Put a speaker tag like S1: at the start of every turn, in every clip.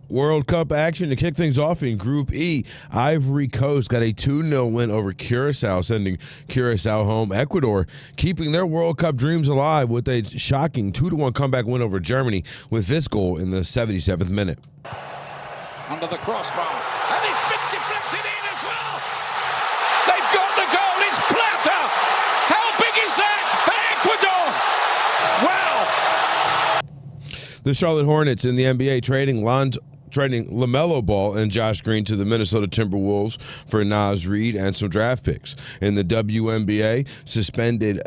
S1: World Cup action to kick things off in Group E. Ivory Coast got a 2-0 win over Curacao, sending Curacao home. Ecuador keeping their World Cup dreams alive with a shocking 2-1 comeback win over Germany with this goal in the 77th minute.
S2: Under the crossbar, and it's been deflected in as well. They've got the goal. It's Plata. How big is that for Ecuador? Wow.
S1: The Charlotte Hornets in the NBA trading LaMelo Ball and Josh Green to the Minnesota Timberwolves for Naz Reid and some draft picks. In the WNBA, suspended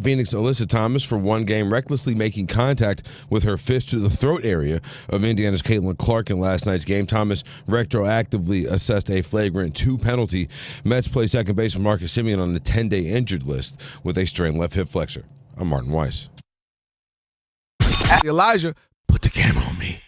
S1: Phoenix Alyssa Thomas for one game, recklessly making contact with her fist to the throat area of Indiana's Caitlin Clark in last night's game. Thomas retroactively assessed a flagrant 2 penalty. Mets play second baseman Marcus Semien on the 10-day injured list with a strained left hip flexor. I'm Martin Weiss.
S3: Elijah, put the camera on me.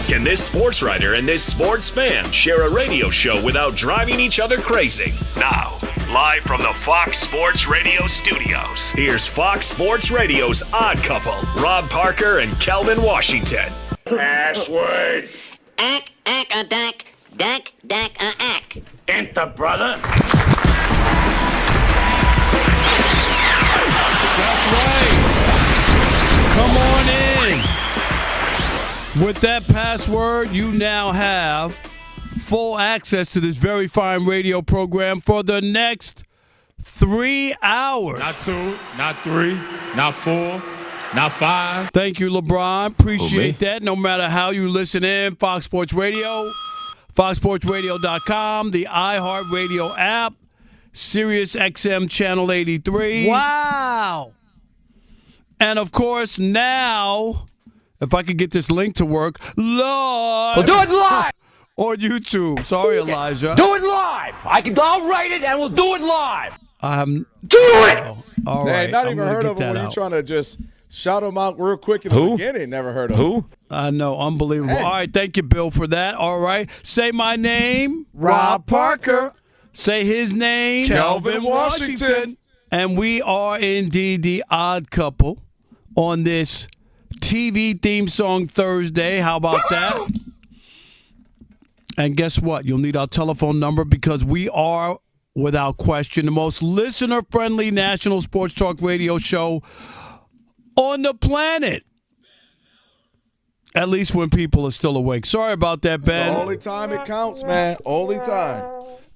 S4: Can this sports writer and this sports fan share a radio show without driving each other crazy? Now, live from the Fox Sports Radio studios, here's Fox Sports Radio's Odd Couple, Rob Parker and Kelvin Washington.
S5: Password.
S6: Ack, a dack, a ack.
S5: Enter, brother.
S7: That's right. Come on in. With that password, you now have full access to this very fine radio program for the next 3 hours.
S8: Not 2, not 3, not 4, not 5.
S7: Thank you, LeBron. Appreciate that. No matter how you listen in, Fox Sports Radio, foxsportsradio.com, the iHeartRadio app, Sirius XM Channel 83.
S3: Wow.
S7: And, of course, now, if I could get this link to work, live.
S5: We'll do it live.
S7: On YouTube. Sorry, Elijah.
S5: Do it live. I'll write it and we'll do it live.
S7: Do
S5: it.
S7: All
S3: Man,
S7: right.
S3: not
S7: I'm
S3: even
S7: gonna
S3: heard
S7: get
S3: of him
S7: that
S3: when you're
S7: out.
S3: trying to just shout him out real quick in the beginning. Never heard of him.
S7: I know. Unbelievable.
S3: Dang.
S7: All right. Thank you, Bill, for that. All right. Say my name.
S3: Rob Parker.
S7: Say his name.
S3: Kelvin Washington.
S7: And we are indeed the Odd Couple on this TV theme song Thursday. How about that? And guess what? You'll need our telephone number because we are, without question, the most listener-friendly national sports talk radio show on the planet. At least when people are still awake. Sorry about that, Ben.
S3: The only time it counts, man. Only time.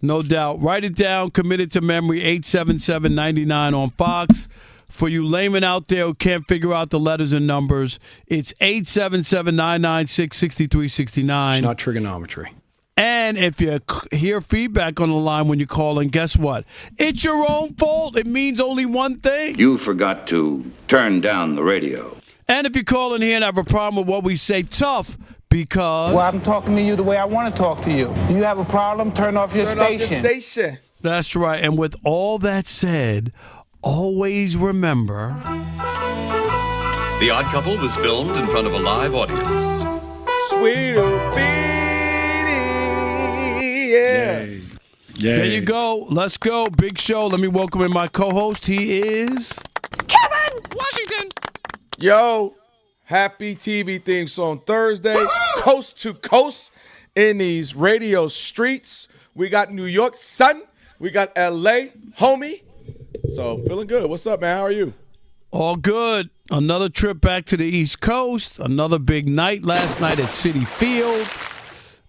S7: No doubt. Write it down. Committed to memory. 877-99 on Fox. For you laymen out there who can't figure out the letters and numbers, it's 877-996-6369.
S9: It's not trigonometry.
S7: And if you hear feedback on the line when you call in, guess what? It's your own fault. It means only one thing.
S10: You forgot to turn down the radio.
S7: And if you call in here and have a problem with what we say, tough, because...
S11: Well, I'm talking to you the way I want to talk to you. Do you have a problem? Turn off your station.
S7: That's right. And with all that said, always remember...
S12: The Odd Couple was filmed in front of a live audience.
S3: Sweet yeah.
S7: Yay. There you go. Let's go. Big show. Let me welcome in my co-host. He is...
S6: Kelvin Washington.
S3: Yo, happy TV theme song Thursday. Coast to coast in these radio streets. We got New York, son. We got LA, homie. So feeling good. What's up, man? How are you?
S7: All good. Another trip back to the East Coast. Another big night last night at Citi Field.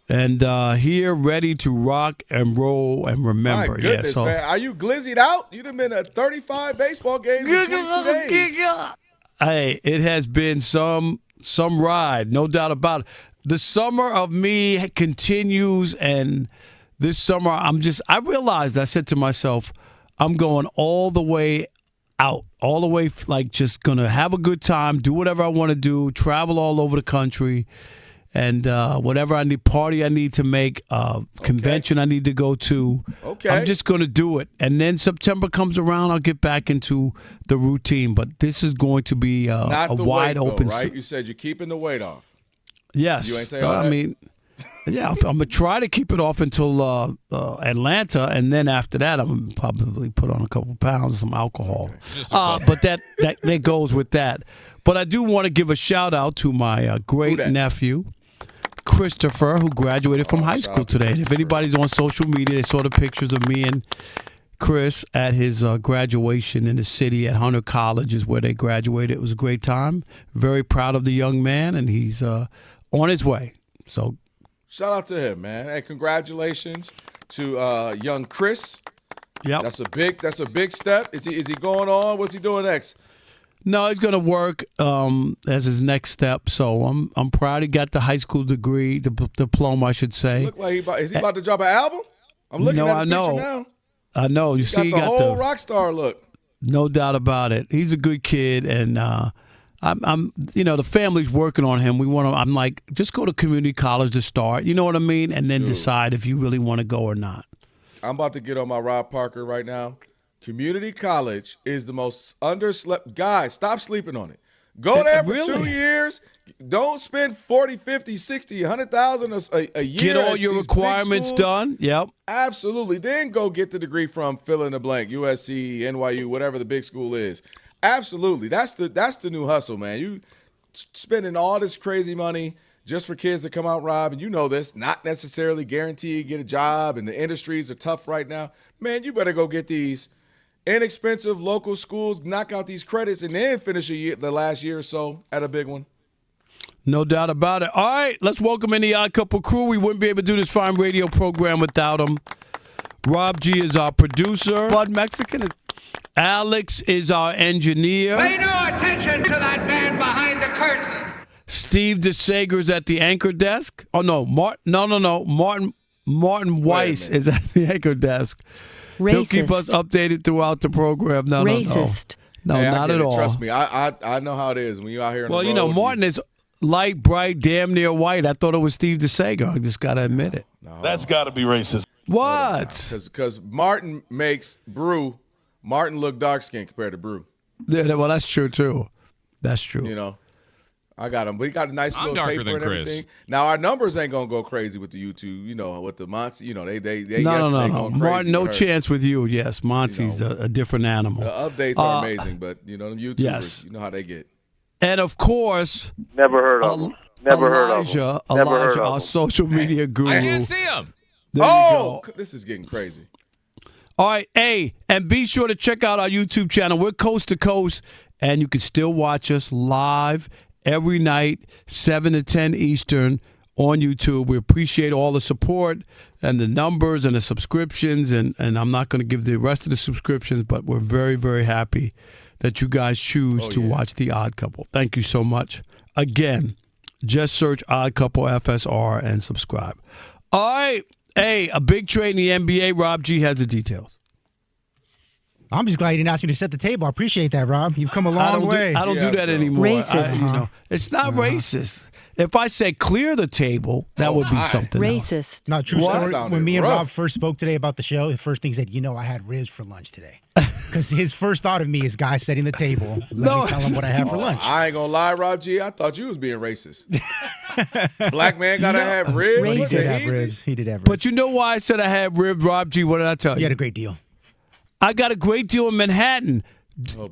S7: And here, ready to rock and roll and remember.
S3: My goodness, man. Are you glizzied out? You done been at 35 baseball games in 22 days.
S7: Hey, it has been some ride, no doubt about it. The summer of me continues, and this summer I realized, I said to myself, I'm going all the way out, all the way, like just going to have a good time, do whatever I want to do, travel all over the country. and whatever I need, party I need to make, convention I need to go to.
S3: Okay.
S7: I'm just going to do it. And then September comes around, I'll get back into the routine. But this is going to be
S3: Not
S7: a
S3: the
S7: wide
S3: weight,
S7: open.
S3: though, right? You said you're keeping the weight off.
S7: Yes.
S3: You ain't saying all that?
S7: I mean, yeah, I'm going to try to keep it off until Atlanta. And then after that, I'm going to probably put on a couple pounds of some alcohol. But that goes with that. But I do want to give a shout out to my great nephew, Christopher, who graduated from high school today. And if anybody's on social media, they saw the pictures of me and Chris at his graduation in the city at Hunter College is where they graduated. It was a great time. Very proud of the young man, and he's on his way. So,
S3: shout out to him, man. Hey, congratulations to young Chris.
S7: Yep.
S3: That's a big step. Is he going on? What's he doing next?
S7: No, he's going to work as his next step. So I'm proud he got the high school degree, the diploma, I should say.
S3: Look like is he about to drop an album? I'm looking at the picture now.
S7: I know. You see,
S3: he got the rock star look.
S7: No doubt about it. He's a good kid, and I'm the family's working on him. I'm like, just go to community college to start. You know what I mean, and then decide if you really want to go or not.
S3: I'm about to get on my Rob Parker right now. Community college is the most underslept. Guys, stop sleeping on it. Go there for 2 years. Don't spend 40, 50, 60, 100,000 a year.
S7: Get all your requirements done. Yep.
S3: Absolutely. Then go get the degree from fill in the blank, USC, NYU, whatever the big school is. Absolutely. That's the new hustle, man. You spending all this crazy money just for kids to come out, Rob, and you know this, not necessarily guaranteed to get a job, and the industries are tough right now. Man, you better go get these inexpensive local schools, knock out these credits, and then finish the last year or so at a big one.
S7: No doubt about it. All right, let's welcome in the Odd Couple crew. We wouldn't be able to do this fine radio program without them. Rob G is our producer.
S9: Blood Mexican.
S7: Alex is our engineer.
S13: Pay no attention to that man behind the curtain.
S7: Steve DeSager's at the anchor desk. Oh, no. Martin Weiss is at the anchor desk.
S14: Racist.
S7: He'll keep us updated throughout the program. No,
S14: Racist.
S7: No,
S3: hey,
S7: not at all.
S3: Trust me, I know how it is when you're out here on the road.
S7: Well, you know, Martin is light, bright, damn near white. I thought it was Steve DeSager. I just got to admit it.
S3: No.
S9: That's got to be racist.
S7: What?
S3: Because Martin makes Brew. Martin look dark-skinned compared to Brew.
S7: Yeah, well, that's true, too. That's true.
S3: You know, I got him. We got a nice little taper and everything.
S15: Chris.
S3: Now, our numbers ain't going to go crazy with the YouTube, you know, with the Monty. You know, they
S7: No. Martin, no chance with you. Yes, Monty's a different animal.
S3: The updates are amazing, but, you know, them YouTubers, you know how they get.
S7: And, of course,
S16: never heard of him. Never heard of him.
S7: Elijah, our social media guru.
S15: I can't see him.
S3: This is getting crazy.
S7: All right, hey, and be sure to check out our YouTube channel. We're coast to coast, and you can still watch us live every night, 7 to 10 Eastern on YouTube. We appreciate all the support and the numbers and the subscriptions, and I'm not going to give the rest of the subscriptions, but we're very, very happy that you guys choose to watch The Odd Couple. Thank you so much. Again, just search Odd Couple FSR and subscribe. All right. Hey, a big trade in the NBA. Rob G has the details.
S17: I'm just glad you didn't ask me to set the table. I appreciate that, Rob. You've come a long way.
S7: I don't do that anymore.
S14: Racist.
S7: It's not racist. If I say clear the table, that would be something else.
S14: Racist.
S17: Not true story. When me and Rob first spoke today about the show, the first thing he said, I had ribs for lunch today. Because his first thought of me is guy setting the table. Let me tell him what I have for lunch.
S3: I ain't going to lie, Rob G. I thought you was being racist. Black man got to have ribs.
S17: He did have ribs. He did have ribs.
S7: But you know why I said I had ribs, Rob G? What did I tell you?
S17: You had a great deal.
S7: I got a great deal in Manhattan.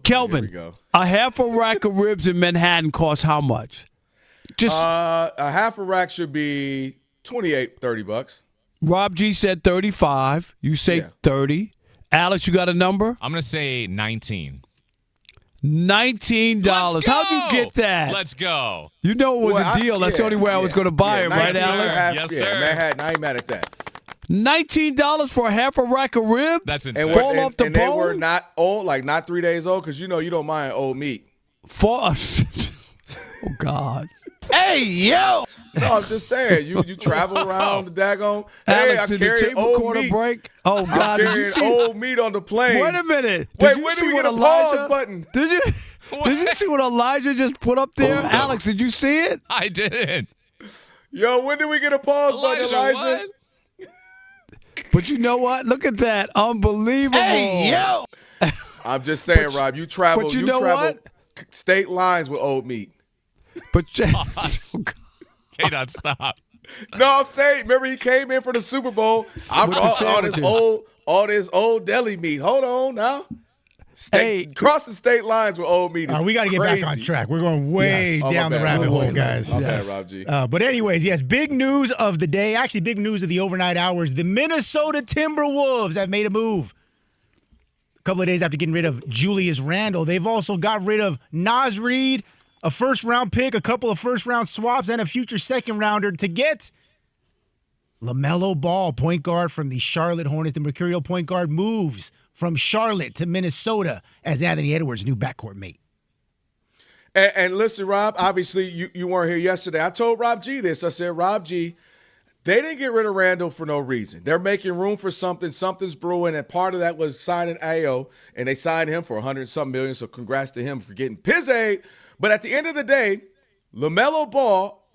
S7: Kelvin, a half a rack of ribs in Manhattan costs how much? Just
S3: a half a rack should be $28-30.
S7: Rob G said 35. You say 30. Alex, you got a number?
S15: I'm going to say 19.
S7: $19. How'd you get that?
S15: Let's go.
S7: You know it was a deal. That's the only way I was going to buy it, right, Alex?
S15: Yes, sir.
S3: Manhattan, I ain't mad at that.
S7: $19 for a half a rack of ribs?
S15: That's insane.
S7: Fall off the
S3: and
S7: bone?
S3: they were not old, like not 3 days old, because you don't mind old meat.
S7: Oh, God.
S9: Hey, yo!
S3: No, I'm just saying. You travel around the daggone.
S7: Alex,
S3: I
S7: did the
S3: carried
S7: tape
S3: old
S7: recorder
S3: meat.
S7: break? Oh, God.
S3: I carried old meat on the plane.
S7: Wait a minute.
S3: Wait, when did we get a pause button?
S7: Did you see what Elijah just put up there? Alex, did you see it?
S15: I didn't.
S3: Yo, when did we get a pause button, Elijah?
S7: But you know what? Look at that. Unbelievable.
S9: Hey, yo.
S3: I'm just saying, Rob, you travel.
S7: But you know
S3: travel
S7: what?
S3: State lines with old meat.
S7: But
S15: K-Dot, stop.
S3: No, I'm saying, remember he came in for the Super Bowl. I'm all this old deli meat. Hold on now. Crossing state lines with old meat.
S17: We got to get back on track. We're going way down the rabbit hole, guys.
S3: Okay, Rob G.
S17: But anyways, yes, big news of the day. Actually, big news of the overnight hours. The Minnesota Timberwolves have made a move. A couple of days after getting rid of Julius Randle, they've also got rid of Naz Reid, a first-round pick, a couple of first-round swaps, and a future second-rounder to get LaMelo Ball, point guard from the Charlotte Hornets. The Mercurial point guard moves from Charlotte to Minnesota as Anthony Edwards' new backcourt mate.
S3: And listen, Rob, obviously you weren't here yesterday. I told Rob G this. I said, Rob G, they didn't get rid of Randall for no reason. They're making room for something. Something's brewing, and part of that was signing Ayo, and they signed him for $100-something million, so congrats to him for getting pizzade. But at the end of the day, LaMelo Ball,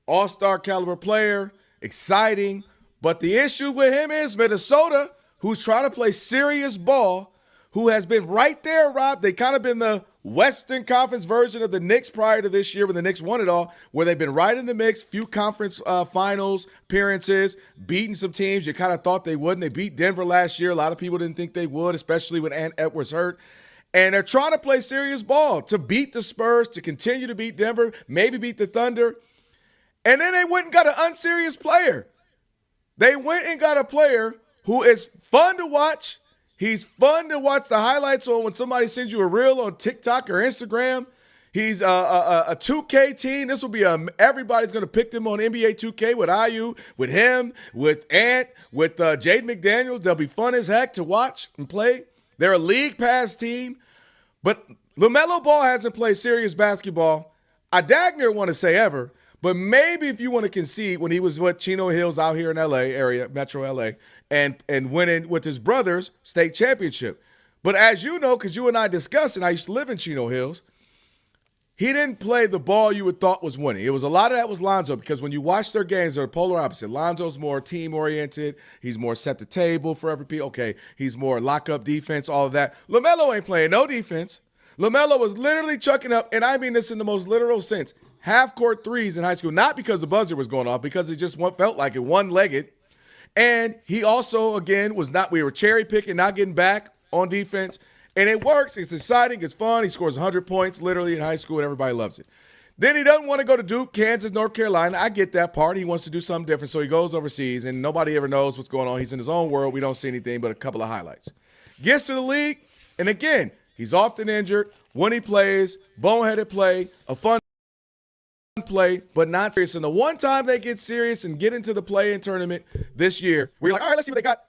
S3: all-star caliber player, exciting. But the issue with him is Minnesota, who's trying to play serious ball, who has been right there, Rob. They kind of been the Western Conference version of the Knicks prior to this year when the Knicks won it all, where they've been right in the mix, few conference finals appearances, beating some teams you kind of thought they wouldn't. They beat Denver last year. A lot of people didn't think they would, especially when Ant Edwards hurt. And they're trying to play serious ball to beat the Spurs, to continue to beat Denver, maybe beat the Thunder. And then they went and got an unserious player. They went and got a player who is fun to watch. He's fun to watch the highlights on when somebody sends you a reel on TikTok or Instagram. He's a 2K team. This will be everybody's going to pick them on NBA 2K with IU, with him, with Ant, with Jaden McDaniels. They'll be fun as heck to watch and play. They're a league pass team. But LaMelo Ball hasn't played serious basketball, I dang near want to say ever, but maybe if you want to concede when he was with Chino Hills out here in L.A. area, Metro L.A., and winning with his brother's state championship. But as you know, because you and I discussed, and I used to live in Chino Hills, he didn't play the ball you would thought was winning. It was a lot of that was Lonzo, because when you watch their games, they're polar opposite. Lonzo's more team-oriented. He's more set the table for every people. Okay, he's more lock-up defense, all of that. LaMelo ain't playing no defense. LaMelo was literally chucking up, and I mean this in the most literal sense, half-court threes in high school, not because the buzzer was going off, because it just felt like it, one-legged. And he also, again, we were cherry-picking, not getting back on defense. And it works. It's exciting. It's fun. He scores 100 points literally in high school, and everybody loves it. Then he doesn't want to go to Duke, Kansas, North Carolina. I get that part. He wants to do something different, so he goes overseas, and nobody ever knows what's going on. He's in his own world. We don't see anything but a couple of highlights. Gets to the league, and again, he's often injured. When he plays, boneheaded play, a fun play, but not serious. And the one time they get serious and get into the play-in tournament this year, we're like, all right, let's see what they got.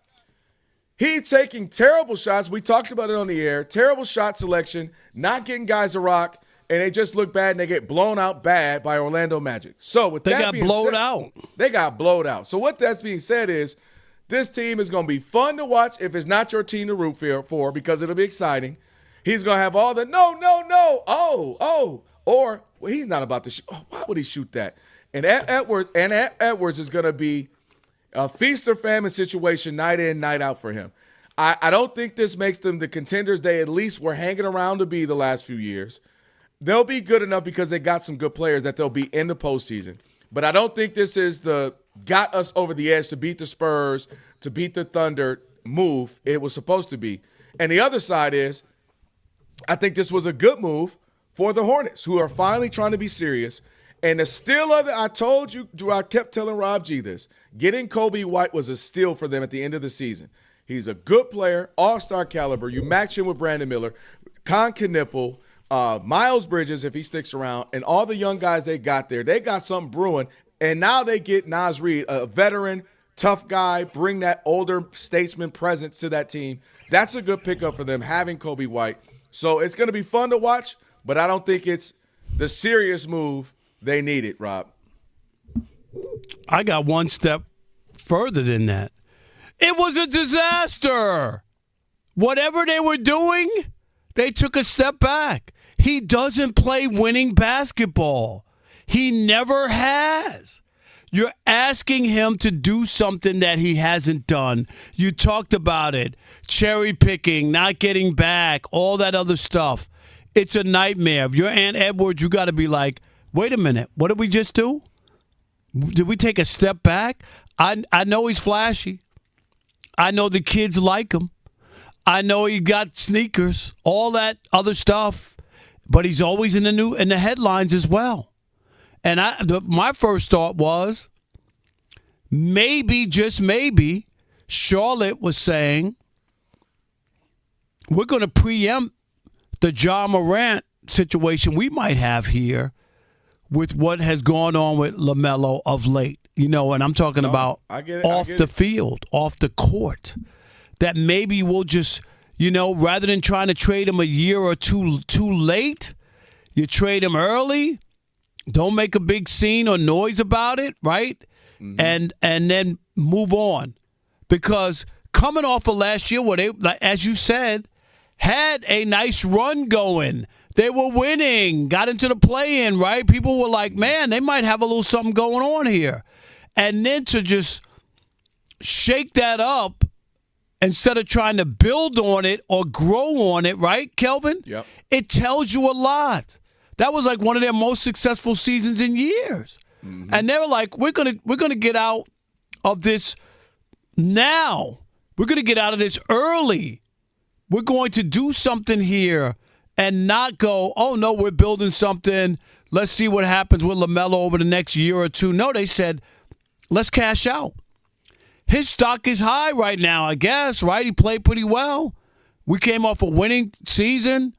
S3: He's taking terrible shots. We talked about it on the air. Terrible shot selection, not getting guys a rock, and they just look bad, and they get blown out bad by Orlando Magic. So with that being said, they got blowed out. So what that's being said is this team is going to be fun to watch if it's not your team to root for, because it'll be exciting. He's going to have all the no, or well, he's not about to shoot. Oh, why would he shoot that? And Edwards is going to be a feast or famine situation night in, night out for him. I don't think this makes them the contenders they at least were hanging around to be the last few years. They'll be good enough because they got some good players that they'll be in the postseason. But I don't think this is the got us over the edge to beat the Spurs, to beat the Thunder move it was supposed to be. And the other side is I think this was a good move for the Hornets, who are finally trying to be serious. And the steal of it, I kept telling Rob G this. Getting Kobe White was a steal for them at the end of the season. He's a good player, all-star caliber. You match him with Brandon Miller, Con Knipple, Miles Bridges, if he sticks around, and all the young guys they got there. They got something brewing. And now they get Naz Reid, a veteran, tough guy, bring that older statesman presence to that team. That's a good pickup for them, having Kobe White. So it's going to be fun to watch, but I don't think it's the serious move they needed, Rob.
S7: I got one step further than that. It was a disaster. Whatever they were doing, they took a step back. He doesn't play winning basketball. He never has. You're asking him to do something that he hasn't done. You talked about it. Cherry picking, not getting back, all that other stuff. It's a nightmare. If you're Aunt Edwards, you got to be like, wait a minute, what did we just do? Did we take a step back? I know he's flashy. I know the kids like him. I know he got sneakers, all that other stuff, but he's always in the headlines as well. And my first thought was maybe, just maybe, Charlotte was saying we're going to preempt the Ja Morant situation we might have here with what has gone on with LaMelo of late. And I'm talking about off the field, off the court. That maybe we'll just, rather than trying to trade him a year or two too late, you trade him early. Don't make a big scene or noise about it, right? Mm-hmm. And then move on. Because coming off of last year, where they, as you said, had a nice run going. They were winning, got into the play-in, right? People were like, man, they might have a little something going on here. And then to just shake that up instead of trying to build on it or grow on it, right, Kelvin?
S3: Yep.
S7: It tells you a lot. That was like one of their most successful seasons in years. Mm-hmm. And they were like, we're gonna get out of this now. We're gonna get out of this early. We're going to do something here and not go, oh, no, we're building something. Let's see what happens with LaMelo over the next year or two. No, they said, let's cash out. His stock is high right now, I guess, right? He played pretty well. We came off a winning season.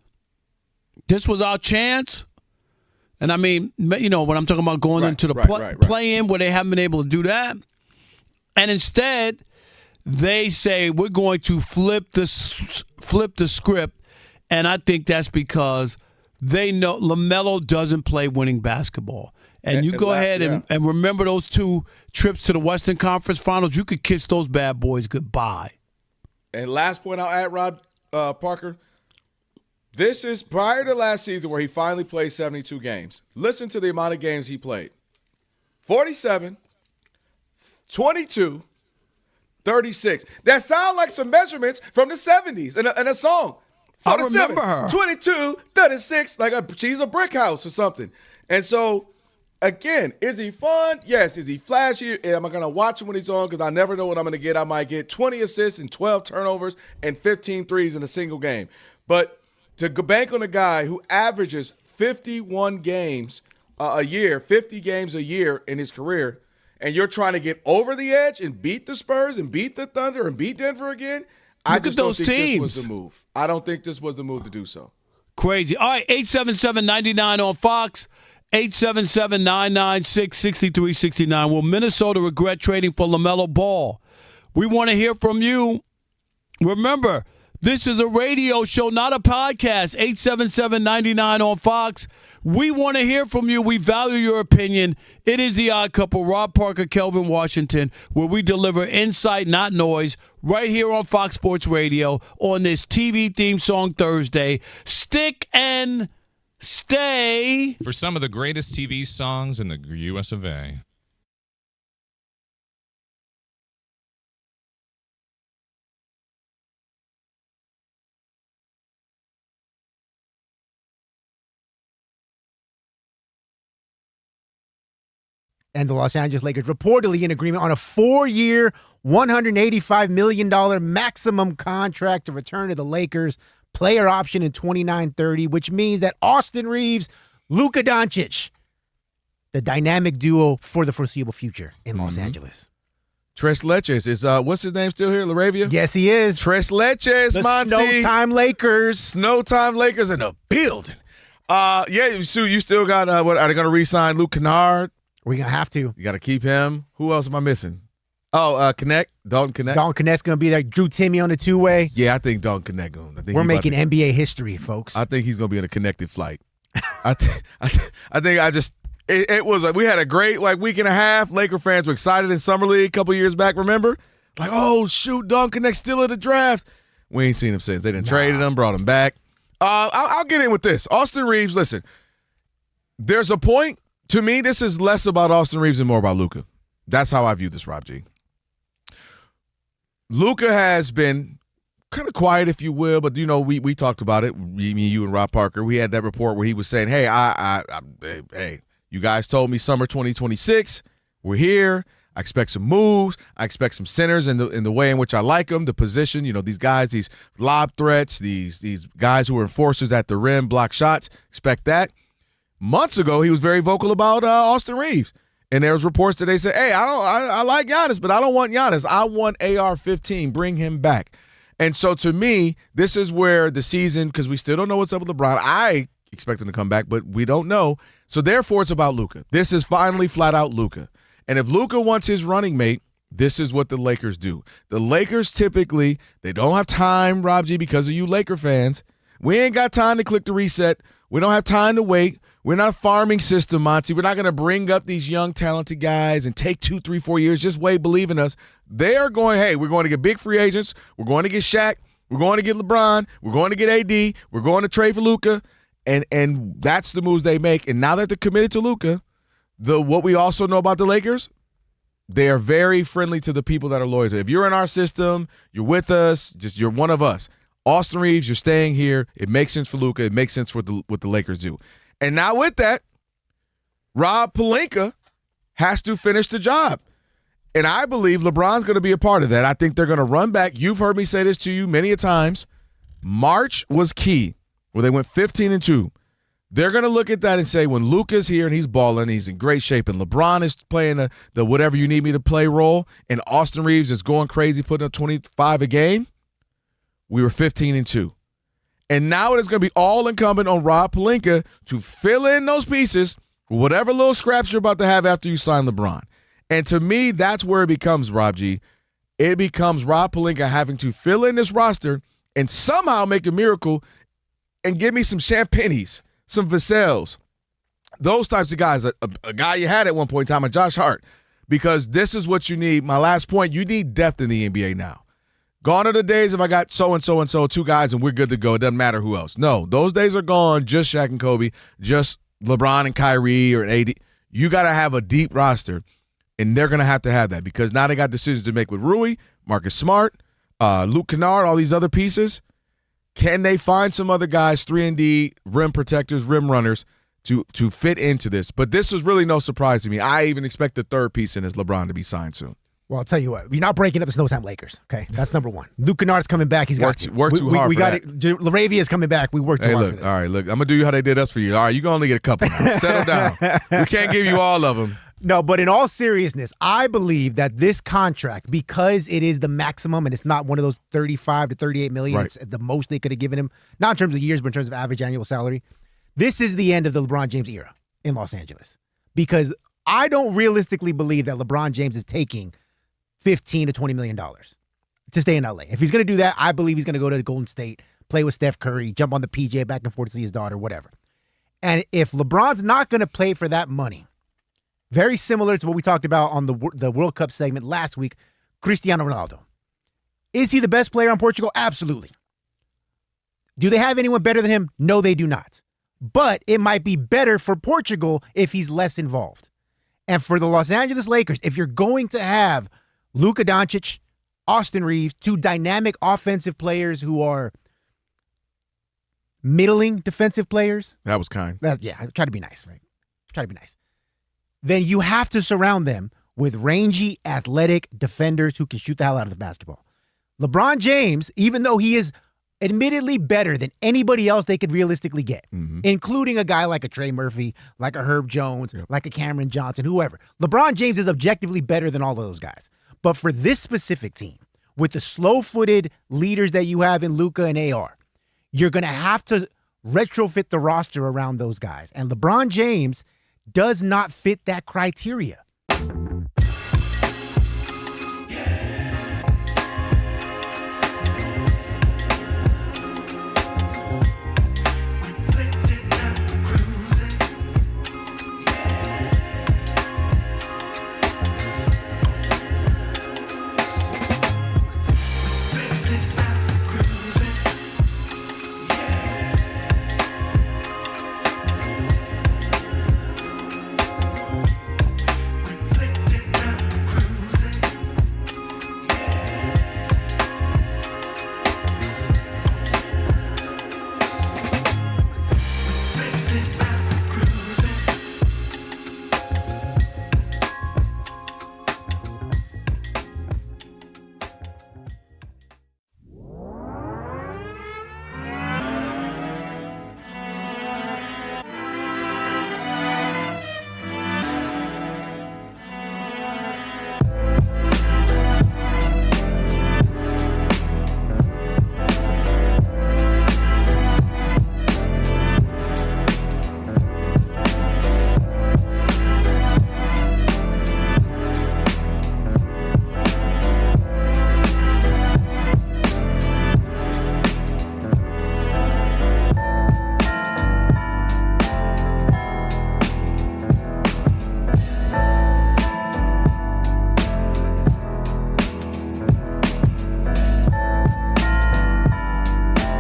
S7: This was our chance. And, I mean, when I'm talking about going into the play-in where they haven't been able to do that. And instead, they say we're going to flip the script. And I think that's because they know LaMelo doesn't play winning basketball. And you go ahead and remember those 2 trips to the Western Conference Finals. You could kiss those bad boys goodbye.
S3: And last point I'll add, Rob Parker, this is prior to last season where he finally played 72 games. Listen to the amount of games he played. 47, 22, 36. That sound like some measurements from the 70s in a song. 47,
S7: I remember her.
S3: 22, 36, like she's a brick house or something. And so, again, is he fun? Yes. Is he flashy? Am I going to watch him when he's on? Because I never know what I'm going to get. I might get 20 assists and 12 turnovers and 15 threes in a single game. But to bank on a guy who averages 51 games a year, 50 games a year in his career, and you're trying to get over the edge and beat the Spurs and beat the Thunder and beat Denver again, I just don't think this was the move. I don't think this was the move to do so.
S7: Crazy. All right, 877-99 on Fox, 877-996-6369. Will Minnesota regret trading for LaMelo Ball? We want to hear from you. Remember, this is a radio show, not a podcast. 877-99 on Fox. We want to hear from you. We value your opinion. It is The Odd Couple, Rob Parker, Kelvin Washington, where we deliver insight, not noise, right here on Fox Sports Radio on this TV theme song Thursday. Stick and stay.
S15: For some of the greatest TV songs in the U.S. of A.
S17: And the Los Angeles Lakers reportedly in agreement on a 4-year, $185 million maximum contract to return to the Lakers. Player option in 29-30, which means that Austin Reeves, Luka Doncic, the dynamic duo for the foreseeable future in Los Angeles.
S3: Tres Leches is what's his name still here? LaRavia?
S17: Yes, he is.
S3: Tres Leches,
S17: the
S3: Monty.
S17: Snowtime Lakers.
S3: Snowtime Lakers in the building. Sue, you still got what? Are they going to re-sign Luke Kennard?
S17: We're going to have to.
S3: You got to keep him. Who else am I missing? Oh, Connect. Dalton Connect.
S17: Dalton Connect's going to be there. Drew Timmy on the 2-way.
S3: Yeah, I think Dalton Connect going.
S17: We're making NBA history, folks.
S3: I think he's going to be in a connected flight. It was we had a great week and a half. Laker fans were excited in Summer League a couple years back, remember? Like, oh, shoot, Dalton Connect's still in the draft. We ain't seen him since. They didn't traded him, brought him back. I'll get in with this. Austin Reeves, listen, there's a point. To me, this is less about Austin Reeves and more about Luka. That's how I view this, Rob G. Luka has been kind of quiet, if you will, but we talked about it. Me, you, and Rob Parker. We had that report where he was saying, "Hey, hey, you guys told me summer 2026. We're here. I expect some moves. I expect some centers in the way in which I like them, the position. These guys, these lob threats, these guys who are enforcers at the rim, block shots. Expect that." Months ago, he was very vocal about Austin Reeves, and there was reports that they said, "Hey, I like Giannis, but I don't want Giannis. I want AR-15. Bring him back." And so, to me, this is where the season, because we still don't know what's up with LeBron. I expect him to come back, but we don't know. So therefore, it's about Luka. This is finally flat out Luka. And if Luka wants his running mate, this is what the Lakers do. The Lakers typically, they don't have time, Rob G, because of you Laker fans. We ain't got time to click the reset. We don't have time to wait. We're not a farming system, Monty. We're not going to bring up these young, talented guys and take 2, 3, 4 years. Just wait, believe in us. They are going, hey, we're going to get big free agents. We're going to get Shaq. We're going to get LeBron. We're going to get AD. We're going to trade for Luka. And that's the moves they make. And now that they're committed to Luka, what we also know about the Lakers, they are very friendly to the people that are loyal to it. If you're in our system, you're with us, you're one of us. Austin Reeves, you're staying here. It makes sense for Luka. It makes sense for what the Lakers do. And now with that, Rob Pelinka has to finish the job. And I believe LeBron's going to be a part of that. I think they're going to run back. You've heard me say this to you many a times. March was key, where they went 15-2. They're going to look at that and say, when Luka's here and he's balling, he's in great shape, and LeBron is playing the whatever you need me to play role, and Austin Reeves is going crazy, putting up 25 a game, we were 15-2. And now it is going to be all incumbent on Rob Pelinka to fill in those pieces, whatever little scraps you're about to have after you sign LeBron. And to me, that's where it becomes, Rob G. It becomes Rob Pelinka having to fill in this roster and somehow make a miracle and give me some Champagnes, some Vassell's, those types of guys, a guy you had at one point in time, a Josh Hart, because this is what you need. My last point, you need depth in the NBA now. Gone are the days if I got so-and-so and so, two guys, and we're good to go. It doesn't matter who else. No, those days are gone, just Shaq and Kobe, just LeBron and Kyrie or AD. You got to have a deep roster, and they're going to have that because now they got decisions to make with Rui, Marcus Smart, Luke Kennard, all these other pieces. Can they find some other guys, 3-and-D, rim protectors, rim runners, to fit into this? But this is really no surprise to me. I even expect the third piece in is LeBron to be signed soon.
S17: Well, I'll tell you what. You're not breaking up the Snowtime Lakers, okay? That's number one. Luke Kennard's coming back. He's got to.
S3: Work too hard for that.
S17: Laravia's coming back. We worked too hard for this.
S3: All right, look. I'm going to do you how they did us for you. All right, you're going to only get a couple now. Settle down. We can't give you all of them.
S17: No, but in all seriousness, I believe that this contract, because it is the maximum and it's not one of those 35 to 38 million,
S3: right.
S17: It's the most they could have given him, not in terms of years, but in terms of average annual salary. This is the end of the LeBron James era in Los Angeles, because I don't realistically believe that LeBron James is taking $15 to $20 million to stay in LA. If he's going to do that, I believe he's going to go to Golden State, play with Steph Curry, jump on the PJ back and forth to see his daughter, whatever. And if LeBron's not going to play for that money, very similar to what we talked about on the World Cup segment last week, Cristiano Ronaldo. Is he the best player on Portugal? Absolutely. Do they have anyone better than him? No, they do not. But it might be better for Portugal if he's less involved. And for the Los Angeles Lakers, if you're going to have Luka Doncic, Austin Reeves, two dynamic offensive players who are middling defensive players.
S3: That was kind.
S17: Yeah, try to be nice, right? Try to be nice. Then you have to surround them with rangy, athletic defenders who can shoot the hell out of the basketball. LeBron James, even though he is admittedly better than anybody else they could realistically get, including a guy like a Trey Murphy, like a Herb Jones, like a Cameron Johnson, whoever. LeBron James is objectively better than all of those guys. But for this specific team, with the slow-footed leaders that you have in Luka and AR, you're going to have to retrofit the roster around those guys. And LeBron James does not fit that criteria.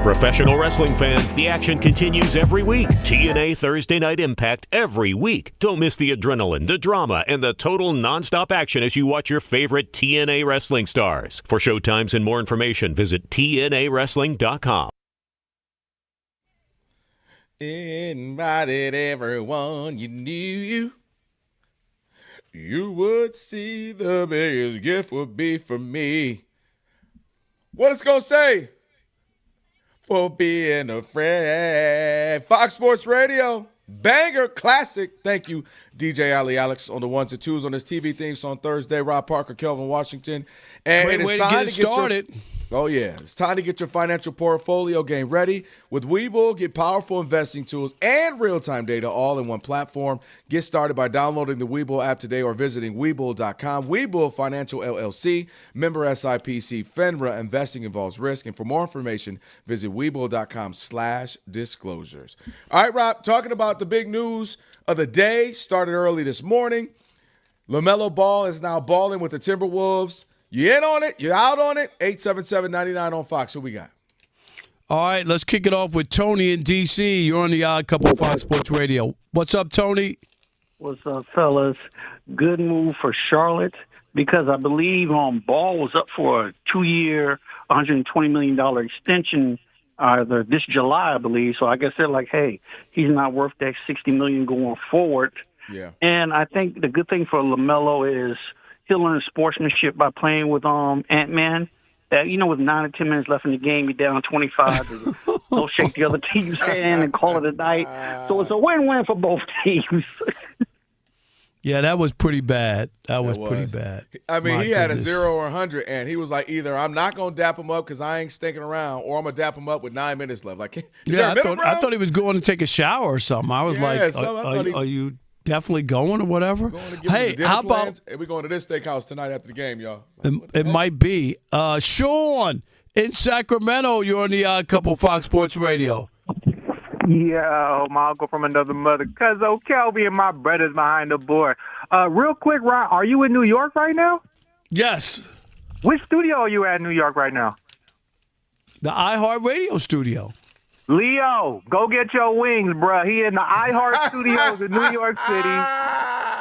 S14: Professional wrestling fans, the action continues every week. TNA Thursday Night Impact every week. Don't miss the adrenaline, the drama, and the total nonstop action as you watch your favorite TNA wrestling stars. For showtimes and more information, visit TNAWrestling.com.
S3: Invited everyone you knew you would see the biggest gift would be for me. What it's gonna say? For being a friend. Fox Sports Radio, banger classic. Thank you, DJ Ali Alex, on the ones and twos on this TV theme song Thursday. Rob Parker, Kelvin Washington. And
S7: Great way to get it started.
S3: It's time to get your financial portfolio game ready. With Webull, get powerful investing tools and real-time data all in one platform. Get started by downloading the Webull app today or visiting Webull.com. Webull Financial LLC, member SIPC, FINRA. Investing involves risk. And for more information, visit Webull.com/disclosures. All right, Rob, talking about the big news of the day. Started early this morning. LaMelo Ball is now balling with the Timberwolves. You in on it? You out on it? 877-99 on Fox. What we got?
S7: All right, let's kick it off with Tony in D.C. You're on the Odd Couple Fox Sports Radio. What's up, Tony?
S18: What's up, fellas? Good move for Charlotte because I believe Ball was up for a 2-year, $120 million extension either this July, I believe. So I guess they're like, hey, he's not worth that $60 million going forward.
S3: Yeah.
S18: And I think the good thing for LaMelo is he'll learn sportsmanship by playing with Ant-Man. With 9 or 10 minutes left in the game, you're down 25. They'll shake the other team's hand and call it a night. So it's a win-win for both teams.
S7: Yeah, that was pretty bad. That was pretty bad.
S3: I mean, he had a 0 or 100, and he was like, either I'm not going to dap him up because I ain't stinking around, or I'm going to dap him up with 9 minutes left. Like,
S7: I thought he was going to take a shower or something. I was are you definitely going or whatever? Hey, how about
S3: we're going to this steakhouse tonight after the game, y'all?
S7: It might be. Sean in Sacramento, you're on the Odd Couple Fox Sports Radio.
S19: Yeah, my uncle from another mother. Cuzzo Kelvin and my brothers behind the board. Real quick, Ron, are you in New York right now?
S7: Yes.
S19: Which studio are you at in New York right now?
S7: The iHeartRadio studio.
S19: Leo, go get your wings, bruh. He in the iHeart Studios in New York City.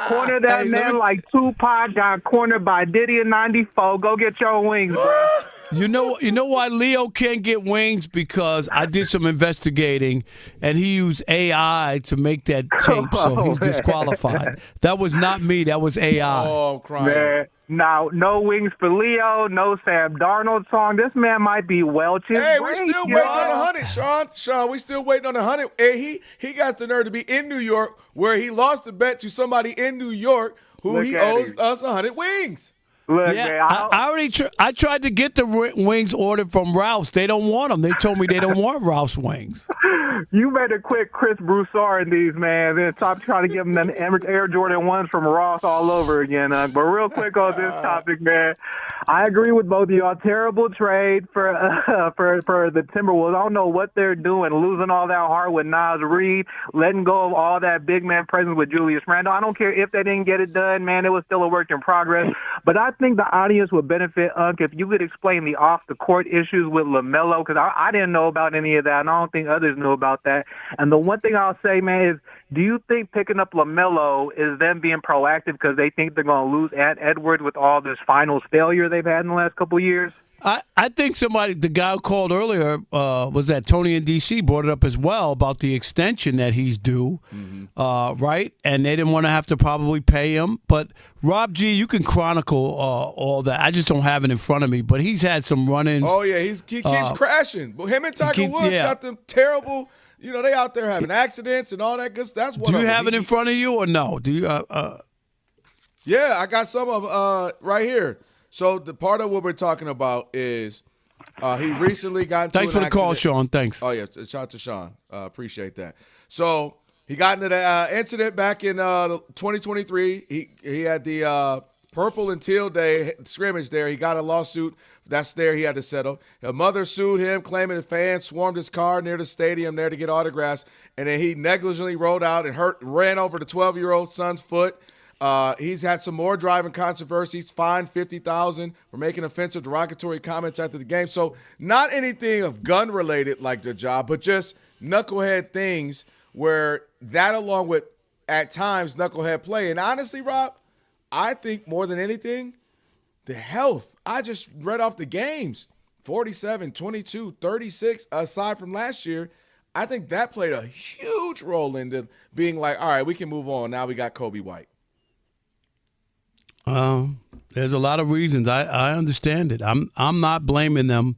S19: Corner that man like Tupac got cornered by Diddy in 94. Go get your wings, bruh.
S7: You know why Leo can't get wings? Because I did some investigating, and he used AI to make that tape, so he's disqualified. That was not me. That was AI.
S3: Oh, I'm crying.
S19: Man. Now, no wings for Leo, no Sam Darnold song. This man might be welching.
S3: Hey, we still waiting on the 100, Sean, we still waiting on the 100. Hey, he got the nerve to be in New York, where he lost a bet to somebody in New York who he owes us 100 wings.
S19: Look,
S7: yeah,
S19: man,
S7: I already I tried to get the wings ordered from Ralph's. They don't want them. They told me they don't want Ralph's wings.
S19: You better quit Chris Broussard in these, man. Then stop trying to give them them Air Jordan 1s from Ross all over again. But real quick on this topic, man, I agree with both of y'all. Terrible trade for the Timberwolves. I don't know what they're doing, losing all that heart with Nas Reed, letting go of all that big man presence with Julius Randle. I don't care if they didn't get it done, man. It was still a work in progress. But I think the audience would benefit, if you could explain the off-the-court issues with LaMelo, because I didn't know about any of that, and I don't think others knew about that. And the one thing I'll say, man, is do you think picking up LaMelo is them being proactive because they think they're going to lose at Edwards with all this finals failure they've had in the last couple of years?
S7: I think the guy who called earlier, was that Tony in D.C., brought it up as well about the extension that he's due, right? And they didn't want to have to probably pay him. But, Rob G., you can chronicle all that. I just don't have it in front of me. But he's had some run-ins.
S3: Oh, yeah, he keeps crashing. But him and Tiger Woods got them terrible, they out there having accidents and all that good stuff. That's one.
S7: Do you have it in front of you or no? Do you?
S3: Yeah, I got some of right here. So the part of what we're talking about is he recently got into
S7: Thanks for the call, Sean. Thanks.
S3: Oh, yeah. Shout out to Sean. Appreciate that. So he got into the incident back in 2023. He had the Purple and Teal Day scrimmage there. He got a lawsuit. That's there. He had to settle. A mother sued him, claiming the fans swarmed his car near the stadium there to get autographs. And then he negligently rolled out and ran over the 12-year-old son's foot. He's had some more driving controversies, fined $50,000 for making offensive derogatory comments after the game. So not anything of gun-related like the job, but just knucklehead things where that along with, at times, knucklehead play. And honestly, Rob, I think more than anything, the health. I just read off the games, 47, 22, 36, aside from last year. I think that played a huge role in being like, all right, we can move on. Now we got Kobe White.
S7: There's a lot of reasons. I understand it. I'm not blaming them.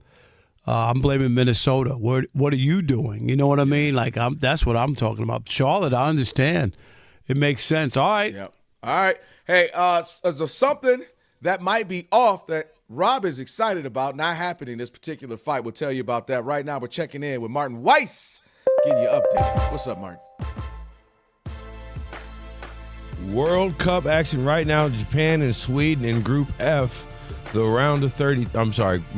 S7: I'm blaming Minnesota. What are you doing? You know what I mean? Like that's what I'm talking about. Charlotte, I understand. It makes sense. All right.
S3: Yep. All right. Hey, so something that might be off that Rob is excited about not happening this particular fight. We'll tell you about that right now. We're checking in with Martin Weiss. Getting you updated. What's up, Martin?
S1: World Cup action right now. Japan and Sweden in Group F. The round of 30.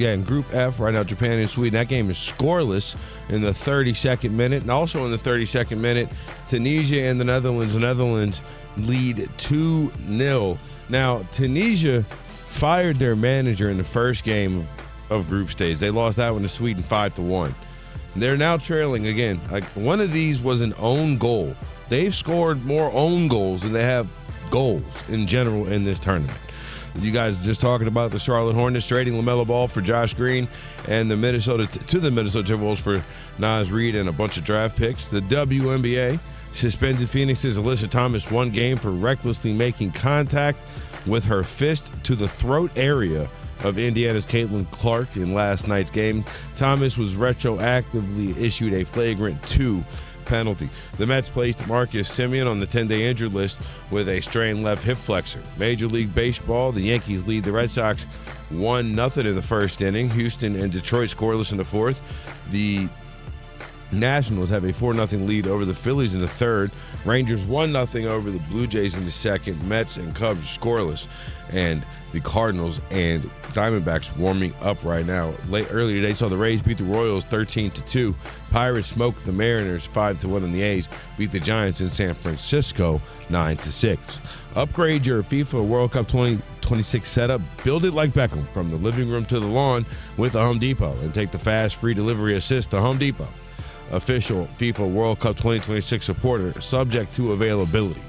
S1: In Group F right now, Japan and Sweden. That game is scoreless in the 32nd minute. And also in the 32nd minute, Tunisia and the Netherlands. The Netherlands lead 2-0. Now, Tunisia fired their manager in the first game of group stage. They lost that one to Sweden 5-1. They're now trailing again. Like one of these was an own goal. They've scored more own goals than they have goals in general in this tournament. You guys just talking about the Charlotte Hornets trading LaMelo Ball for Josh Green and the Minnesota Timberwolves for Naz Reid and a bunch of draft picks. The WNBA suspended Phoenix's Alyssa Thomas 1 game for recklessly making contact with her fist to the throat area of Indiana's Caitlin Clark in last night's game. Thomas was retroactively issued a flagrant 2 penalty. The Mets placed Marcus Semien on the 10-day injured list with a strained left hip flexor. Major League Baseball, the Yankees lead the Red Sox 1-0 in the first inning. Houston and Detroit scoreless in the fourth. The Nationals have a 4-0 lead over the Phillies in the third. Rangers 1-0 over the Blue Jays in the second. Mets and Cubs scoreless. And the Cardinals and Diamondbacks warming up right now. Earlier today, saw the Rays beat the Royals 13-2. Pirates smoked the Mariners 5-1, and the A's beat the Giants in San Francisco 9-6. Upgrade your FIFA World Cup 2026 setup. Build it like Beckham from the living room to the lawn with the Home Depot, and take the fast free delivery assist to Home Depot. Official FIFA World Cup 2026 supporter, subject to availability.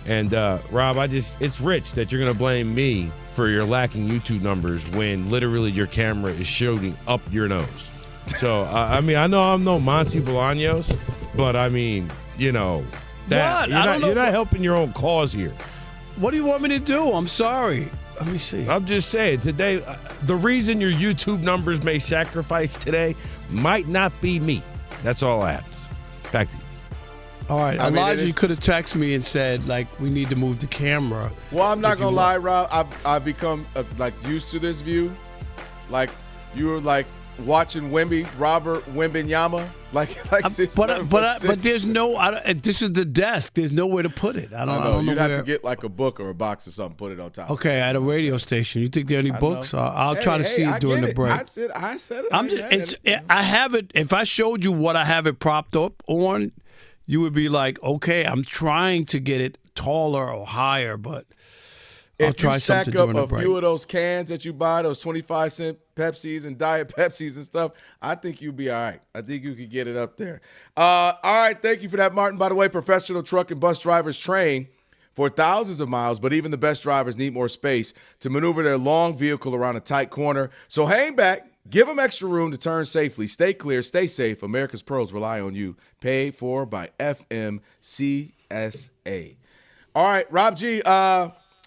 S1: And Rob, it's rich that you're going to blame me for your lacking YouTube numbers when literally your camera is shooting up your nose. So, I know I'm no Monty Bolaños, but you're not helping your own cause here.
S7: What do you want me to do? I'm sorry. Let me see.
S1: I'm just saying, today, the reason your YouTube numbers may sacrifice today might not be me. That's all I have to say. Back to you.
S7: All right, Elijah, you could have texted me and said, like, we need to move the camera.
S3: Well, I'm not going to lie, Rob. I've become, used to this view. Like, you were, watching Robert Wembanyama.
S7: But there's no, this is the desk. There's nowhere to put it. I don't know.
S3: You'd have to get, a book or a box or something, put it on top.
S7: Okay, at a radio station. You think there are any books? I'll try to see it during the break.
S3: I said it.
S7: I have it. If I showed you what I have it propped up on, you would be like, okay, I'm trying to get it taller or higher, but I'll try something during the break.
S3: If you stack up a few of those cans that you buy, those 25-cent Pepsis and Diet Pepsis and stuff, I think you'd be all right. I think you could get it up there. All right, thank you for that, Martin. By the way, professional truck and bus drivers train for thousands of miles, but even the best drivers need more space to maneuver their long vehicle around a tight corner. So hang back. Give them extra room to turn safely. Stay clear. Stay safe. America's pros rely on you. Paid for by FMCSA. All right, Rob G.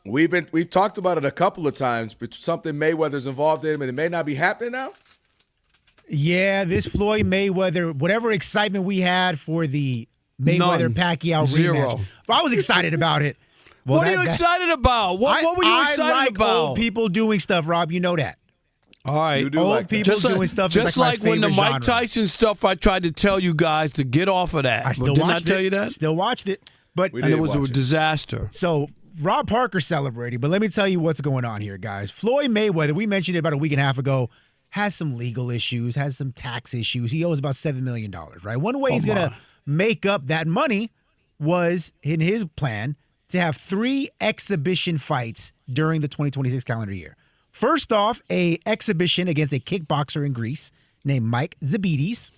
S3: We've talked about it a couple of times, but something Mayweather's involved in, and it may not be happening now.
S17: Yeah, this Floyd Mayweather, whatever excitement we had for the Mayweather-Pacquiao rematch, I was excited about it.
S7: Well, what are you excited about? What were you excited about?
S17: Old people doing stuff, Rob. You know that.
S7: All right.
S17: Old people doing stuff.
S7: Just like when the Mike Tyson stuff, I tried to tell you guys to get off of that. Didn't I tell you that?
S17: Still watched it.
S7: And it was a disaster.
S17: So Rob Parker celebrating, but let me tell you what's going on here, guys. Floyd Mayweather, we mentioned it about a week and a half ago, has some legal issues, has some tax issues. He owes about $7 million, right? One way he's going to make up that money was, in his plan, to have 3 exhibition fights during the 2026 calendar year. First off, a exhibition against a kickboxer in Greece named Mike Zabides,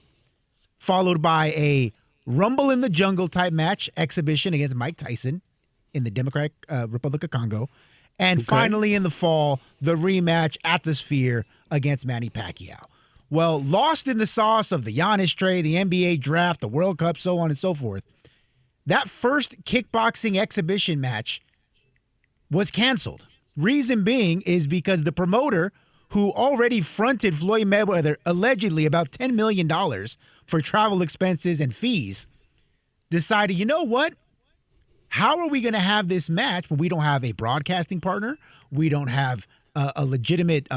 S17: followed by a Rumble in the Jungle type match exhibition against Mike Tyson in the Democratic Republic of Congo. And finally in the fall, the rematch at the Sphere against Manny Pacquiao. Well, lost in the sauce of the Giannis trade, the NBA draft, the World Cup, so on and so forth, that first kickboxing exhibition match was canceled. Reason being is because the promoter who already fronted Floyd Mayweather allegedly about $10 million for travel expenses and fees decided, you know what? How are we going to have this match when we don't have a broadcasting partner? We don't have a legitimate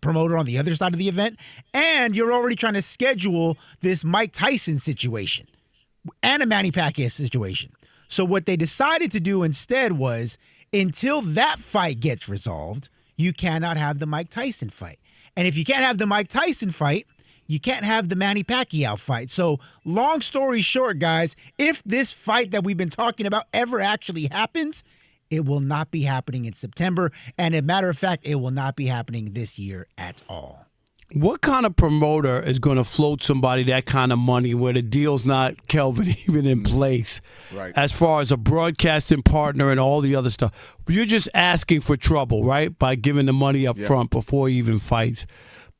S17: promoter on the other side of the event. And you're already trying to schedule this Mike Tyson situation and a Manny Pacquiao situation. So what they decided to do instead was, until that fight gets resolved, you cannot have the Mike Tyson fight. And if you can't have the Mike Tyson fight, you can't have the Manny Pacquiao fight. So long story short, guys, if this fight that we've been talking about ever actually happens, it will not be happening in September. And as a matter of fact, it will not be happening this year at all.
S7: What kind of promoter is going to float somebody that kind of money where the deal's not, Kelvin, even in place?
S3: Right.
S7: As far as a broadcasting partner and all the other stuff. You're just asking for trouble, right? By giving the money up front before he even fights.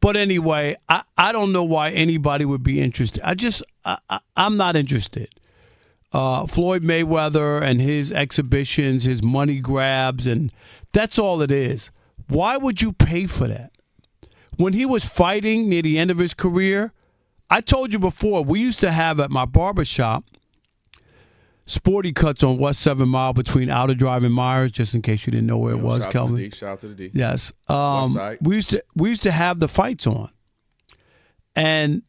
S7: But anyway, I don't know why anybody would be interested. I'm not interested. Floyd Mayweather and his exhibitions, his money grabs, and that's all it is. Why would you pay for that? When he was fighting near the end of his career, I told you before, we used to have at my barbershop Sporty Cuts on West 7 Mile between Outer Drive and Myers, just in case you didn't know where it was, Kelvin.
S3: Shout out to the D.
S7: Yes.
S3: West side.
S7: We used to have the fights on. And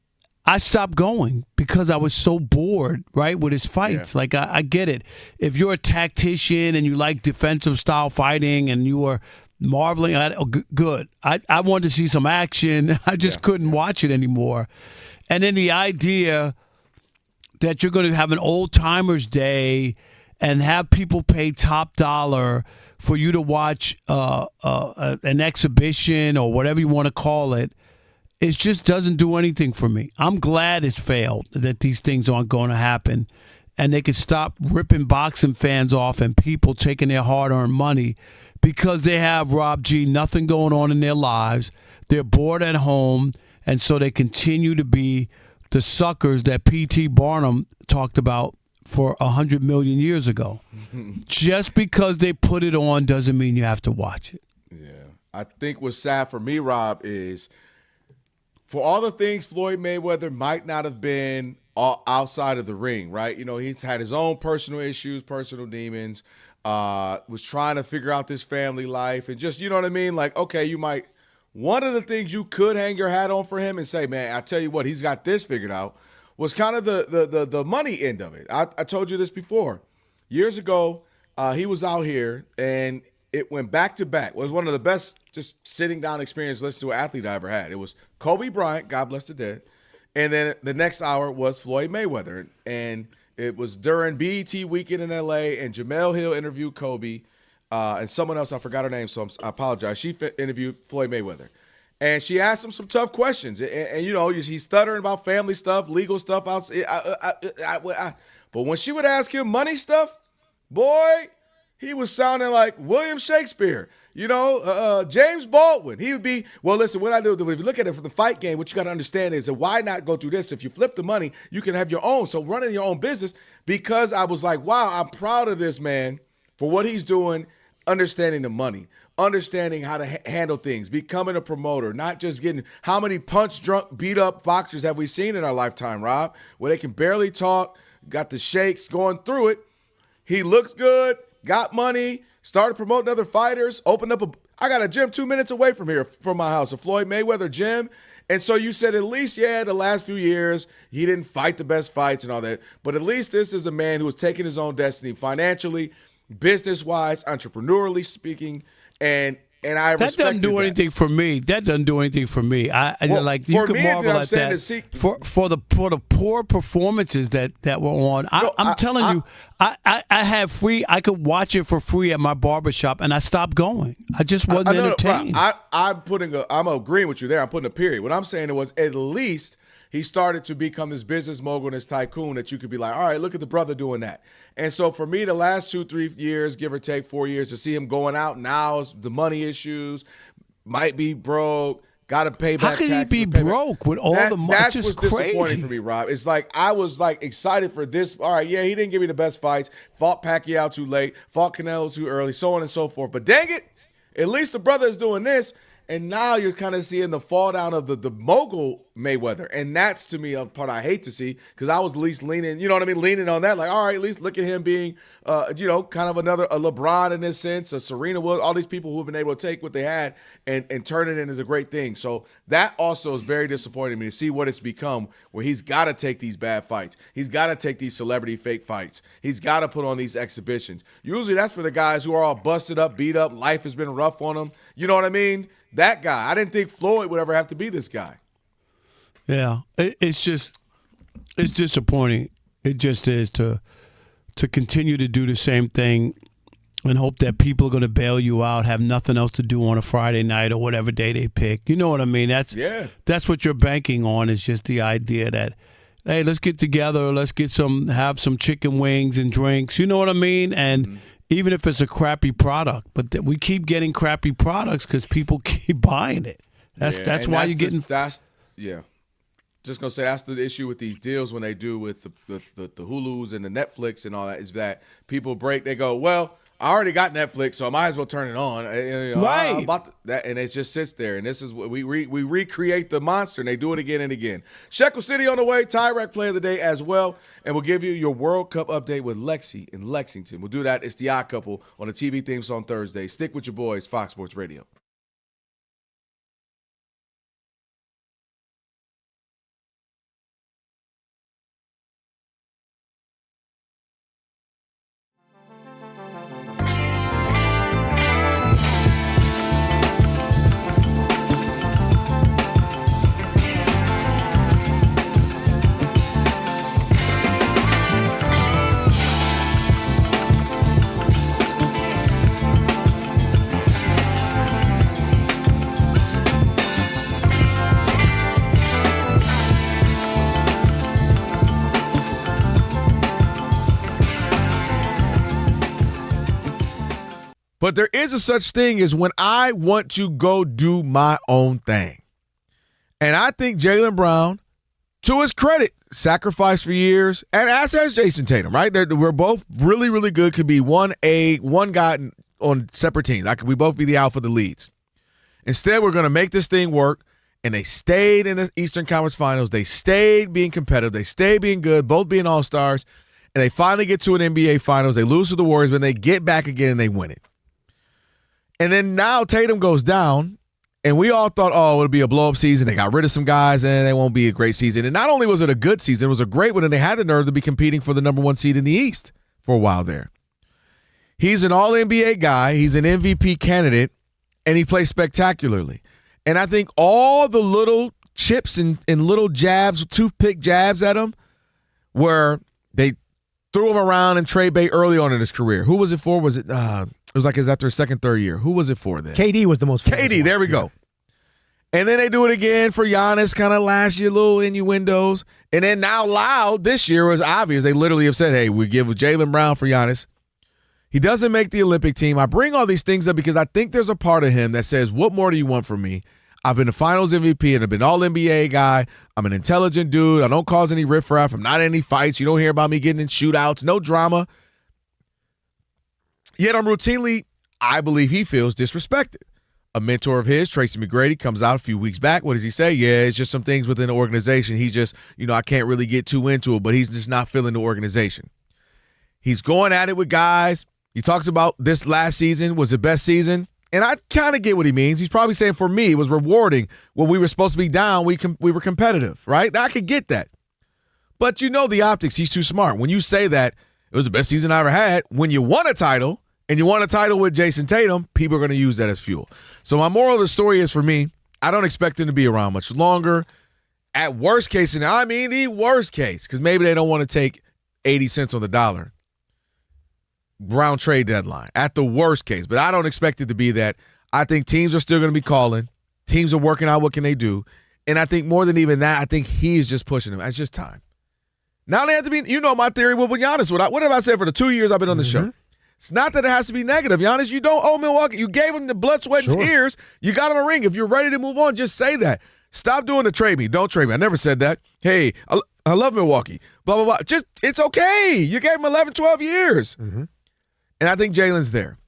S7: I stopped going because I was so bored, right, with his fights.
S3: Yeah.
S7: Like, I get it. If you're a tactician and you like defensive style fighting and you are marveling at it, good. I wanted to see some action. I just couldn't watch it anymore. And then the idea that you're going to have an old-timers day and have people pay top dollar for you to watch an exhibition or whatever you want to call it, it just doesn't do anything for me. I'm glad it's failed, that these things aren't going to happen, and they can stop ripping boxing fans off and people taking their hard-earned money because they have, Rob G., nothing going on in their lives. They're bored at home, and so they continue to be the suckers that P.T. Barnum talked about for 100 million years ago. Just because they put it on doesn't mean you have to watch it.
S3: Yeah. I think what's sad for me, Rob, is for all the things Floyd Mayweather might not have been outside of the ring, right? You know, he's had his own personal issues, personal demons, was trying to figure out this family life and just, you know what I mean? Like, okay, you might – one of the things you could hang your hat on for him and say, man, I tell you what, he's got this figured out, was kind of the money end of it. I told you this before. Years ago, he was out here, and it went back-to-back. It was one of the best just sitting down experience listening to an athlete I ever had. It was Kobe Bryant, God bless the dead, and then the next hour was Floyd Mayweather. And it was during BET Weekend in L.A., and Jamel Hill interviewed Kobe, and someone else, I forgot her name, so I apologize. She interviewed Floyd Mayweather. And she asked him some tough questions. And you know, he's stuttering about family stuff, legal stuff. But when she would ask him money stuff, boy, he was sounding like William Shakespeare. You know, James Baldwin. He would be, well, listen, what I do, if you look at it from the fight game, what you got to understand is that why not go through this? If you flip the money, you can have your own. So running your own business, because I was like, wow, I'm proud of this man for what he's doing, understanding the money, understanding how to handle things, becoming a promoter, not just getting – how many punch, drunk, beat-up boxers have we seen in our lifetime, Rob, where they can barely talk, got the shakes going through it. He looks good, got money, started promoting other fighters, opened up I got a gym 2 minutes away from here, from my house, a Floyd Mayweather gym. And so you said at least, the last few years, he didn't fight the best fights and all that. But at least this is a man who was taking his own destiny financially, business-wise, entrepreneurially speaking. And And I
S7: that doesn't do anything for me. That doesn't do anything for me. You can marvel at that for the poor performances that were on. I'm telling you, I have free. I could watch it for free at my barbershop, and I stopped going. I just wasn't entertained.
S3: I'm agreeing with you there. I'm putting a period. What I'm saying was at least he started to become this business mogul and this tycoon that you could be like, all right, look at the brother doing that. And so for me, the last 2-3 years, give or take 4 years, to see him going out now, the money issues, might be broke, got to pay back taxes.
S7: How can he be broke with all the money?
S3: That's what's disappointing for me, Rob. It's like I was like excited for this. All right, yeah, he didn't give me the best fights. Fought Pacquiao too late. Fought Canelo too early. So on and so forth. But dang it, at least the brother is doing this. And now you're kind of seeing the fall down of the mogul Mayweather. And that's, to me, a part I hate to see, because I was at least leaning, you know what I mean, leaning on that. Like, all right, at least look at him being, kind of a LeBron in this sense, a Serena Williams, all these people who have been able to take what they had and turn it into a great thing. So that also is very disappointing to me to see what it's become, where he's got to take these bad fights. He's got to take these celebrity fake fights. He's got to put on these exhibitions. Usually that's for the guys who are all busted up, beat up, life has been rough on them. You know what I mean? That guy. I didn't think Floyd would ever have to be this guy.
S7: Yeah, it's disappointing. It just is to continue to do the same thing and hope that people are going to bail you out, have nothing else to do on a Friday night or whatever day they pick. You know what I mean? That's what you're banking on, is just the idea that, hey, let's get together, let's have some chicken wings and drinks. You know what I mean? And even if it's a crappy product, but we keep getting crappy products because people keep buying it. That's why you're getting.
S3: Just gonna say that's the issue with these deals when they do with the Hulus and the Netflix and all that, is that people break. They go, well, I already got Netflix, so I might as well turn it on.
S7: Right.
S3: That, and it just sits there. And this is what we recreate the monster, and they do it again and again. Shekel City on the way. Tyrek play of the day as well. And we'll give you your World Cup update with Lexi in Lexington. We'll do that. It's the Odd Couple on the TV themes on Thursday. Stick with your boys, Fox Sports Radio. But there is a such thing as when I want to go do my own thing. And I think Jaylen Brown, to his credit, sacrificed for years, and as has Jason Tatum, right? We're both really, really good. Could be one guy on separate teams. We both be the alpha, the leads. Instead, we're going to make this thing work, and they stayed in the Eastern Conference Finals. They stayed being competitive. They stayed being good, both being all-stars, and they finally get to an NBA Finals. They lose to the Warriors, but they get back again and they win it. And then now Tatum goes down, and we all thought, oh, it'll be a blow-up season. They got rid of some guys, and it won't be a great season. And not only was it a good season, it was a great one, and they had the nerve to be competing for the number one seed in the East for a while there. He's an all-NBA guy. He's an MVP candidate, and he plays spectacularly. And I think all the little chips and little jabs, toothpick jabs at him, where they threw him around in trade bait early on in his career. Who was it for? Was it it was like his after his second, third year. Who was it for then?
S17: KD was the most famous
S3: KD, there we go. And then they do it again for Giannis, kind of last year, little innuendos. And then now loud this year was obvious. They literally have said, hey, we give Jaylen Brown for Giannis. He doesn't make the Olympic team. I bring all these things up because I think there's a part of him that says, what more do you want from me? I've been a finals MVP and I've been all-NBA guy. I'm an intelligent dude. I don't cause any riffraff. I'm not in any fights. You don't hear about me getting in shootouts. No drama. Yet I'm routinely, I believe he feels, disrespected. A mentor of his, Tracy McGrady, comes out a few weeks back. What does he say? Yeah, it's just some things within the organization. He's just, I can't really get too into it, but he's just not feeling the organization. He's going at it with guys. He talks about this last season was the best season. And I kind of get what he means. He's probably saying for me, it was rewarding. When we were supposed to be down, we were competitive, right? I could get that. But the optics, he's too smart. When you say that, it was the best season I ever had, when you won a title, and you want a title with Jason Tatum, people are going to use that as fuel. So my moral of the story is, for me, I don't expect him to be around much longer. At worst case, and I mean the worst case, because maybe they don't want to take 80 cents on the dollar, Brown trade deadline. At the worst case, but I don't expect it to be that. I think teams are still going to be calling. Teams are working out what can they do. And I think more than even that, I think he's just pushing them. It's just time. Now they have to be, my theory with Giannis. What have I said for the 2 years I've been on the show? It's not that it has to be negative. Giannis, you don't owe Milwaukee. You gave him the blood, sweat, and tears. You got him a ring. If you're ready to move on, just say that. Stop doing the trade me. Don't trade me. I never said that. Hey, I love Milwaukee. Blah, blah, blah. Just, it's okay. You gave him 11, 12 years. And I think Jalen's there.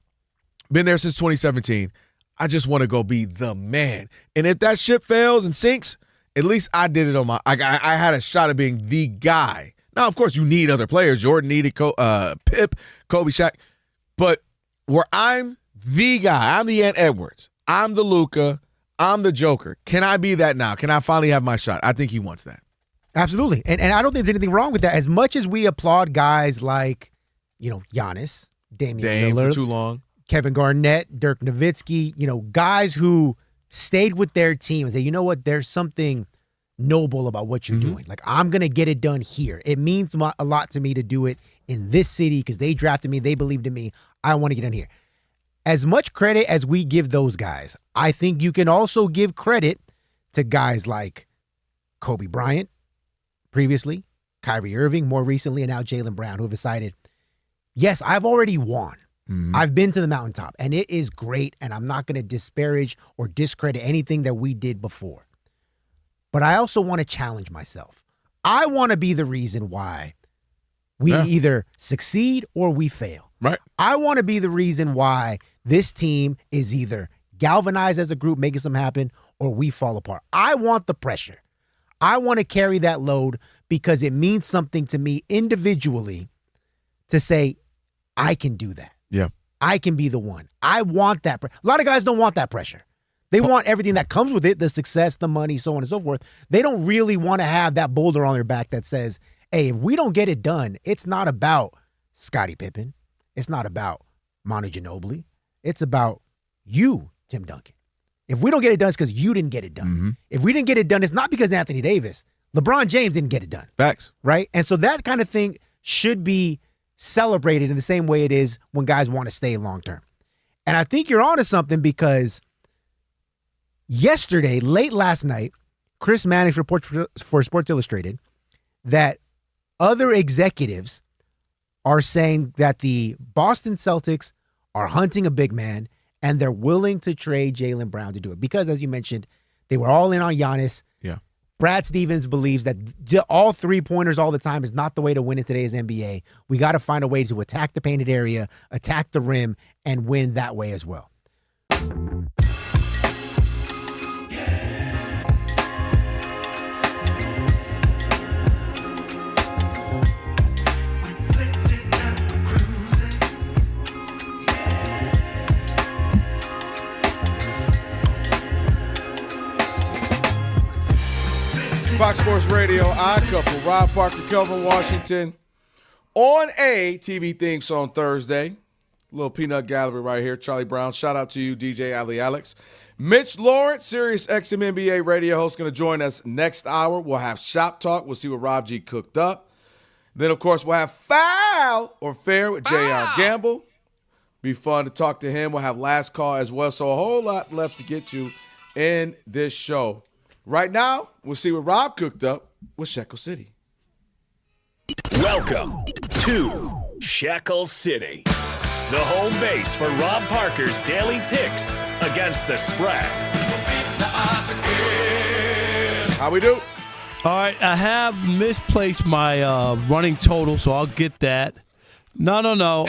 S3: Been there since 2017. I just want to go be the man. And if that ship fails and sinks, at least I did it on my – I had a shot at being the guy. Now, of course, you need other players. Jordan needed Pip, Kobe, Shaq. But where I'm the guy, I'm the Ant Edwards, I'm the Luka, I'm the Joker. Can I be that now? Can I finally have my shot? I think he wants that.
S17: Absolutely. And I don't think there's anything wrong with that. As much as we applaud guys like, Giannis, Damian Lillard,
S3: for too long,
S17: Kevin Garnett, Dirk Nowitzki, guys who stayed with their team and say, you know what, there's something noble about what you're doing. Like, I'm going to get it done here. It means a lot to me to do it in this city because they drafted me, they believed in me. I want to get done here. As much credit as we give those guys, I think you can also give credit to guys like Kobe Bryant previously, Kyrie Irving more recently, and now Jaylen Brown, who have decided, yes, I've already won. I've been to the mountaintop, and it is great, and I'm not going to disparage or discredit anything that we did before. But I also want to challenge myself. I want to be the reason why we either succeed or we fail.
S3: Right.
S17: I want to be the reason why this team is either galvanized as a group, making something happen, or we fall apart. I want the pressure. I want to carry that load because it means something to me individually to say, I can do that.
S3: Yeah.
S17: I can be the one. I want that. A lot of guys don't want that pressure. They want everything that comes with it, the success, the money, so on and so forth. They don't really want to have that boulder on their back that says, hey, if we don't get it done, it's not about Scottie Pippen. It's not about Manu Ginobili. It's about you, Tim Duncan. If we don't get it done, it's because you didn't get it done. If we didn't get it done, it's not because Anthony Davis. LeBron James didn't get it done.
S3: Facts.
S17: Right? And so that kind of thing should be celebrated in the same way it is when guys want to stay long term. And I think you're onto something because yesterday, late last night, Chris Mannix reports for Sports Illustrated that other executives are saying that the Boston Celtics are hunting a big man and they're willing to trade Jaylen Brown to do it. Because, as you mentioned, they were all in on Giannis.
S3: Yeah.
S17: Brad Stevens believes that all three-pointers all the time is not the way to win in today's NBA. We got to find a way to attack the painted area, attack the rim, and win that way as well.
S3: Fox Sports Radio, Odd Couple, Rob Parker, Kelvin Washington, on a TV theme song Thursday. Little peanut gallery right here. Charlie Brown, shout out to you, DJ Ali Alex. Mitch Lawrence, Sirius XM NBA radio host, going to join us next hour. We'll have Shop Talk. We'll see what Rob G cooked up. Then, of course, we'll have Foul or Fair with J.R. Gamble. Be fun to talk to him. We'll have Last Call as well. So a whole lot left to get to in this show. Right now, we'll see what Rob cooked up with Shekel City.
S4: Welcome to Shekel City, the home base for Rob Parker's daily picks against the spread.
S3: How we do?
S7: All right, I have misplaced my running total, so I'll get that. No.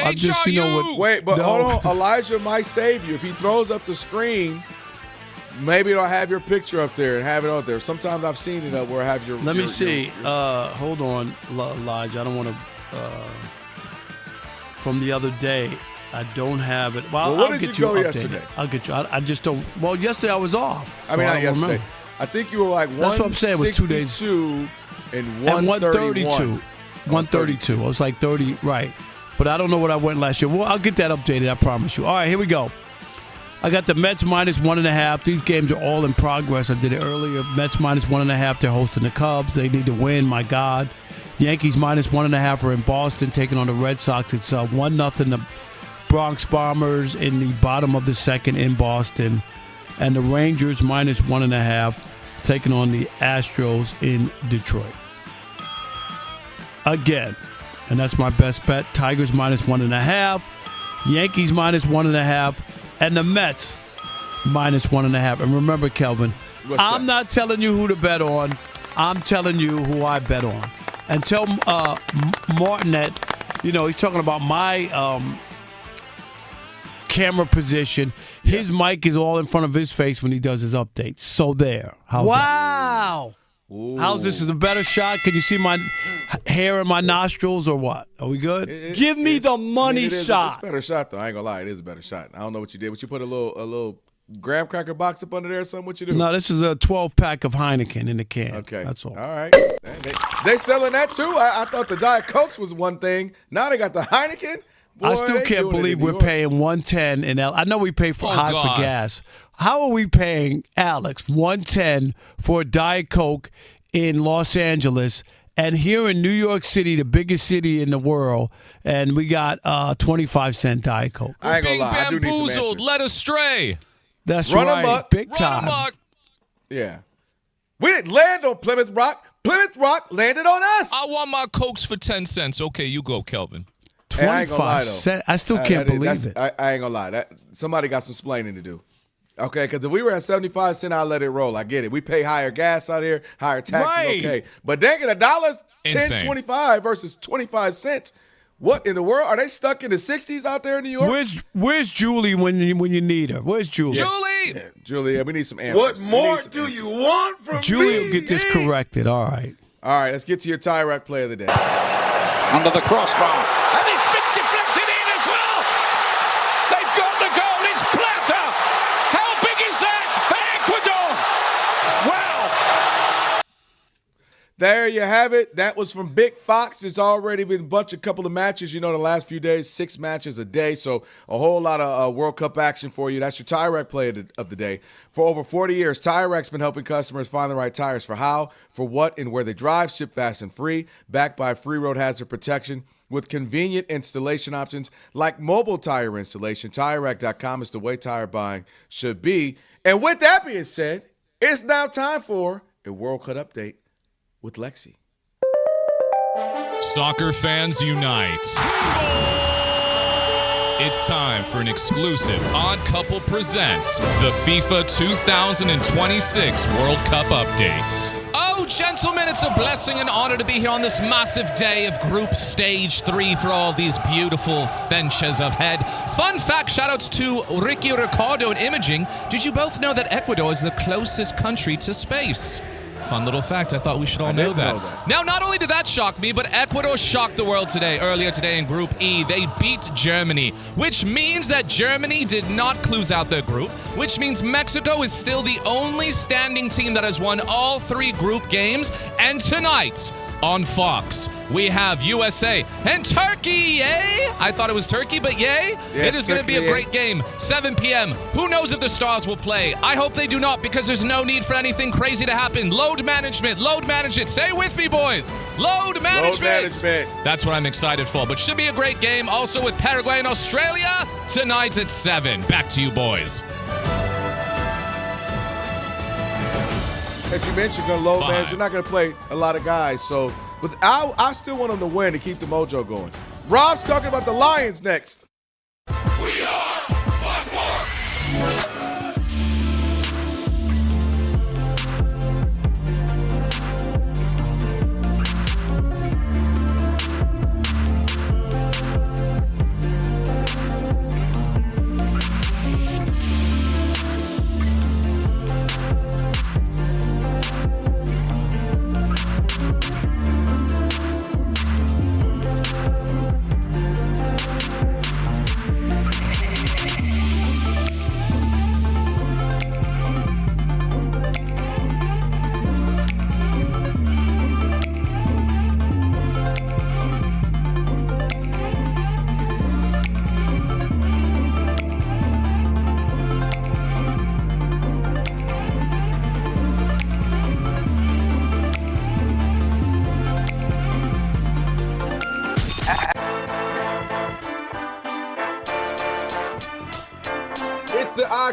S7: I'm just, what.
S3: Wait, but hold on. Elijah might save you. If he throws up the screen, maybe it'll have your picture up there and have it out there. Sometimes I've seen it up where I have your.
S7: Let me see. Hold on, Elijah. I don't want to. From the other day, I don't have it. Well,
S3: what
S7: I'll
S3: did
S7: get
S3: you go
S7: updated.
S3: yesterday?
S7: I'll get you. I just don't. Well, yesterday I was off.
S3: I mean, not yesterday.
S7: Remember.
S3: I think you were like 162
S7: That's what I'm saying. It was 2 days.
S3: and 132.
S7: 132. I was like 30, right. but I don't know what I went last year. Well, I'll get that updated, I promise you. All right, here we go. I got the Mets minus 1.5. These games are all in progress. I did it earlier. Mets minus 1.5. They're hosting the Cubs. They need to win, my God. Yankees minus 1.5 are in Boston, taking on the Red Sox. It's 1-0 the Bronx Bombers in the bottom of the second in Boston. And the Rangers minus 1.5, taking on the Astros in Detroit. Again, and that's my best bet. Tigers minus 1.5. Yankees minus 1.5. And the Mets, minus 1.5. And remember, Kelvin, I'm not telling you who to bet on. I'm telling you who I bet on. And tell Martinet, he's talking about my camera position. His mic is all in front of his face when he does his updates. So there.
S17: Wow.
S7: How's this? Is a better shot? Can you see my hair in my nostrils or what? Are we good?
S17: Give me the money shot.
S3: It's a better shot, though. I ain't going to lie. It is a better shot. I don't know what you did. But you put a little graham cracker box up under there or something? What you do?
S7: No, this is a 12-pack of Heineken in the can.
S3: Okay.
S7: That's all.
S3: All right. They selling that, too? I thought the Diet Cokes was one thing. Now they got the Heineken? Boy,
S7: I still can't believe we're paying $110 in L. I know we pay for for gas. How are we paying, Alex, $110 for a Diet Coke in Los Angeles, and here in New York City, the biggest city in the world, and we got 25-cent Diet Coke?
S3: I ain't gonna lie. I do need some
S15: bamboozled, led astray.
S7: That's
S3: Run
S7: right.
S3: amok.
S7: Big
S15: Run
S7: time.
S15: amok.
S3: Yeah. We didn't land on Plymouth Rock. Plymouth Rock landed on us.
S15: I want my Cokes for 10 cents. Okay, you go, Kelvin.
S7: 25 cents. I still can't believe it.
S3: I ain't gonna lie. Somebody got some splaining to do. Okay, because if we were at 75 cents, I'd let it roll. I get it. We pay higher gas out here, higher taxes, okay. But dang it, $1.10.25 versus 25 cents. What in the world? Are they stuck in the 60s out there in New York?
S7: Where's Julie when you need her? Where's Julie?
S15: Julie!
S3: Yeah, Julie, we need some answers.
S9: What more do you want from
S7: Julie
S9: me?
S7: will get this corrected. All right.
S3: All right, let's get to your tie rack play of the day.
S2: Under the crossbar. And it's been deflected in as well. They've got the goal. It's Plata. How big is that for Ecuador? Wow.
S3: There you have it. That was from Big Fox. It's already been a couple of matches, the last few days, 6 matches a day. So a whole lot of World Cup action for you. That's your tie rack play of the day. For over 40 years, Tire Rack's been helping customers find the right tires for how, for what, and where they drive, ship fast and free, backed by free road hazard protection with convenient installation options like mobile tire installation. TireRack.com is the way tire buying should be. And with that being said, it's now time for a World Cup update with Lexi.
S15: Soccer fans unite. It's time for an exclusive Odd Couple Presents the FIFA 2026 World Cup update. Oh, gentlemen, it's a blessing and honor to be here on this massive day of Group Stage 3 for all these beautiful ventures ahead. Fun fact, shout-outs to Ricky Ricardo and Imaging. Did you both know that Ecuador is the closest country to space? Fun little fact. I thought we should all know that. Now, not only did that shock me, but Ecuador shocked the world earlier today in Group E. They beat Germany, which means that Germany did not close out their group, which means Mexico is still the only standing team that has won all 3 group games. And tonight on Fox, we have USA and Turkey, yay? I thought it was Turkey, but yay?
S3: Yes,
S15: it is going to be a great game. 7 p.m. Who knows if the Stars will play? I hope they do not, because there's no need for anything crazy to happen. Load management. Say it with me, boys. Load management. That's what I'm excited for, but should be a great game. Also with Paraguay and Australia tonight at 7. Back to you, boys.
S3: As you mentioned, going to load manage. You're not going to play a lot of guys, but I still want them to win to keep the mojo going. Rob's talking about the Lions next.
S9: We are Blackmore.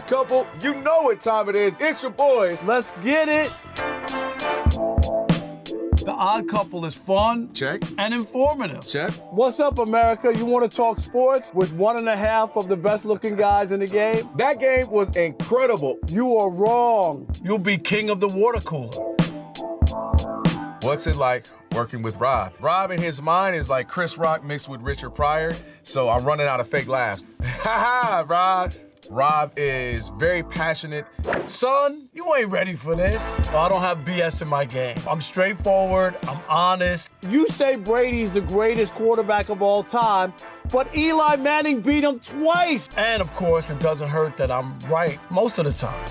S3: Odd Couple. You know what time it is. It's your boys.
S7: Let's get it. The Odd Couple is fun.
S3: Check.
S7: And informative.
S3: Check.
S7: What's up, America? You want to talk sports with 1.5 of the best-looking guys in the game?
S3: That game was incredible.
S7: You are wrong. You'll be king of the water cooler.
S3: What's it like working with Rob? Rob in his mind is like Chris Rock mixed with Richard Pryor, so I'm running out of fake laughs. Ha ha, Rob. Rob is very passionate.
S7: Son, you ain't ready for this. I don't have BS in my game. I'm straightforward. I'm honest. You say Brady's the greatest quarterback of all time, but Eli Manning beat him twice. And of course, it doesn't hurt that I'm right most of the time.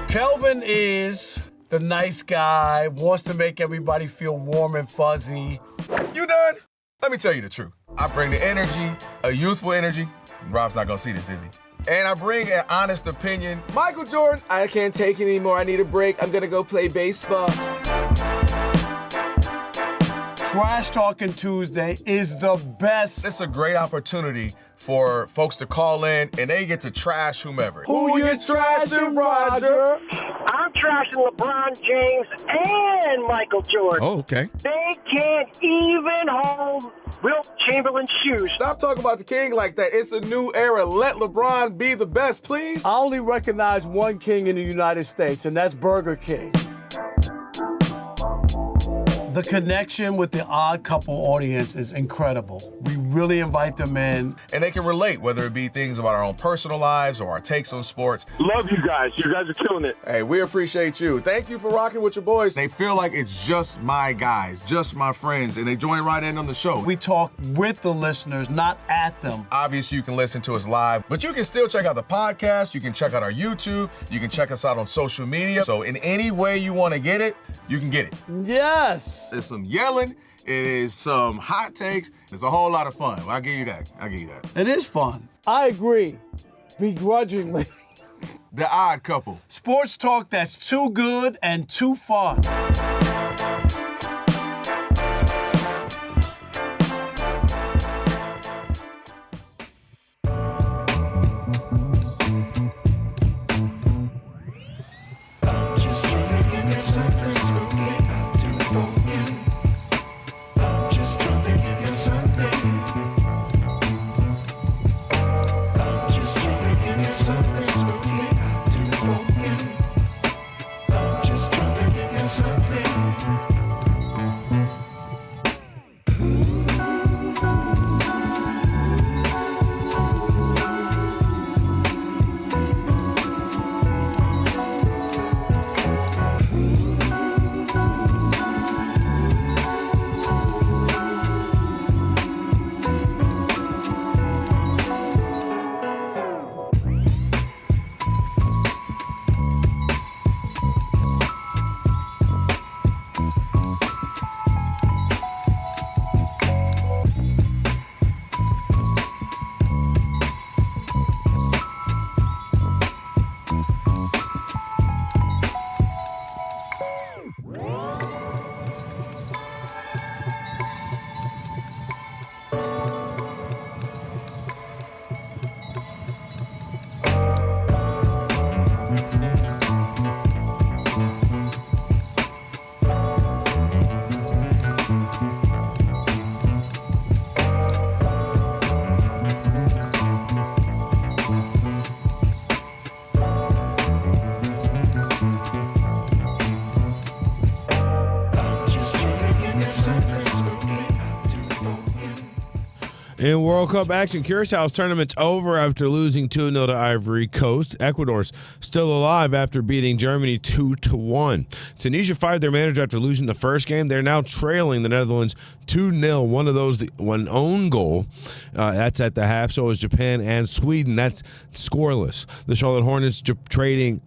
S7: Kelvin is the nice guy, wants to make everybody feel warm and fuzzy.
S3: You done? Let me tell you the truth. I bring the energy, a youthful energy. Rob's not gonna see this, is he? And I bring an honest opinion. Michael Jordan, I can't take it anymore. I need a break. I'm gonna go play baseball.
S7: Trash Talking Tuesday is the best.
S3: It's a great opportunity for folks to call in and they get to trash whomever.
S7: Who you trashing, Roger?
S20: I'm trashing LeBron James and Michael Jordan.
S3: Oh, okay.
S20: They can't even hold Wilt Chamberlain's shoes.
S3: Stop talking about the king like that. It's a new era. Let LeBron be the best, please.
S7: I only recognize one king in the United States, and that's Burger King. The connection with the Odd Couple audience is incredible. We really invite them in.
S3: And they can relate, whether it be things about our own personal lives or our takes on sports.
S16: Love you guys. You guys are killing it.
S3: Hey, we appreciate you. Thank you for rocking with your boys. They feel like it's just my guys, just my friends, and they join right in on the show.
S7: We talk with the listeners, not at them.
S3: Obviously, you can listen to us live, but you can still check out the podcast. You can check out our YouTube. You can check us out on social media. So in any way you want to get it, you can get it.
S7: Yes.
S3: There's some yelling. It is some hot takes. It's a whole lot of fun. I'll give you that.
S7: It is fun. I agree. Begrudgingly.
S3: The Odd Couple.
S7: Sports talk that's too good and too fun.
S1: In World Cup action, Curaçao's tournament's over after losing 2-0 to Ivory Coast. Ecuador's still alive after beating Germany 2-1. Tunisia fired their manager after losing the first game. They're now trailing the Netherlands 2-0. One of those, one own goal. That's at the half. So is Japan and Sweden. That's scoreless. The Charlotte Hornets trading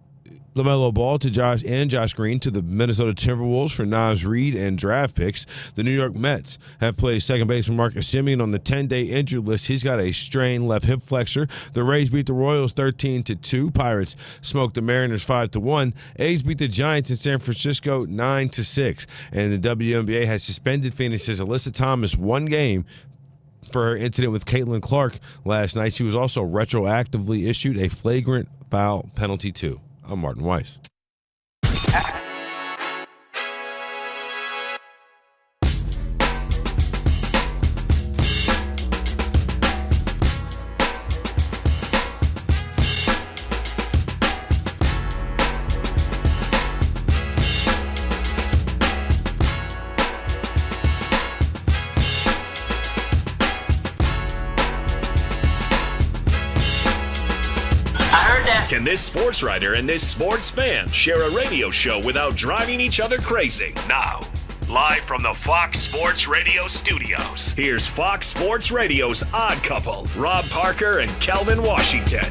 S1: LaMelo Ball to Josh Green to the Minnesota Timberwolves for Naz Reid and draft picks. The New York Mets have placed second baseman Marcus Semien on the 10-day injured list. He's got a strained left hip flexor. The Rays beat the Royals 13-2. Pirates smoked the Mariners 5-1. A's beat the Giants in San Francisco 9-6. And the WNBA has suspended Phoenix's Alyssa Thomas one game for her incident with Caitlin Clark last night. She was also retroactively issued a flagrant foul penalty too. I'm Martin Weiss.
S4: Can this sports writer and this sports fan share a radio show without driving each other crazy? Now, live from the Fox Sports Radio studios, here's Fox Sports Radio's Odd Couple, Rob Parker and Kelvin Washington.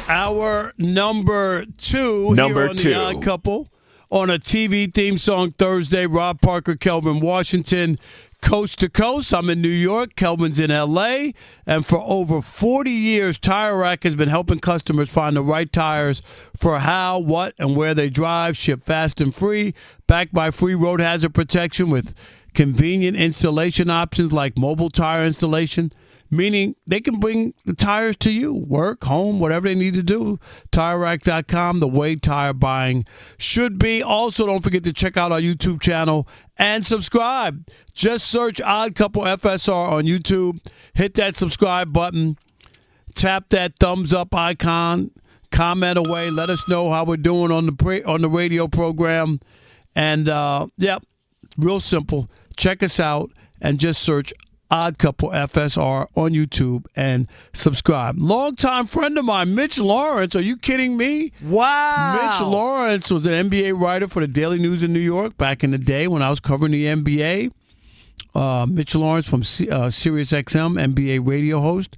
S7: Our number two here on The Odd Couple on a TV theme song Thursday. Rob Parker, Kelvin Washington. Coast to coast, I'm in New York, Kelvin's in L.A., and for over 40 years, Tire Rack has been helping customers find the right tires for how, what, and where they drive, ship fast and free, backed by free road hazard protection with convenient installation options like mobile tire installation, meaning they can bring the tires to you, work, home, whatever they need to do. TireRack.com, the way tire buying should be. Also, don't forget to check out our YouTube channel and subscribe. Just search Odd Couple FSR on YouTube. Hit that subscribe button. Tap that thumbs up icon. Comment away. Let us know how we're doing on the radio program. And, real simple. Check us out and just search Odd Couple FSR on YouTube and subscribe. Longtime friend of mine, Mitch Lawrence. Are you kidding me?
S17: Wow.
S7: Mitch Lawrence was an NBA writer for the Daily News in New York back in the day when I was covering the NBA. Mitch Lawrence from Sirius XM, NBA radio host.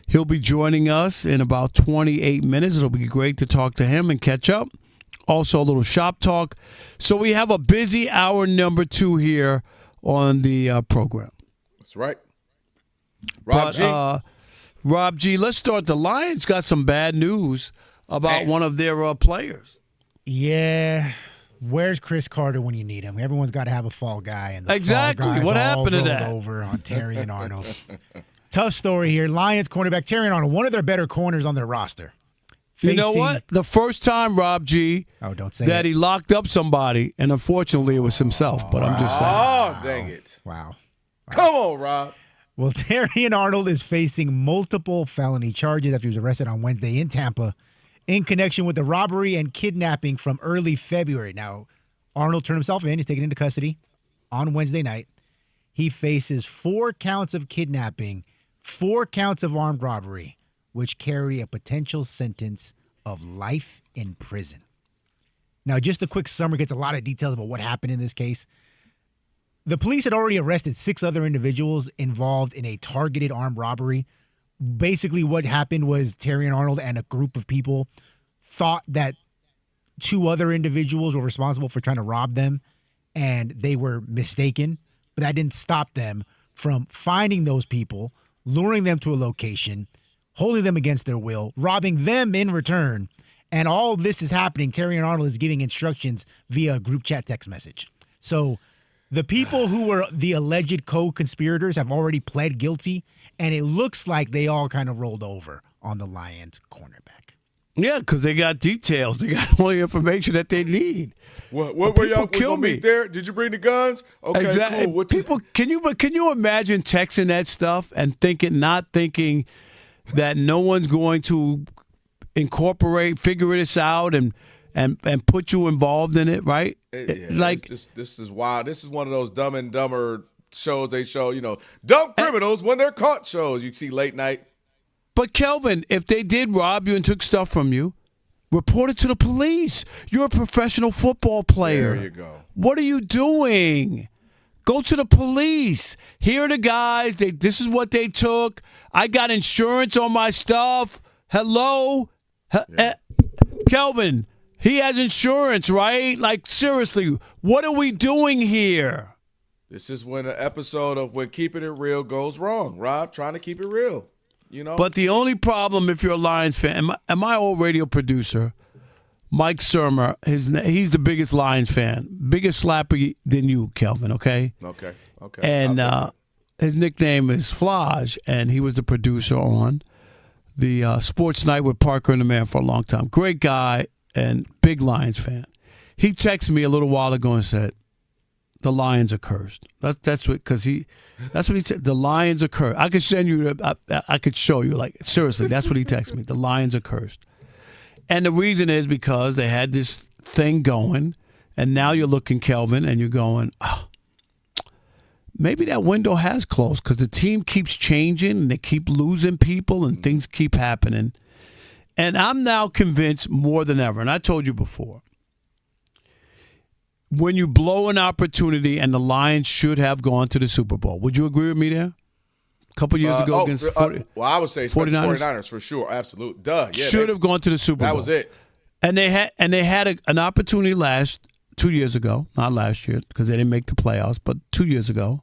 S7: He'll be joining us in about 28 minutes. It'll be great to talk to him and catch up. Also, a little shop talk. So we have a busy hour number 2 here on the program.
S3: That's right.
S7: Rob G, let's start. The Lions got some bad news about one of their players.
S17: Yeah. Where's Chris Carter when you need him? Everyone's got to have a fall guy. And the
S7: exactly.
S17: Fall
S7: What happened to that?
S17: Over on Terry and Arnold. Tough story here. Lions cornerback Terry and Arnold, one of their better corners on their roster.
S7: You know what? The first time, Rob G,
S17: don't say
S7: that
S17: it.
S7: he locked up somebody, and unfortunately it was himself, but I'm just saying.
S3: Oh, dang it.
S17: Wow.
S3: Come on, Rob.
S17: Well, Terrion Arnold is facing multiple felony charges after he was arrested on Wednesday in Tampa in connection with the robbery and kidnapping from early February. Now, Arnold turned himself in. He's taken into custody on Wednesday night. He faces 4 counts of kidnapping, 4 counts of armed robbery, which carry a potential sentence of life in prison. Now, just a quick summary gets a lot of details about what happened in this case. The police had already arrested 6 other individuals involved in a targeted armed robbery. Basically, what happened was Terrion Arnold and a group of people thought that 2 other individuals were responsible for trying to rob them, and they were mistaken. But that didn't stop them from finding those people, luring them to a location, holding them against their will, robbing them in return. And all this is happening. Terrion Arnold is giving instructions via a group chat text message. So the people who were the alleged co-conspirators have already pled guilty, and it looks like they all kind of rolled over on the Lions cornerback.
S7: Yeah, because they got details. They got all the information that they need.
S3: What were y'all gonna meet there? Did you bring the guns? Okay,
S7: exactly.
S3: cool.
S7: People, can you imagine texting that stuff and not thinking that no one's going to figure this out and put you involved in it, right?
S3: This is wild. This is one of those Dumb and Dumber shows they show, dumb criminals when they're caught shows you see late night.
S7: But Kelvin, if they did rob you and took stuff from you, report it to the police. You're a professional football player.
S3: There you go.
S7: What are you doing? Go to the police. Here are the guys. This is what they took. I got insurance on my stuff. Hello? Kelvin, he has insurance, right? Like, seriously, what are we doing here?
S3: This is when an episode of When Keeping It Real goes wrong. Rob, trying to keep it real,
S7: But the only problem, if you're a Lions fan, and my old radio producer Mike Surmer, he's the biggest Lions fan, biggest slapper than you, Kelvin. Okay.
S3: Okay.
S7: And his nickname is Flage, and he was the producer on the Sports Night with Parker and the Man for a long time. Great guy and big Lions fan. He texted me a little while ago and said, "The Lions are cursed." That's what that's what he said. The Lions are cursed. I could send you. I could show you. Like seriously, that's what he texted me. The Lions are cursed, and the reason is because they had this thing going, and now you're looking, Kelvin, and you're going, oh, maybe that window has closed because the team keeps changing and they keep losing people and things keep happening. And I'm now convinced more than ever, and I told you before, when you blow an opportunity, and the Lions should have gone to the Super Bowl. Would you agree with me there? A couple years ago against
S3: well, I would say 49ers for sure. Absolute. Duh. Yeah,
S7: should have gone to the Super Bowl.
S3: That was it.
S7: And they had an opportunity 2 years ago, not last year because they didn't make the playoffs, but 2 years ago,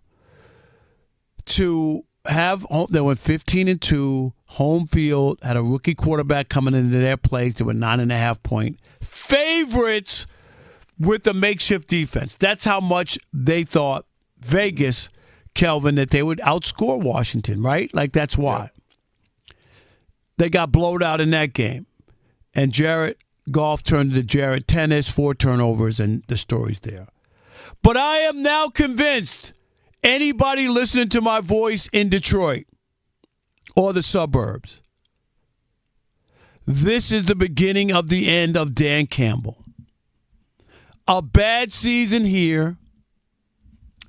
S7: to have they went 15-2, home field, had a rookie quarterback coming into their place. They were 9.5-point favorites with a makeshift defense. That's how much they thought, Vegas, Kelvin, that they would outscore Washington, right? Like, that's why. Yeah. They got blowed out in that game. And Jared Goff turned into Jared Tennis, 4 turnovers, and the story's there. But I am now convinced anybody listening to my voice in Detroit or the suburbs, this is the beginning of the end of Dan Campbell. A bad season here,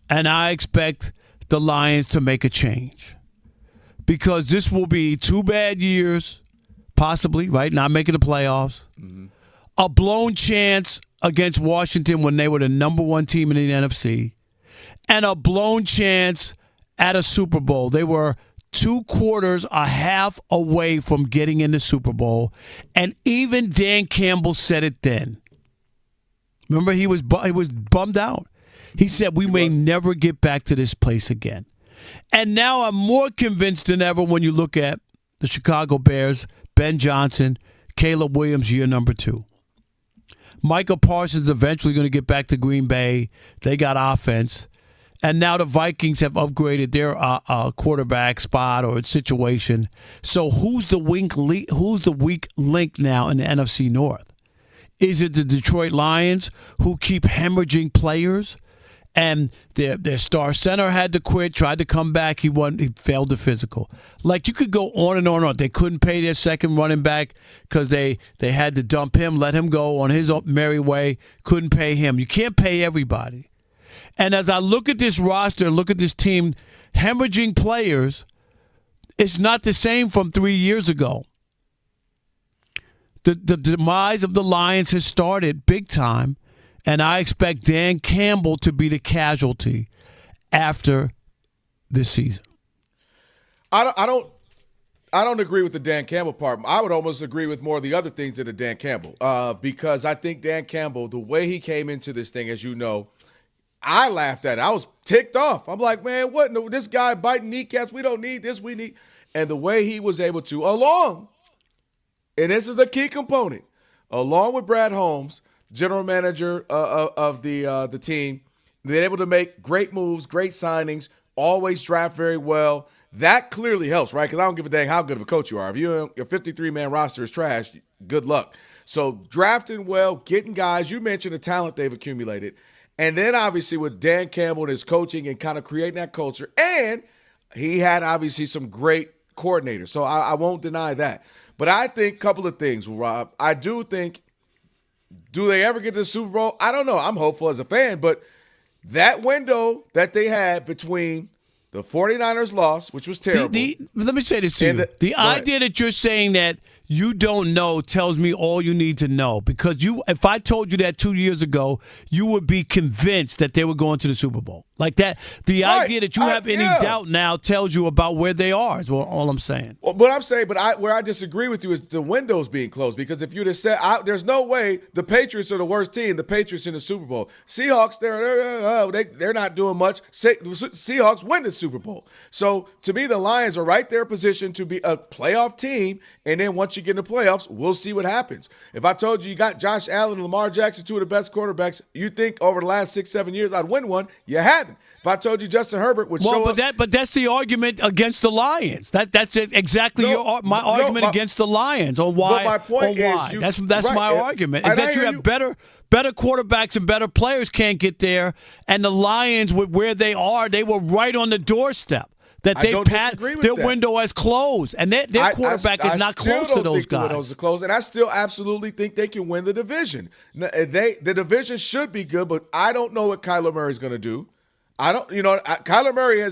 S7: and I expect the Lions to make a change. Because this will be 2 bad years, possibly, right? Not making the playoffs. Mm-hmm. A blown chance against Washington when they were the number 1 team in the NFC. And a blown chance at a Super Bowl. They were 2 quarters, a half away from getting in the Super Bowl. And even Dan Campbell said it then. Remember, he was bummed out. He said, we may never get back to this place again. And now I'm more convinced than ever when you look at the Chicago Bears, Ben Johnson, Caleb Williams, year number 2. Michael Parsons eventually going to get back to Green Bay. They got offense. And now the Vikings have upgraded their quarterback spot or situation. So who's the weak link now in the NFC North? Is it the Detroit Lions who keep hemorrhaging players? And their star center had to quit, tried to come back. He failed the physical. Like, you could go on and on and on. They couldn't pay their second running back because they had to dump him, let him go on his merry way. Couldn't pay him. You can't pay everybody. And as I look at this roster, look at this team hemorrhaging players, it's not the same from 3 years ago. The demise of the Lions has started big time, and I expect Dan Campbell to be the casualty after this season.
S3: I don't agree with the Dan Campbell part. I would almost agree with more of the other things than the Dan Campbell, because I think Dan Campbell, the way he came into this thing, as you know, I laughed at it. I was ticked off. I'm like, man, what? No, this guy biting kneecaps. We don't need this. We need. And the way he was able to, and this is a key component, along with Brad Holmes, general manager of the team, they're able to make great moves, great signings, always draft very well. That clearly helps, right? Because I don't give a dang how good of a coach you are. If your 53-man roster is trash, good luck. So drafting well, getting guys, you mentioned the talent they've accumulated. And then obviously with Dan Campbell and his coaching and kind of creating that culture. And he had obviously some great coordinators. So I won't deny that. But I think a couple of things, Rob. I do think, do they ever get to the Super Bowl? I don't know. I'm hopeful as a fan. But that window that they had between the 49ers loss, which was terrible.
S7: Let me say this to you. The idea that you're saying that you don't know tells me all you need to know. Because if I told you that 2 years ago, you would be convinced that they were going to the Super Bowl. Like that, the idea that you have any doubt now tells you about where they are is all I'm saying.
S3: Well, what I'm saying, where I disagree with you is the window's being closed. Because if you'd have said, there's no way the Patriots are the worst team, the Patriots in the Super Bowl. Seahawks, they're not doing much. Seahawks win the Super Bowl. So to me, the Lions are right there positioned to be a playoff team. And then once once you get in the playoffs, we'll see what happens. If I told you got Josh Allen and Lamar Jackson, two of the best quarterbacks, you think over the last 6-7 years I'd win one? You haven't. If I told you Justin Herbert would show up.
S7: But that's the argument against the Lions. That's exactly my argument against the Lions on why.
S3: But my point is,
S7: that's
S3: right,
S7: my argument. Is that you have better quarterbacks and better players can't get there, and the Lions, with where they are, they were right on the doorstep. That they passed, their window has closed, and their quarterback is not close to those guys.
S3: The windows are closed, and I still absolutely think they can win the division. The division should be good, but I don't know what Kyler Murray is going to do. Kyler Murray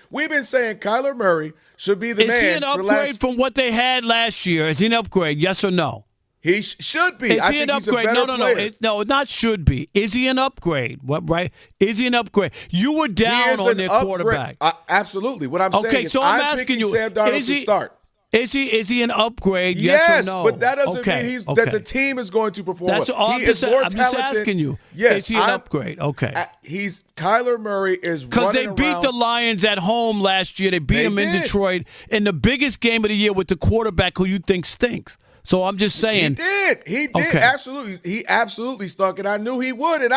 S3: we've been saying Kyler Murray should be the man.
S7: Is he an upgrade from what they had last year? Is he an upgrade? Yes or no?
S3: He should be.
S7: Is he an upgrade? No, not should be. Is he an upgrade? What, right? Is he an upgrade? You were down on their quarterback.
S3: Absolutely. What I'm saying is I'm asking you, Sam Darnold to start.
S7: Is he an upgrade?
S3: Yes,
S7: or no?
S3: But that doesn't mean that the team is going to perform well. He is more talented.
S7: I'm just asking you.
S3: Yes,
S7: is he an upgrade? Okay.
S3: Kyler Murray is
S7: because they beat the Lions at home last year. They beat them in Detroit in the biggest game of the year with the quarterback who you think stinks. So I'm just saying.
S3: He did. Okay. Absolutely. He absolutely stunk, and I knew he would. And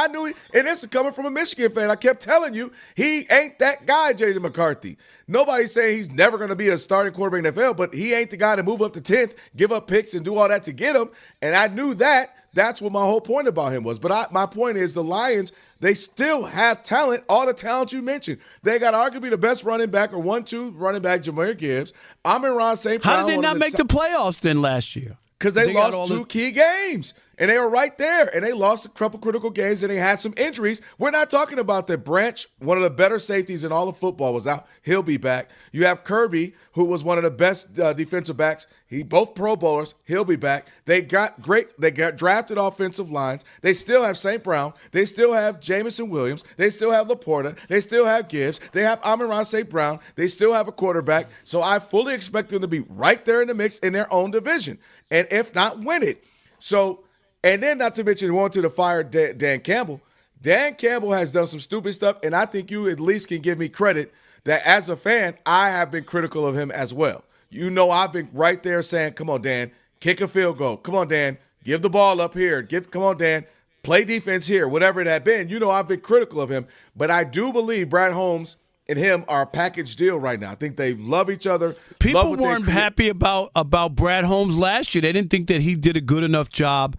S3: this is coming from a Michigan fan. I kept telling you, he ain't that guy, J.J. McCarthy. Nobody's saying he's never going to be a starting quarterback in the NFL, but he ain't the guy to move up to 10th, give up picks, and do all that to get him. And I knew that. That's what my whole point about him was. But my point is the Lions, they still have talent, all the talent you mentioned. They got arguably the best running back or 1-2 running back, Jahmyr Gibbs. Amon-Ra St. Brown.
S7: How did they not make the playoffs then last year?
S3: Because they lost two key games, and they were right there, and they lost a couple critical games, and they had some injuries. We're not talking about that. Branch, one of the better safeties in all of football, was out. He'll be back. You have Kirby, who was one of the best defensive backs. Both Pro Bowlers. He'll be back. They got drafted offensive lines. They still have St. Brown. They still have Jamison Williams. They still have Laporta. They still have Gibbs. They have Amon-Ra St. Brown. They still have a quarterback. So I fully expect them to be right there in the mix in their own division. And if not, win it. So, and then not to mention, going to the fire, Dan Campbell. Dan Campbell has done some stupid stuff, and I think you at least can give me credit that as a fan, I have been critical of him as well. I've been right there saying, come on, Dan, kick a field goal. Come on, Dan, give the ball up here. Come on, Dan, play defense here, whatever it had been. I've been critical of him. But I do believe Brad Holmes and him are a package deal right now. I think they love each other.
S7: People weren't happy about Brad Holmes last year. They didn't think that he did a good enough job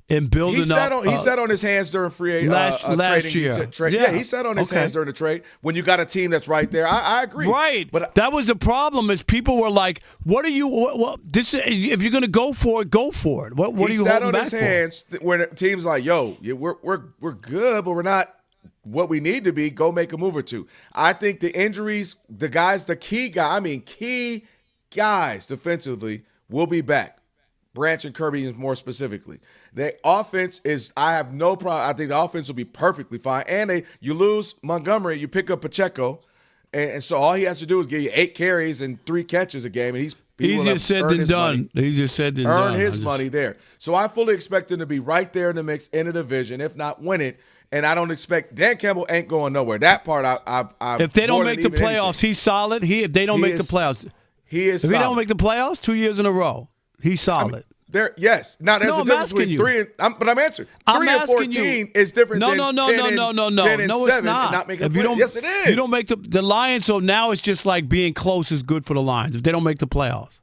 S7: in building
S3: he sat on his hands during free
S7: last year.
S3: He sat on his hands during the trade. When you got a team that's right there, I agree.
S7: Right, but that was the problem. Is people were like, "What are you? If you're going to go for it, go for it." What are you holding back for? He sat on his hands
S3: when teams like, "Yo, we're good, but we're not what we need to be. Go make a move or two." I think the injuries, key guys defensively will be back. Branch and Kirby more specifically. The offense I have no problem. I think the offense will be perfectly fine. And you lose Montgomery, you pick up Pacheco, and so all he has to do is give you 8 carries and 3 catches a game, and he's
S7: easier said than done. Easier said than done.
S3: Earn his money there. So I fully expect him to be right there in the mix in the division, if not win it. And I don't expect Dan Campbell ain't going nowhere. That part,
S7: if they don't make the playoffs, he's solid. If they don't make the playoffs,
S3: he is.
S7: If
S3: solid.
S7: He don't make the playoffs 2 years in a row, he's solid.
S3: Yes. Now there's a difference between 3 and but I'm answering. 3 and 14 is different than 10 and 7
S7: it's not
S3: making the playoffs. Yes, it is.
S7: You don't make the Lions, so now it's just like being close is good for the Lions if they don't make the playoffs.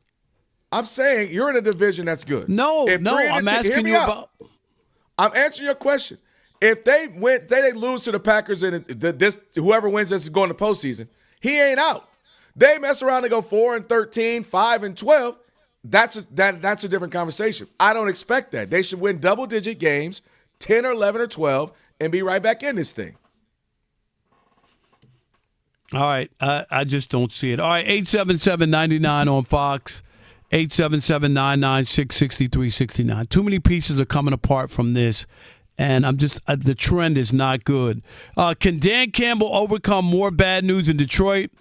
S3: I'm saying you're in a division that's good.
S7: I'm asking you about.
S3: I'm answering your question. If they lose to the Packers and whoever wins this is going to postseason, he ain't out. They mess around and go 4-13, 5-12. That's a different conversation. I don't expect that. They should win double-digit games, 10 or 11 or 12, and be right back in this thing.
S7: All right. I just don't see it. All right, 877-99 on Fox, 877-996-6369. Too many pieces are coming apart from this, and I'm just the trend is not good. Can Dan Campbell overcome more bad news in Detroit?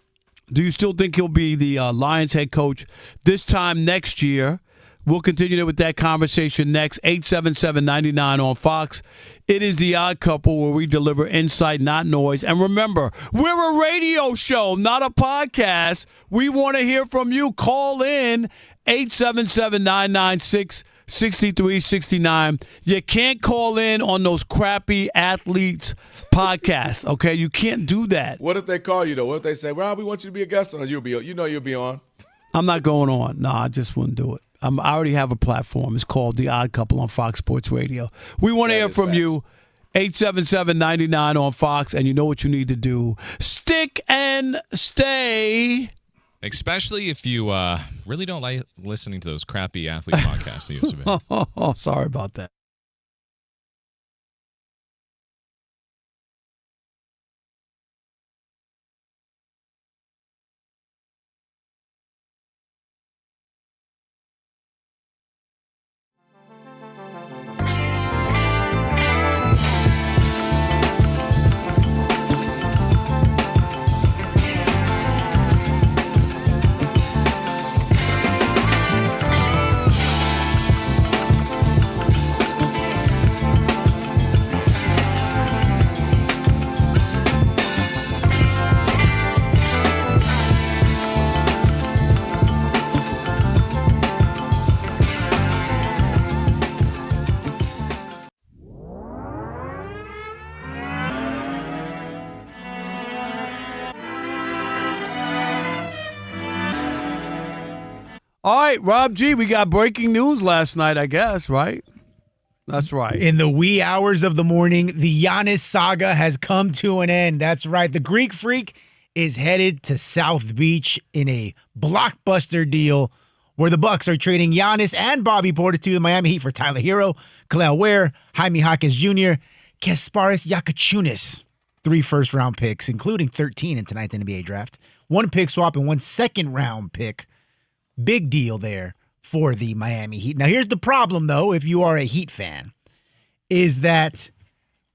S7: Do you still think he'll be the Lions head coach this time next year We'll continue with that conversation next. 877-99 on Fox. It is The Odd Couple, where we deliver insight, not noise. And remember, we're a radio show, not a podcast. We want to hear from you. Call in 877-996-6369. You can't call in on those crappy athletes podcasts, okay? You can't do that.
S3: What if they call you, though? What if they say, Rob, we want you to be a guest on? You'll be on.
S7: I'm not going on. No, I just wouldn't do it. I already have a platform. It's called The Odd Couple on Fox Sports Radio. We want to hear from you. 877-99 on Fox, and you know what you need to do. Stick and stay.
S15: Especially if you really don't like listening to those crappy athlete podcasts that you used to be.
S7: Oh, sorry about that. All right, Rob G., we got breaking news last night, I guess, right? That's right.
S17: In the wee hours of the morning, the Giannis saga has come to an end. That's right. The Greek Freak is headed to South Beach in a blockbuster deal where the Bucks are trading Giannis and Bobby Portis to the Miami Heat for Tyler Hero, Khalil Ware, Jaime Hawkins Jr., Kasparis Yakachunas. 3 first-round picks, including 13 in tonight's NBA draft. 1 pick swap and 1 second-round pick. Big deal there for the Miami Heat. Now, here's the problem, though, if you are a Heat fan, is that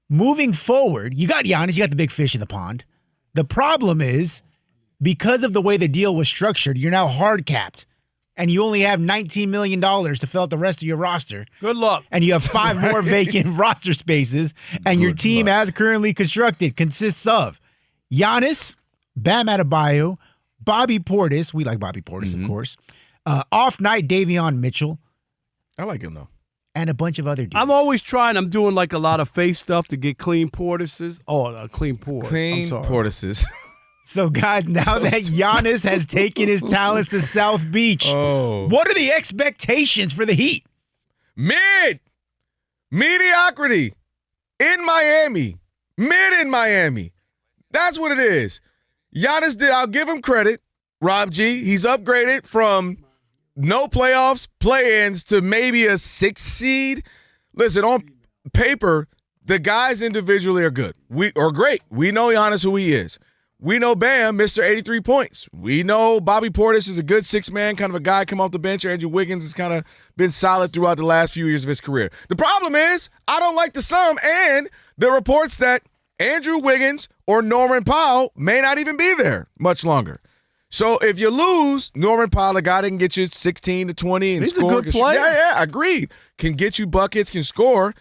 S17: moving forward, you got Giannis, you got the big fish in the pond. The problem is, because of the way the deal was structured, you're now hard capped, and you only have $19 million to fill out the rest of your roster.
S7: Good luck.
S17: And you have 5 more vacant roster spaces, and your team, as currently constructed, consists of Giannis, Bam Adebayo, Bobby Portis. We like Bobby Portis, of course. Off-night Davion Mitchell.
S3: I like him, though.
S17: And a bunch of other dudes.
S7: I'm always trying. I'm doing like a lot of face stuff to get clean Portises. Oh, clean Portis.
S3: Clean Portises.
S17: So, guys, now that Giannis has taken his talents to South Beach, what are the expectations for the Heat?
S3: Mediocrity in Miami. Mid in Miami. That's what it is. Giannis did. I'll give him credit. Rob G. He's upgraded from no playoffs, play-ins to maybe a 6th seed. Listen, on paper, the guys individually are good. We are great. We know Giannis who he is. We know Bam, Mr. 83 points. We know Bobby Portis is a good 6-man, kind of a guy come off the bench. Andrew Wiggins has kind of been solid throughout the last few years of his career. The problem is, I don't like the sum and the reports that Andrew Wiggins or Norman Powell may not even be there much longer. So if you lose Norman Powell, a guy that can get you 16 to 20 and
S7: He's
S3: score.
S7: a good player.
S3: Yeah, agreed. Can get you buckets, can score.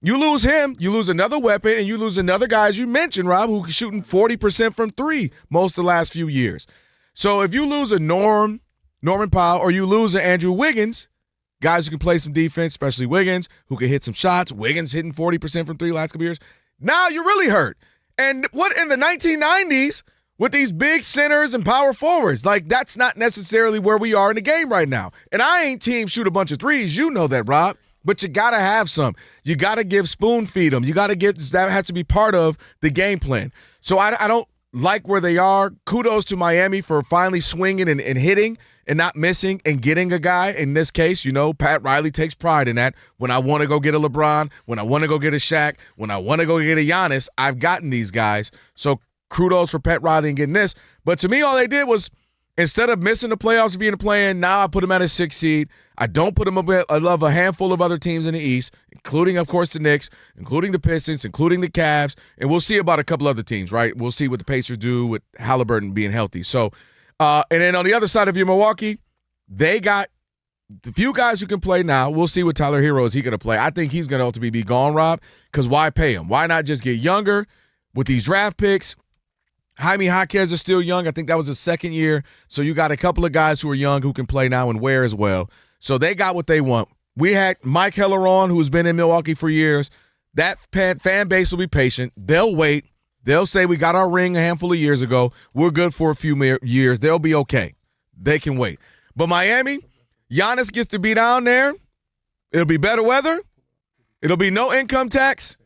S3: You lose him, you lose another weapon, and you lose another guy, as you mentioned, Rob, who's shooting 40% from 3 most of the last few years. So if you lose a Norman Powell, or you lose an Andrew Wiggins, guys who can play some defense, especially Wiggins, who can hit some shots. Wiggins hitting 40% from 3 last couple years. Now you're really hurt. And what in the 1990s with these big centers and power forwards, like that's not necessarily where we are in the game right now. And I ain't team shoot a bunch of threes. You know that, Rob. But you got to have some. You got to give spoon feed them. You got to get that has to be part of the game plan. So I don't like where they are. Kudos to Miami for finally swinging and hitting and not missing and getting a guy. In this case, you know, Pat Riley takes pride in that. When I want to go get a LeBron, when I want to go get a Shaq, when I want to go get a Giannis, I've gotten these guys. So kudos for Pat Riley and getting this. But to me, all they did was, instead of missing the playoffs and being a play-in, now I put them at a 6th seed. I don't put them above a handful of other teams in the East, including, of course, the Knicks, including the Pistons, including the Cavs, and we'll see about a couple other teams, right? We'll see what the Pacers do with Halliburton being healthy. So, and then on the other side of your Milwaukee, they got the few guys who can play now, we'll see what Tyler Hero is he going to play. I think he's going to ultimately be gone, Rob, because why pay him? Why not just get younger with these draft picks? Jaime Jaquez is still young. I think that was his second year. So you got a couple of guys who are young who can play now and wear as well. So they got what they want. We had Mike Heller on, who's been in Milwaukee for years. That fan base will be patient. They'll wait. They'll say we got our ring a handful of years ago. We're good for a few years. They'll be okay. They can wait. But Miami, Giannis gets to be down there. It'll be better weather. It'll be no income tax.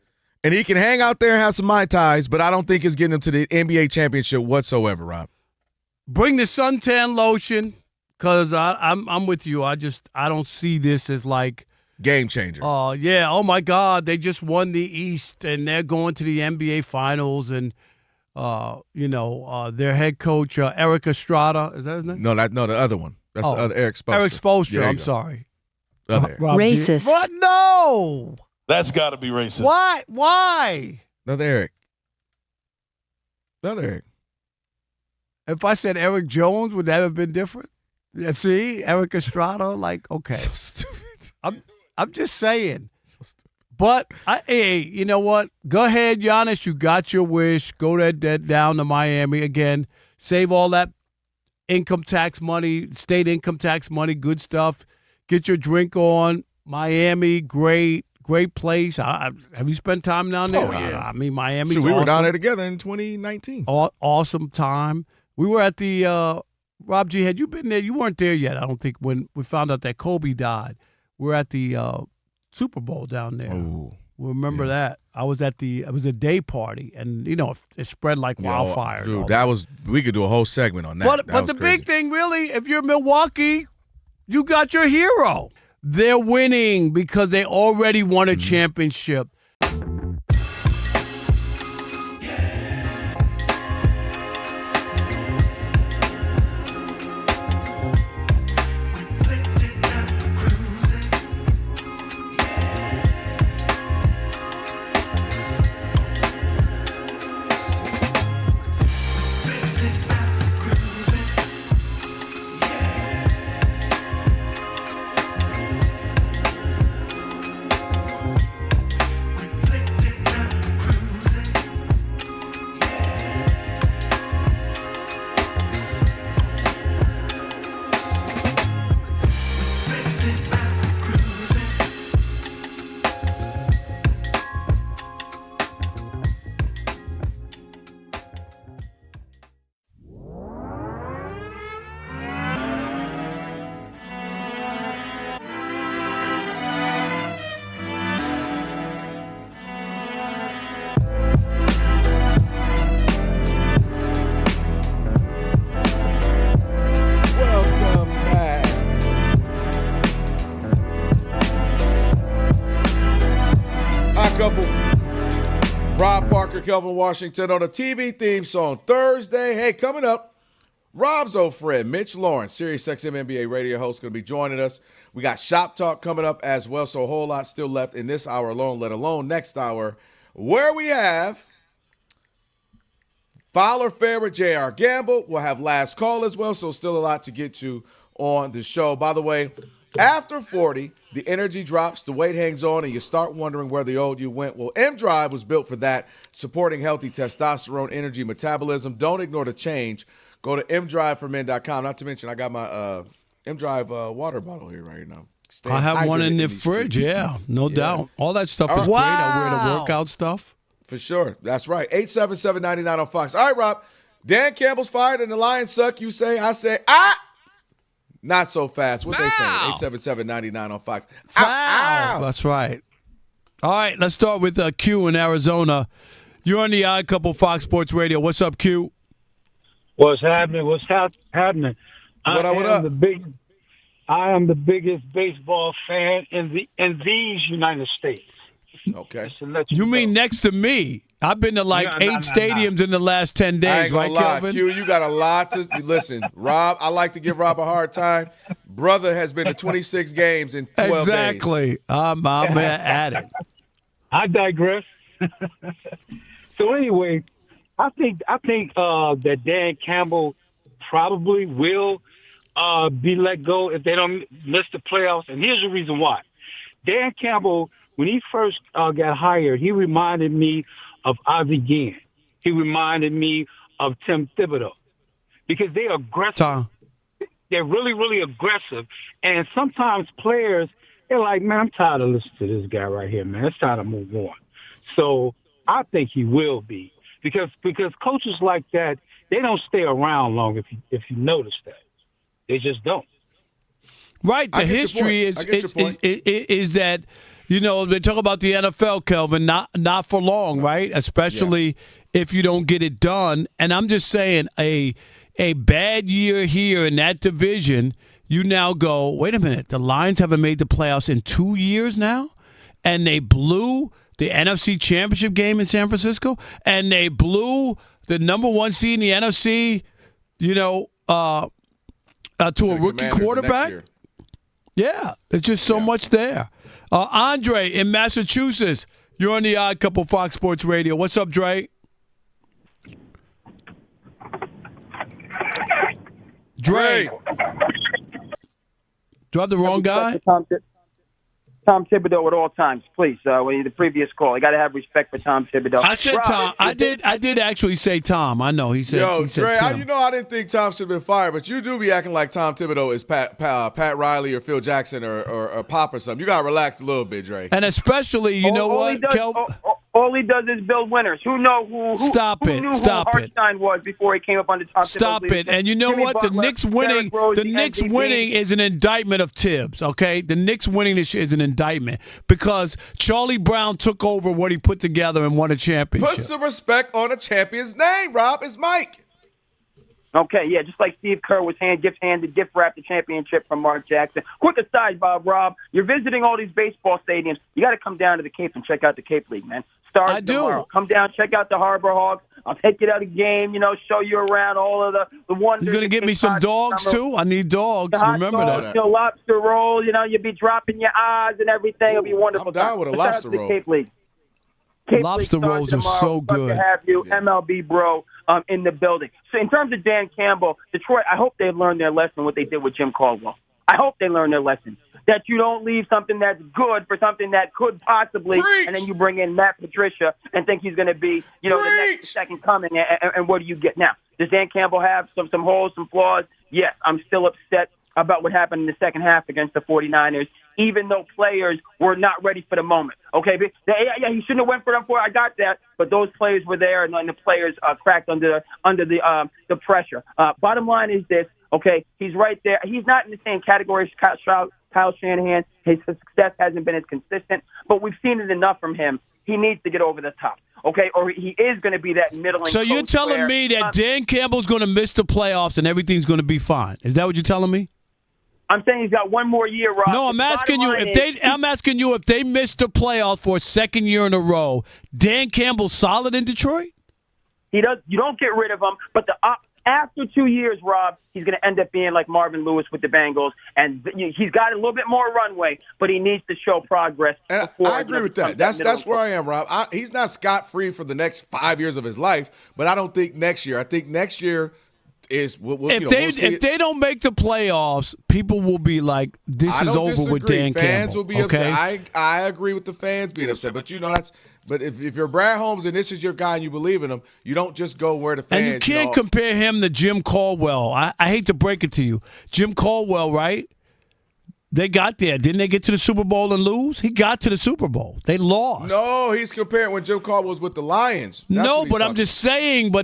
S3: And he can hang out there and have some Mai Tais, but I don't think it's getting him to the NBA championship whatsoever, Rob.
S7: Bring the suntan lotion, because I'm with you. I don't see this as like
S3: game changer.
S7: Oh, yeah. Oh, my God. They just won the East, and they're going to the NBA Finals. And, their head coach, Eric Estrada. Is that his name?
S3: No, the other one. That's the other Eric Spoelstra.
S7: Eric Spoelstra. I'm sorry.
S3: Racist.
S7: What? No.
S9: That's got to be racist.
S7: What? Why?
S3: Another Eric.
S7: If I said Eric Jones, would that have been different? Yeah, see? Eric Estrada, okay.
S3: So stupid.
S7: I'm just saying. So stupid. But, hey, you know what? Go ahead, Giannis. You got your wish. Go down to Miami again. Save all that income tax money, state income tax money, good stuff. Get your drink on. Miami, great place. Have you spent time down there?
S3: Oh, yeah.
S7: I mean, Miami's
S3: we
S7: awesome.
S3: were down there together in 2019.
S7: Awesome time. We were at the Rob G. Had you been there? You weren't there yet, I don't think, when we found out that Kobe died. We were at the Super Bowl down there.
S3: Oh,
S7: remember that? It was a day party, and it spread like wildfire.
S3: Dude, we could do a whole segment on that.
S7: But the big thing, really, if you're Milwaukee, you got your hero. They're winning because they already won a championship.
S3: Kelvin Washington on a TV theme song Thursday. Hey, coming up, Rob's old friend, Mitch Lawrence, Sirius XM NBA radio host, going to be joining us. We got Shop Talk coming up as well, so a whole lot still left in this hour alone, let alone next hour, where we have Fowler favorite J.R. Gamble. We'll have last call as well, so still a lot to get to on the show. By the way, after 40, the energy drops, the weight hangs on, and you start wondering where the old you went. Well, M-Drive was built for that, supporting healthy testosterone, energy, metabolism. Don't ignore the change. Go to mdriveformen.com. Not to mention, I got my M-Drive water bottle here right now.
S7: I have one in the fridge, no doubt. All that stuff is great. I wear the workout stuff.
S3: For sure. That's right. 877-99 on Fox. All right, Rob. Dan Campbell's fired and the Lions suck. You say, I say, not so fast. What they saying? 877-99 on Fox.
S7: Ow. That's right. All right, let's start with Q in Arizona. You're on the Odd Couple Fox Sports Radio. What's up, Q?
S21: What's happening? Happening?
S3: What up?
S21: I am the biggest baseball fan in these United States.
S3: Okay.
S7: You mean next to me? I've been to eight stadiums in the last 10 days,
S3: I ain't gonna
S7: right,
S3: lie.
S7: Kelvin?
S3: Q, you got a lot to listen. Rob, I like to give Rob a hard time. Brother has been to 26 games in 12 days.
S7: Exactly. I'm at it.
S21: I digress. So anyway, I think that Dan Campbell probably will be let go if they don't miss the playoffs. And here's the reason why. Dan Campbell, when he first got hired, he reminded me of Ozzie Guillen. He reminded me of Tim Thibodeau because they're aggressive.
S7: Tom.
S21: They're really, really aggressive. And sometimes players, they're like, man, I'm tired of listening to this guy right here, man. It's time to move on. So I think he will be because coaches like that, they don't stay around long if you notice that. They just don't.
S7: Right. The history is that, they talk about the NFL, Kelvin, not for long, right? Especially if you don't get it done. And I'm just saying a bad year here in that division, you now go, wait a minute, the Lions haven't made the playoffs in 2 years now, and they blew the NFC Championship game in San Francisco, and they blew the number one seed in the NFC, to a rookie quarterback. Yeah, it's just so much there. Andre in Massachusetts, you're on the Odd Couple Fox Sports Radio. What's up, Dre? Dre. Do I have the wrong guy?
S8: Tom Thibodeau at all times, please. When the previous call, I got to have respect for Tom Thibodeau.
S7: I said Tom. I did actually say Tom. I know he said.
S3: Yo,
S7: he said
S3: Dre,
S7: Tim.
S3: I didn't think Tom should have been fired, but you do be acting like Tom Thibodeau is Pat Riley or Phil Jackson or Pop or something. You got to relax a little bit, Dre.
S7: And especially, you know what, Kelvin?
S8: All he does is build winners. Who knew who Hartstein was before he came up under Tom Thibodeau?
S7: Stop it. And you know what? The Knicks winning is an indictment of Tibbs, okay? The Knicks winning this year is an indictment because Charlie Brown took over what he put together and won a championship.
S3: Put some respect on a champion's name, Rob. It's Mike.
S8: Okay, yeah, just like Steve Kerr was gift wrapped the championship from Mark Jackson. Quick aside, Rob, you're visiting all these baseball stadiums. You got to come down to the Cape and check out the Cape League, man. Starts tomorrow. Come down, check out the Harbor Hawks. I'll take you to the game, show you around all of the wonders.
S7: You're going to give me some dogs, too? I need dogs. Remember that.
S8: Lobster roll, you'll be dropping your eyes and everything. It'll be wonderful.
S3: I'm down with a lobster roll.
S8: Cape League.
S7: Lobster rolls are so good.
S8: Good to have you, MLB bro, in the building. So in terms of Dan Campbell, Detroit, I hope they've learned their lesson, what they did with Jim Caldwell. I hope they learned their lesson. That you don't leave something that's good for something that could possibly, and then you bring in Matt Patricia and think he's going to be, the next second coming. And what do you get now? Does Dan Campbell have some holes, some flaws? Yes, I'm still upset about what happened in the second half against the 49ers, even though players were not ready for the moment. Okay, he shouldn't have went for them. I got that, but those players were there, and the players cracked under the pressure. Bottom line is this. Okay, he's right there. He's not in the same category as Kyle Shanahan. His success hasn't been as consistent, but we've seen it enough from him. He needs to get over the top, okay? Or he is going to be that middling.
S7: So you're telling me that Dan Campbell's going to miss the playoffs and everything's going to be fine? Is that what you're telling me?
S8: I'm saying he's got one more year, Rob.
S7: No, I'm asking you if they miss the playoffs for a second year in a row. Dan Campbell's solid in Detroit.
S8: He does. You don't get rid of him, but after 2 years, Rob, he's going to end up being like Marvin Lewis with the Bengals, and he's got a little bit more runway, but he needs to show progress.
S3: And I agree with that. That's where I am, Rob. He's not scot-free for the next 5 years of his life, but I don't think next year. I think next year is
S7: if they don't make the playoffs, people will be like, "This is over with Dan Campbell."
S3: Fans will be upset. I agree with the fans being upset, but that's. But if you're Brad Holmes and this is your guy and you believe in him, you don't just go where the fans.
S7: And you can't compare him to Jim Caldwell. I hate to break it to you, Jim Caldwell, right? They got there. Didn't they get to the Super Bowl and lose? He got to the Super Bowl. They lost.
S3: No, he's comparing when Jim Caldwell was with the Lions.
S7: No, but I'm just saying,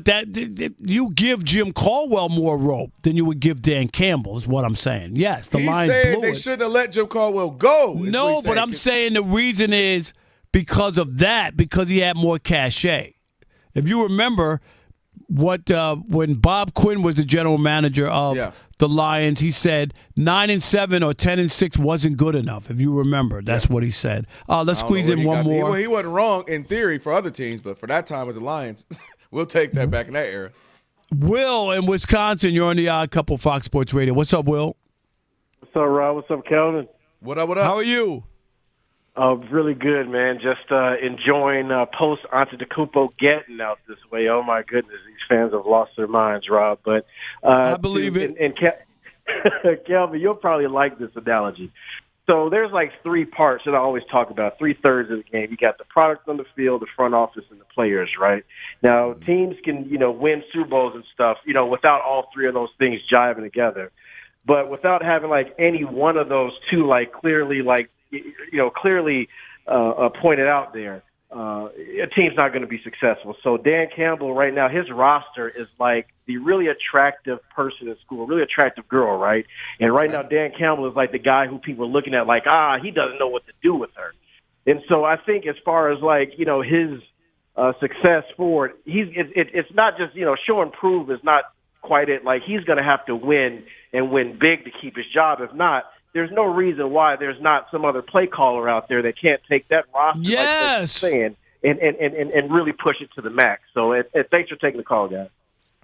S7: you give Jim Caldwell more rope than you would give Dan Campbell is what I'm saying. Yes, the Lions blew it. He's saying
S3: they shouldn't have let Jim Caldwell go.
S7: No, but I'm saying the reason is because of that, because he had more cachet. If you remember when Bob Quinn was the general manager of the Lions, he said 9-7 or 10-6 wasn't good enough. If you remember, that's what he said. Let's squeeze in one more.
S3: He wasn't wrong in theory for other teams, but for that time with the Lions, we'll take that back in that era.
S7: Will in Wisconsin, you're on the Odd Couple Fox Sports Radio. What's up, Will?
S16: What's up, Rob? What's up, Kelvin?
S3: What up?
S7: How are you?
S16: Really good, man. Just enjoying post-Antetokounmpo getting out this way. Oh, my goodness. These fans have lost their minds, Rob. But
S7: I believe it.
S16: Kelvin, you'll probably like this analogy. So there's like three parts that I always talk about, 3/3 of the game. You got the product on the field, the front office, and the players, right? Now, teams can, win Super Bowls and stuff, without all three of those things jiving together. But without having, like, any one of those two, like, clearly pointed out there, a team's not going to be successful. So Dan Campbell right now, his roster is like the really attractive person in school, really attractive girl, right? And right now Dan Campbell is like the guy who people are looking at like, he doesn't know what to do with her. And so I think as far as like, his success forward, it's not just, show and prove is not quite it. Like he's going to have to win and win big to keep his job. If not, there's no reason why there's not some other play caller out there that can't take that roster
S7: yes.
S16: like that and really push it to the max. So thanks for taking the call, guys.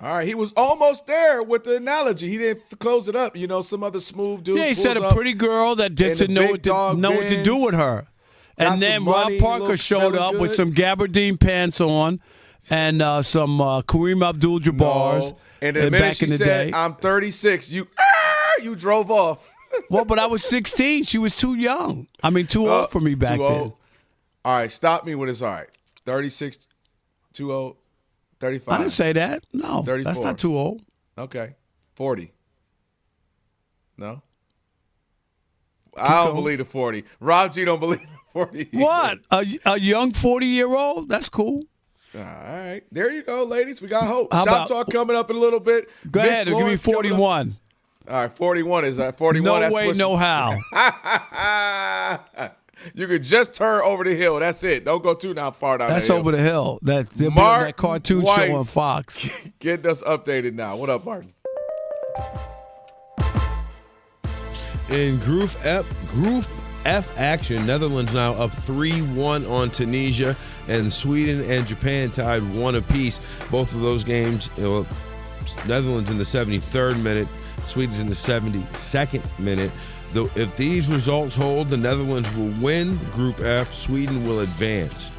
S3: All right, he was almost there with the analogy. He didn't close it up. Some other smooth dude.
S7: Yeah, he said a pretty girl that didn't know what to do with her. And then Rob Parker showed up with some gabardine pants on and some Kareem Abdul-Jabbars.
S3: No. And the minute
S7: back
S3: she
S7: in the
S3: said,
S7: day.
S3: I'm 36, you drove off.
S7: Well, but I was 16. She was too young. I mean, too old for me back then.
S3: All right, stop me when it's all right. 36, too old, 35.
S7: I didn't say that. No,
S3: 34.
S7: That's not too old.
S3: Okay, 40. No? I don't believe the 40. Rob G don't believe the 40.
S7: What? A young 40-year-old? That's cool.
S3: All right. There you go, ladies. We got hope.
S7: How
S3: Shop
S7: about,
S3: talk coming up in a little bit.
S7: Go ahead. Give me 41.
S3: All right, 41 is that 41?
S7: No way, no how.
S3: You could just turn over the hill. That's it. Don't go too far down.
S7: That's
S3: the hill.
S7: over the hill. That cartoon
S3: Weiss,
S7: show on Fox.
S3: Getting us updated now. What up, Martin?
S1: In Group F action, Netherlands now up 3-1 on Tunisia, and Sweden and Japan tied 1 apiece. Both of those games, Netherlands in the 73rd minute, Sweden's in the 72nd minute. Though if these results hold, the Netherlands will win Group F. Sweden will advance.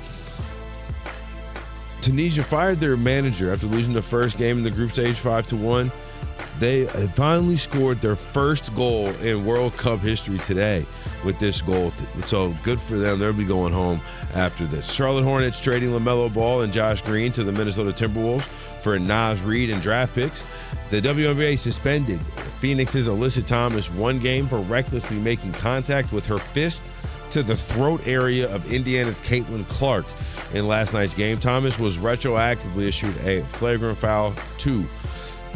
S1: Tunisia fired their manager after losing the first game in the group stage 5-1. They finally scored their first goal in World Cup history today with this goal. So good for them. They'll be going home after this. Charlotte Hornets trading LaMelo Ball and Josh Green to the Minnesota Timberwolves for Naz Reid and draft picks. The WNBA suspended Phoenix's Alyssa Thomas 1 game for recklessly making contact with her fist to the throat area of Indiana's Caitlin Clark in last night's game. Thomas was retroactively issued a flagrant foul 2.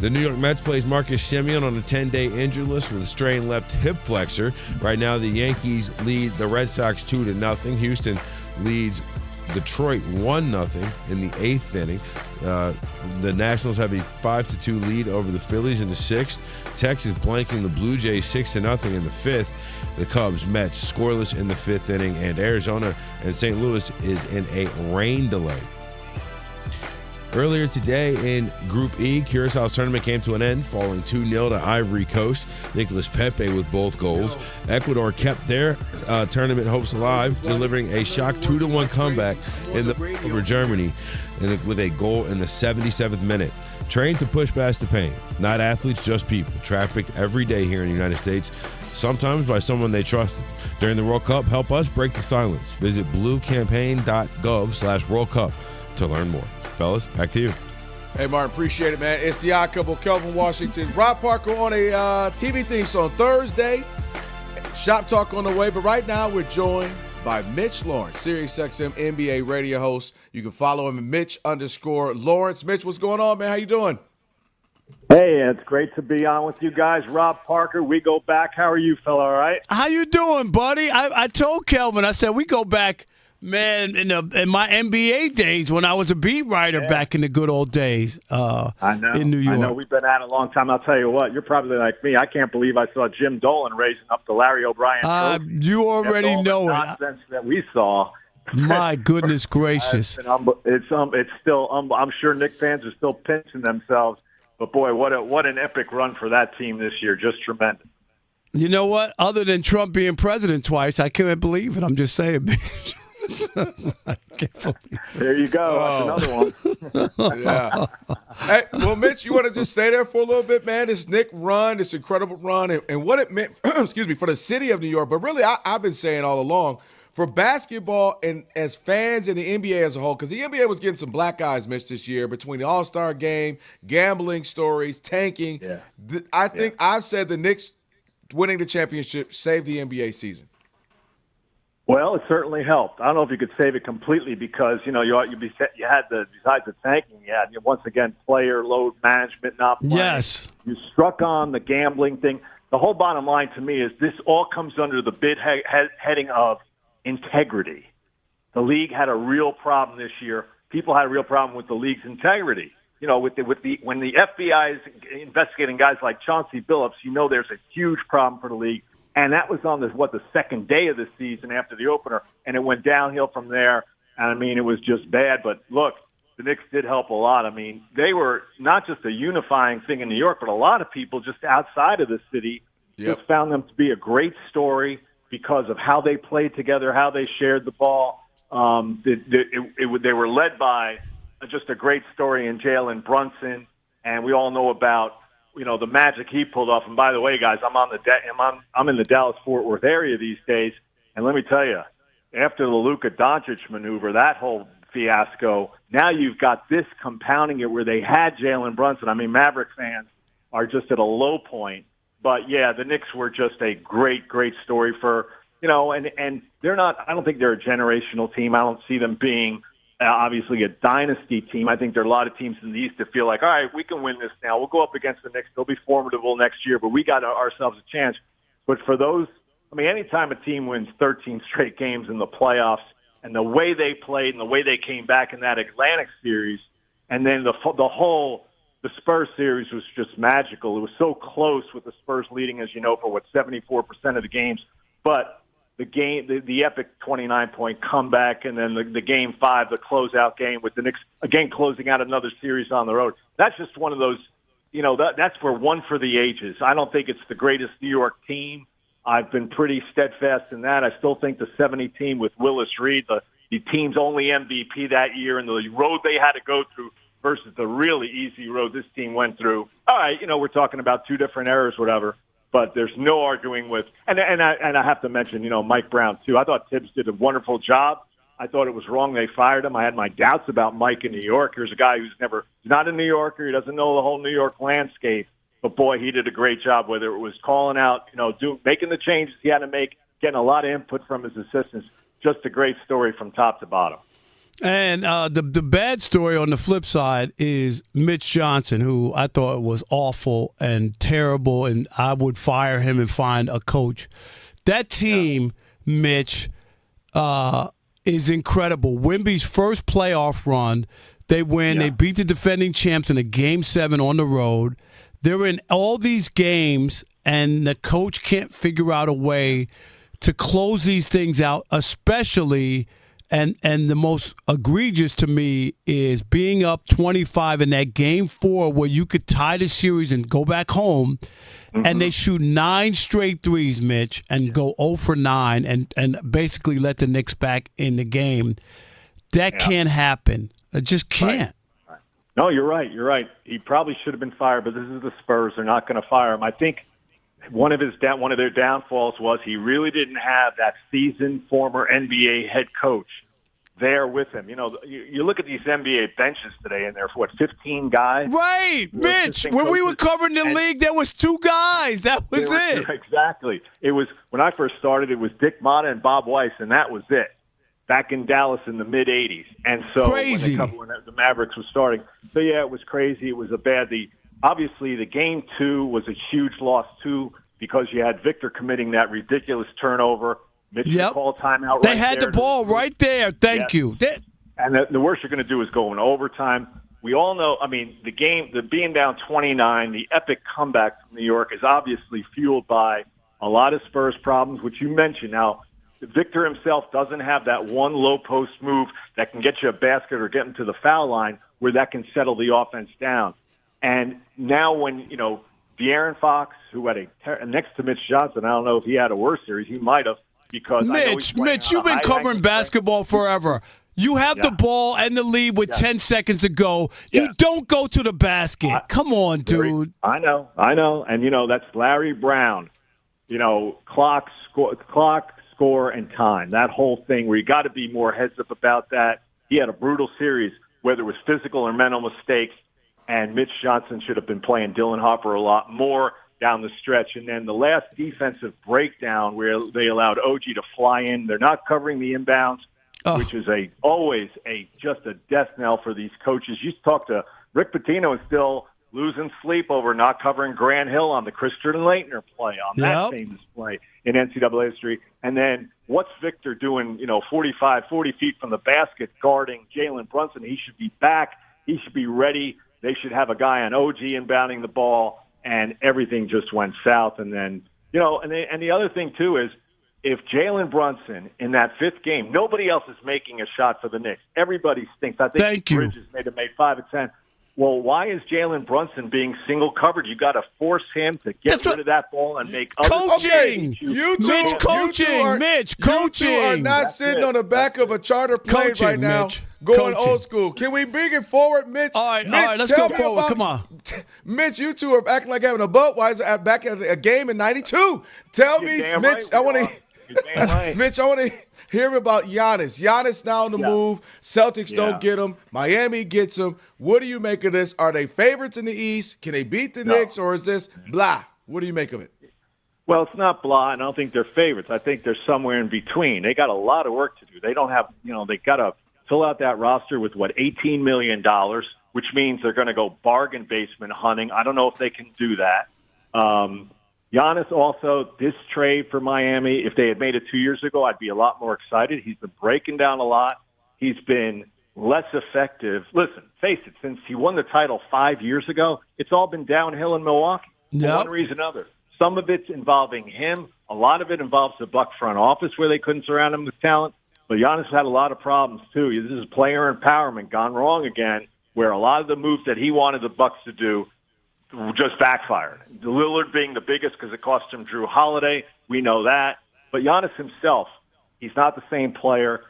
S1: The New York Mets plays Marcus Semien on a 10-day injured list with a strained left hip flexor. Right now, the Yankees lead the Red Sox 2-0. Houston leads Detroit 1-0 in the 8th inning. The Nationals have a 5-2 lead over the Phillies in the 6th. Texas blanking the Blue Jays 6-0 in the 5th. The Cubs, Mets scoreless in the 5th inning, and Arizona and St. Louis is in a rain delay. Earlier today in Group E, Curaçao's tournament came to an end, falling 2-0 to Ivory Coast. Nicolas Pepe with both goals. Ecuador kept their tournament hopes alive, delivering a shock 2-1 comeback over Germany with a goal in the 77th minute. Trained to push past the pain. Not athletes, just people. Trafficked every day here in the United States, sometimes by someone they trusted. During the World Cup, help us break the silence. Visit bluecampaign.gov/World Cup to learn more. Fellas, back to you.
S3: Hey, Martin, appreciate it, man. It's the Odd Couple, Kelvin Washington. Rob Parker on a TV theme song Thursday. Shop Talk on the way, but right now we're joined by Mitch Lawrence, SiriusXM NBA radio host. You can follow him at Mitch_Lawrence. Mitch, what's going on, man? How you doing?
S5: Hey, it's great to be on with you guys. Rob Parker, we go back. How are you, fella, all right?
S7: How you doing, buddy? I told Kelvin, I said we go back, man, in my NBA days when I was a beat writer back in the good old days in New York.
S5: I know. We've been at it a long time. I'll tell you what, you're probably like me. I can't believe I saw Jim Dolan raising up the Larry O'Brien trophy.
S7: You already know it.
S5: Nonsense that we saw.
S7: My goodness gracious.
S5: It's still I'm sure Knicks fans are still pinching themselves. But, boy, what an epic run for that team this year. Just tremendous.
S7: You know what? Other than Trump being president twice, I can't believe it. I'm just saying.
S5: There you go. That's another one.
S3: Yeah. Hey, well, Mitch, you want to just stay there for a little bit, man? This Knick run, this incredible run, and what it meant, excuse me, for the city of New York. But really, I've been saying all along, for basketball and as fans and the NBA as a whole, because the NBA was getting some black eyes, Mitch, this year between the All-Star game, gambling stories, tanking.
S5: Yeah.
S3: I think I've said the Knicks winning the championship saved the NBA season.
S5: Well, it certainly helped. I don't know if you could save it completely because, you had besides the tanking, you had, once again, player load management not playing.
S7: Yes.
S5: You struck on the gambling thing. The whole bottom line to me is this all comes under the big heading of integrity. The league had a real problem this year. People had a real problem with the league's integrity. When the FBI is investigating guys like Chauncey Billups, there's a huge problem for the league. And that was on the second day of the season after the opener, and it went downhill from there. And, it was just bad. But, look, the Knicks did help a lot. They were not just a unifying thing in New York, but a lot of people just outside of the city just found them to be a great story because of how they played together, how they shared the ball. They were led by just a great story in Jalen Brunson, and we all know about the magic he pulled off. And by the way, guys, I'm in the Dallas-Fort Worth area these days, and let me tell you, after the Luka Doncic maneuver, that whole fiasco, now you've got this compounding it where they had Jalen Brunson. Maverick fans are just at a low point. But, yeah, the Knicks were just a great, great story for, and they're not – I don't think they're a generational team. I don't see them being obviously a dynasty team. I think there are a lot of teams in the East that feel like, all right, we can win this now. We'll go up against the Knicks. They'll be formidable next year, but we got ourselves a chance. But for those – anytime a team wins 13 straight games in the playoffs and the way they played and the way they came back in that Atlantic series, and then the Spurs series was just magical. It was so close with the Spurs leading, as you know, for 74% of the games. But the epic 29-point comeback, and then the Game 5, the closeout game with the Knicks again closing out another series on the road. That's just one of those, that's for one for the ages. I don't think it's the greatest New York team. I've been pretty steadfast in that. I still think the 70 team with Willis Reed, the team's only MVP that year, and the road they had to go through versus the really easy road this team went through. All right, we're talking about two different eras, whatever. But there's no arguing with, and I have to mention, Mike Brown too. I thought Tibbs did a wonderful job. I thought it was wrong they fired him. I had my doubts about Mike in New York. Here's a guy who's not a New Yorker. He doesn't know the whole New York landscape. But boy, he did a great job. Whether it was calling out, making the changes he had to make, getting a lot of input from his assistants. Just a great story from top to bottom.
S7: And the bad story on the flip side is Mitch Johnson, who I thought was awful and terrible, and I would fire him and find a coach. That team, Mitch, is incredible. Wemby's first playoff run, they win. Yeah. They beat the defending champs in a Game 7 on the road. They're in all these games, and the coach can't figure out a way to close these things out, especially – And the most egregious to me is being up 25 in that Game 4 where you could tie the series and go back home, and they shoot 9 straight threes, Mitch, and go 0 for 9 and basically let the Knicks back in the game. That can't happen. It just can't.
S5: Right. No, you're right. You're right. He probably should have been fired, but this is the Spurs. They're not going to fire him. I think one of their downfalls was he really didn't have that seasoned former NBA head coach there with him. You look at these NBA benches today, and there's 15 guys.
S7: Right, Mitch. When we were covering the league, there was 2 guys. That was it.
S5: Exactly. It was when I first started. It was Dick Motta and Bob Weiss, and that was it. Back in Dallas in the mid '80s, and so
S7: crazy.
S5: when the Mavericks was starting. So yeah, it was crazy. It was obviously the Game 2 was a huge loss too because you had Victor committing that ridiculous turnover. Mitch called timeout.
S7: They had the ball right there. Thank you.
S5: And the worst you're going to do is go in overtime. We all know. The being down 29, the epic comeback from New York is obviously fueled by a lot of Spurs problems, which you mentioned. Now, Victor himself doesn't have that one low post move that can get you a basket or get him to the foul line where that can settle the offense down. And now when De'Aaron Fox, who had next to Mitch Johnson, I don't know if he had a worse series, he might have. because I know he's playing
S7: Mitch,
S5: on
S7: you've
S5: a
S7: been
S5: high
S7: covering
S5: ranking
S7: basketball forever. You have the ball and the lead with 10 seconds to go. You don't go to the basket. Come on, dude.
S5: I know. And, that's Larry Brown. Clock, score, and time. That whole thing where you got to be more heads up about that. He had a brutal series, whether it was physical or mental mistakes, and Mitch Johnson should have been playing Dylan Harper a lot more down the stretch. And then the last defensive breakdown where they allowed OG to fly in. They're not covering the inbounds, which is always just a death knell for these coaches. You talk to Rick Pitino is still losing sleep over not covering Grant Hill on the Christian Leitner play, on that famous play in NCAA history. And then what's Victor doing, 40 feet from the basket guarding Jalen Brunson? He should be back. He should be ready. They should have a guy on OG inbounding the ball, and everything just went south. And then, and the other thing, too, is if Jalen Brunson in that fifth game, nobody else is making a shot for the Knicks. Everybody stinks. I think Bridges may have made 5 of 10. Well, why is Jalen Brunson being single covered? You got to force him to get rid of that ball and make
S7: coaching.
S3: Mitch, coaching. You two are not sitting on the back of a charter plane right now, going old school. Can we bring it forward, Mitch?
S7: All right, let's
S3: tell
S7: go
S3: me
S7: forward. Come on,
S3: Mitch. You two are acting like having a Budweiser back at a game in '92. Tell me, Mitch.
S5: Right,
S3: I want to. Mitch, I want to hear about Giannis. Giannis now on the move. Celtics don't get him. Miami gets him. What do you make of this? Are they favorites in the East? Can they beat the Knicks, or is this blah? What do you make of it?
S5: Well, it's not blah, and I don't think they're favorites. I think they're somewhere in between. They got a lot of work to do. They don't have, they got to fill out that roster with, $18 million, which means they're going to go bargain basement hunting. I don't know if they can do that. Giannis also, this trade for Miami, if they had made it 2 years ago, I'd be a lot more excited. He's been breaking down a lot. He's been less effective. Listen, face it, since he won the title 5 years ago, it's all been downhill in Milwaukee for one reason or another. Some of it's involving him. A lot of it involves the Buck front office where they couldn't surround him with talent. But Giannis had a lot of problems, too. This is player empowerment gone wrong again, where a lot of the moves that he wanted the Bucks to do just backfired. Lillard being the biggest because it cost him Drew Holiday. We know that. But Giannis himself, he's not the same player.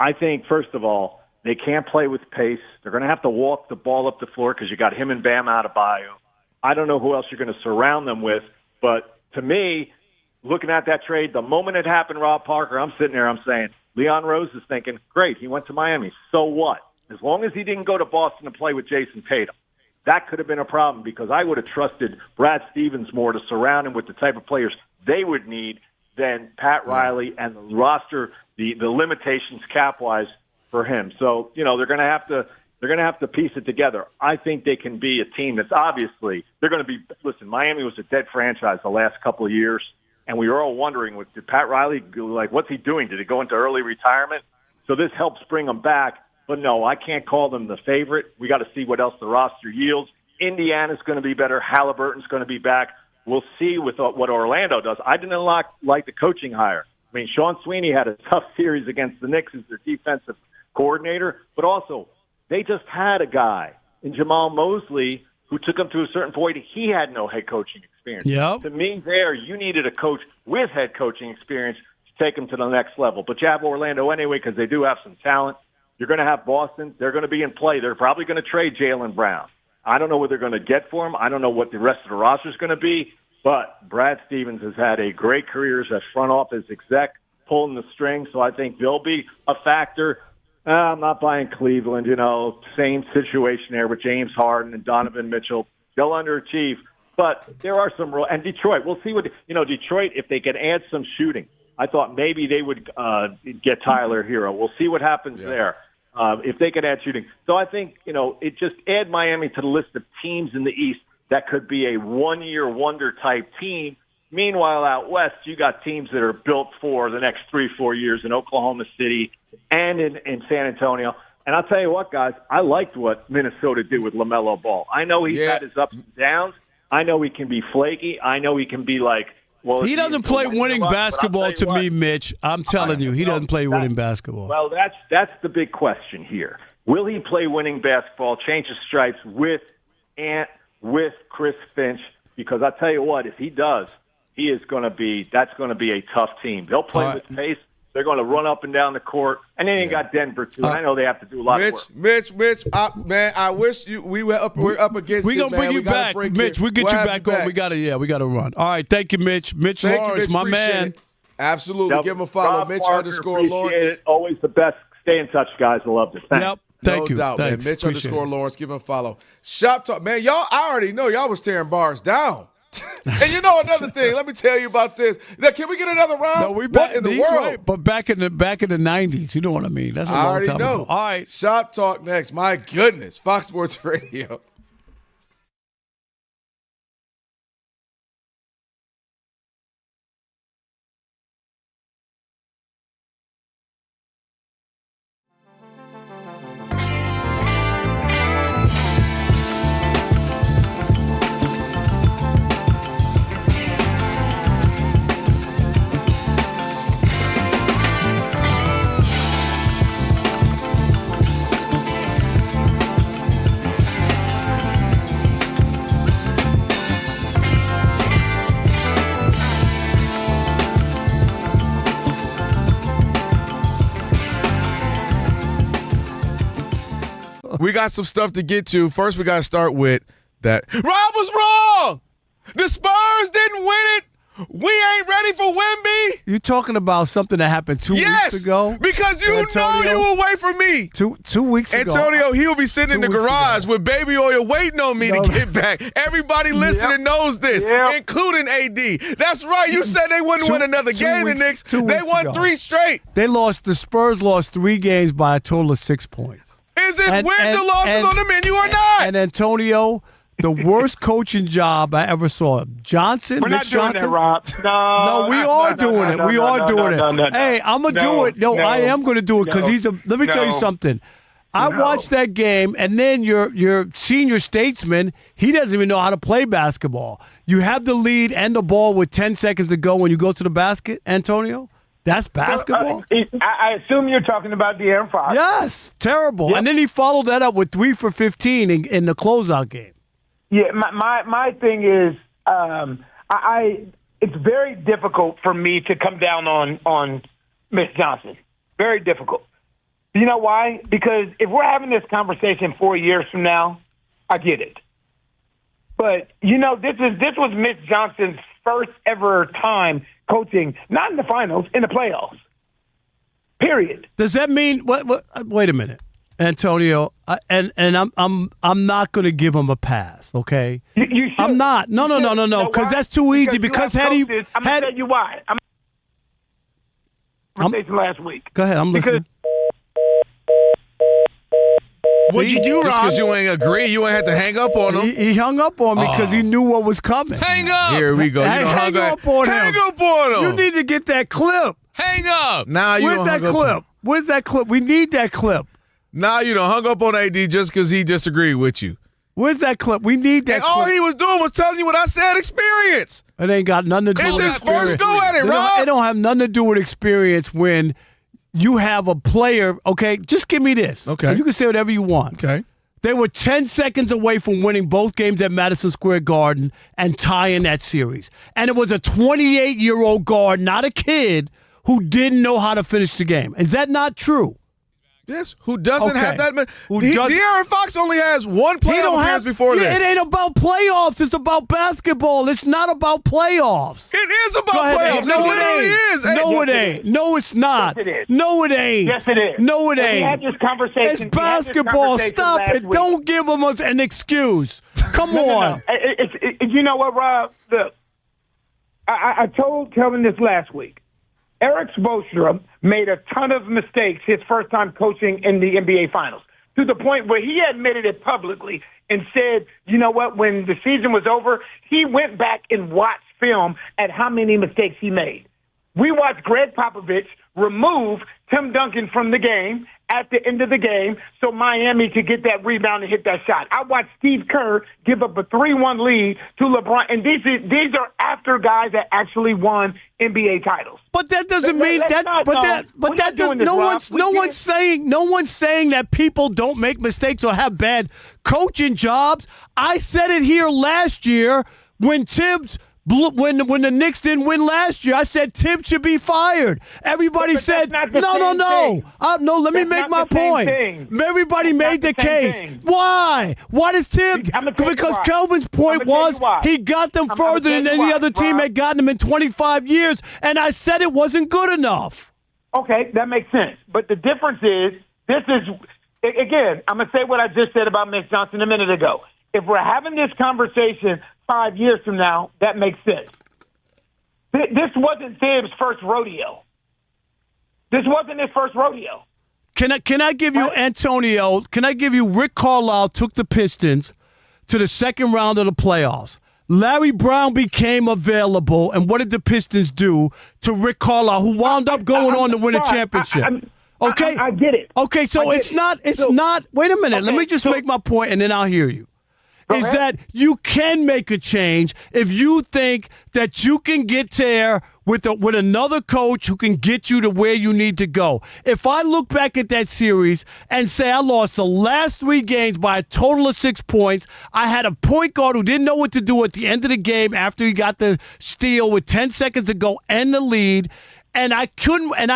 S5: I think, first of all, they can't play with pace. They're going to have to walk the ball up the floor because you got him and Bam Adebayo. I don't know who else you're going to surround them with. But to me, looking at that trade, the moment it happened, Rob Parker, I'm sitting there, I'm saying, Leon Rose is thinking, great, he went to Miami. So what? As long as he didn't go to Boston to play with Jason Tatum. That could have been a problem because I would have trusted Brad Stevens more to surround him with the type of players they would need than Pat Riley and the roster, the limitations cap-wise for him. So, they're going to have to piece it together. I think they can be a team that's obviously they're going to be. Listen, Miami was a dead franchise the last couple of years, and we were all wondering, did Pat Riley what's he doing? Did he go into early retirement? So this helps bring them back. But no, I can't call them the favorite. We got to see what else the roster yields. Indiana's going to be better. Halliburton's going to be back. We'll see with what Orlando does. I didn't like the coaching hire. I mean, Sean Sweeney had a tough series against the Knicks as their defensive coordinator, but also they just had a guy in Jamal Mosley who took them to a certain point. He had no head coaching experience.
S7: Yep.
S5: To me, you needed a coach with head coaching experience to take them to the next level. But you have Orlando anyway because they do have some talent. You're going to have Boston. They're going to be in play. They're probably going to trade Jaylen Brown. I don't know what they're going to get for him. I don't know what the rest of the roster is going to be. But Brad Stevens has had a great career as a front office exec, pulling the strings. So I think they'll be a factor. I'm not buying Cleveland. Same situation there with James Harden and Donovan Mitchell. They'll underachieve. But there are some – and Detroit, we'll see what – Detroit, if they can add some shooting. I thought maybe they would get Tyler Hero. We'll see what happens there if they can add shooting. So I think, it just add Miami to the list of teams in the East that could be a one-year wonder type team. Meanwhile, out West, you got teams that are built for the next 3-4 years in Oklahoma City and in San Antonio. And I'll tell you what, guys, I liked what Minnesota did with LaMelo Ball. I know he's had his ups and downs. I know he can be flaky. I know he can be like, well,
S7: he doesn't play winning basketball to me, Mitch. I'm telling you, he doesn't play winning basketball.
S5: Well, that's the big question here. Will he play winning basketball, change his stripes with Chris Finch? Because I'll tell you what, if he does, that's going to be a tough team. They'll play with pace. They're going to run up and down the court, and then you got Denver too. And I know they have to do a lot of work.
S3: Mitch, man, I wish we're up against.
S7: We're gonna bring you back, Mitch. We'll get you back on. We gotta run. All right, thank you, Mitch. Mitch Lawrence, my man.
S3: Absolutely, give him a follow,
S5: Rob
S3: Mitch
S5: Parker,
S3: _Lawrence.
S5: it. Always the best. Stay in touch, guys. I love this. Thanks.
S7: Yep. Thank you.
S3: No doubt,
S7: Thanks.
S3: man. Mitch
S7: Appreciate
S3: _Lawrence, give him a follow. Shop Talk, man. Y'all, I already know y'all was tearing bars down. And you know another thing, let me tell you about this. Now, can we get another round?
S7: No, we back
S3: in the world.
S7: right, but back in the 90s, you know what I mean. That's a long
S3: already
S7: time
S3: know.
S7: ago. All right,
S3: Shop Talk next. My goodness, Fox Sports Radio. We got some stuff to get to. First, we got to start with that. Rob was wrong. The Spurs didn't win it. We ain't ready for Wemby.
S7: you talking about something that happened 2 weeks ago?
S3: Because you know you were away from me.
S7: 2 weeks ago.
S3: Antonio, he'll be sitting in the garage with baby oil waiting on me to get back. Everybody listening knows this, including AD. That's right. You said they wouldn't win another game, the Knicks. They won 3 straight.
S7: The Spurs lost 3 games by a total of 6 points.
S3: Is it wins or losses on the menu or not?
S7: And Antonio, the worst coaching job I ever saw. Johnson,
S21: We're
S7: Mitch
S21: not doing
S7: Johnson.
S21: that, Rob.
S7: No, we are doing it. We are doing it. Hey, I'm gonna do it. No, I am gonna do it because he's a. Let me tell you something. I watched that game, and then your senior statesman, he doesn't even know how to play basketball. You have the lead and the ball with 10 seconds to go when you go to the basket, Antonio. That's basketball?
S21: I assume you're talking about De'Aaron Fox.
S7: Yes, terrible. Yep. And then he followed that up with 3 for 15 in the closeout game.
S21: Yeah, my thing is, it's very difficult for me to come down on Miss Johnson. Very difficult. You know why? Because if we're having this conversation 4 years from now, I get it. But this was Miss Johnson's first ever time coaching, not in the finals, in the playoffs. Period.
S7: Does that mean what? Wait a minute, Antonio, and I'm not going to give him a pass. Okay,
S21: you should.
S7: I'm not. No, because that's too easy. Because had he,
S21: I'm going to tell you why. Conversation last week.
S7: Go ahead, I'm listening.
S3: What'd you do, Rob? Just because you ain't agree, you ain't have to hang up on him.
S7: He hung up on me because he knew what was coming.
S15: Hang up!
S3: Here we go.
S7: Hang up on him.
S3: Hang up on him.
S7: You need to get that clip.
S15: Hang up.
S3: Now you
S7: Where's that clip? Where's that clip? We need that clip.
S3: Now you done hung up on AD just because he disagreed with you.
S7: Where's that clip? We need that clip.
S3: All he was doing was telling you what I said, experience.
S7: It ain't got nothing to do with experience.
S3: It's his first go at it, Rob.
S7: It don't have nothing to do with experience when you have a player, okay, just give me this.
S3: Okay.
S7: And you can say whatever you want.
S3: Okay.
S7: They were 10 seconds away from winning both games at Madison Square Garden and tying that series. And it was a 28-year-old guard, not a kid, who didn't know how to finish the game. Is that not true?
S3: Yes. Who doesn't have that?
S7: De'Aaron
S3: De'Aaron Fox only has one playoff appearance before this.
S7: It ain't about playoffs. It's about basketball. It's not about playoffs.
S3: It is about playoffs.
S7: No,
S3: it literally is.
S7: No, it ain't. No, it's not.
S21: Yes, it is.
S7: No, it ain't.
S21: Yes, it is.
S7: No, it ain't.
S21: We had this conversation.
S7: It's basketball. Stop it. Don't give them an excuse. Come on.
S21: You know what, Rob? Look, I told Kelvin this last week. Eric Spoelstra made a ton of mistakes his first time coaching in the NBA Finals, to the point where he admitted it publicly and said, you know what, when the season was over, he went back and watched film at how many mistakes he made. We watched Greg Popovich remove Tim Duncan from the game at the end of the game so Miami could get that rebound and hit that shot. I watched Steve Kerr give up a 3-1 lead to LeBron, and these are after guys that actually won NBA titles.
S7: But that doesn't mean that. No one's saying that people don't make mistakes or have bad coaching jobs. I said it here last year when Tibbs When the Knicks didn't win last year, I said Tibbs should be fired. Everybody said, no. Let me make my point. Everybody made the case. Why? Why does Tibbs? Because Kelvin's point was he got them further than any other team had gotten them in 25 years, and I said it wasn't good enough.
S21: Okay, that makes sense. But the difference is, again, I'm going to say what I just said about Mitch Johnson a minute ago. If we're having this conversation 5 years from now, that makes sense. This wasn't Tibbs' first rodeo. This wasn't his first rodeo.
S7: Can I give you Antonio? Can I give you Rick Carlisle took the Pistons to the second round of the playoffs. Larry Brown became available, and what did the Pistons do to Rick Carlisle, who wound up going on to win a championship? Okay,
S21: I get it.
S7: Okay, so it's not. Wait a minute. Let me just make my point, and then I'll hear you. Is that you can make a change if you think that you can get there with another coach who can get you to where you need to go. If I look back at that series and say I lost the last 3 games by a total of 6 points, I had a point guard who didn't know what to do at the end of the game after he got the steal with 10 seconds to go and the lead. And I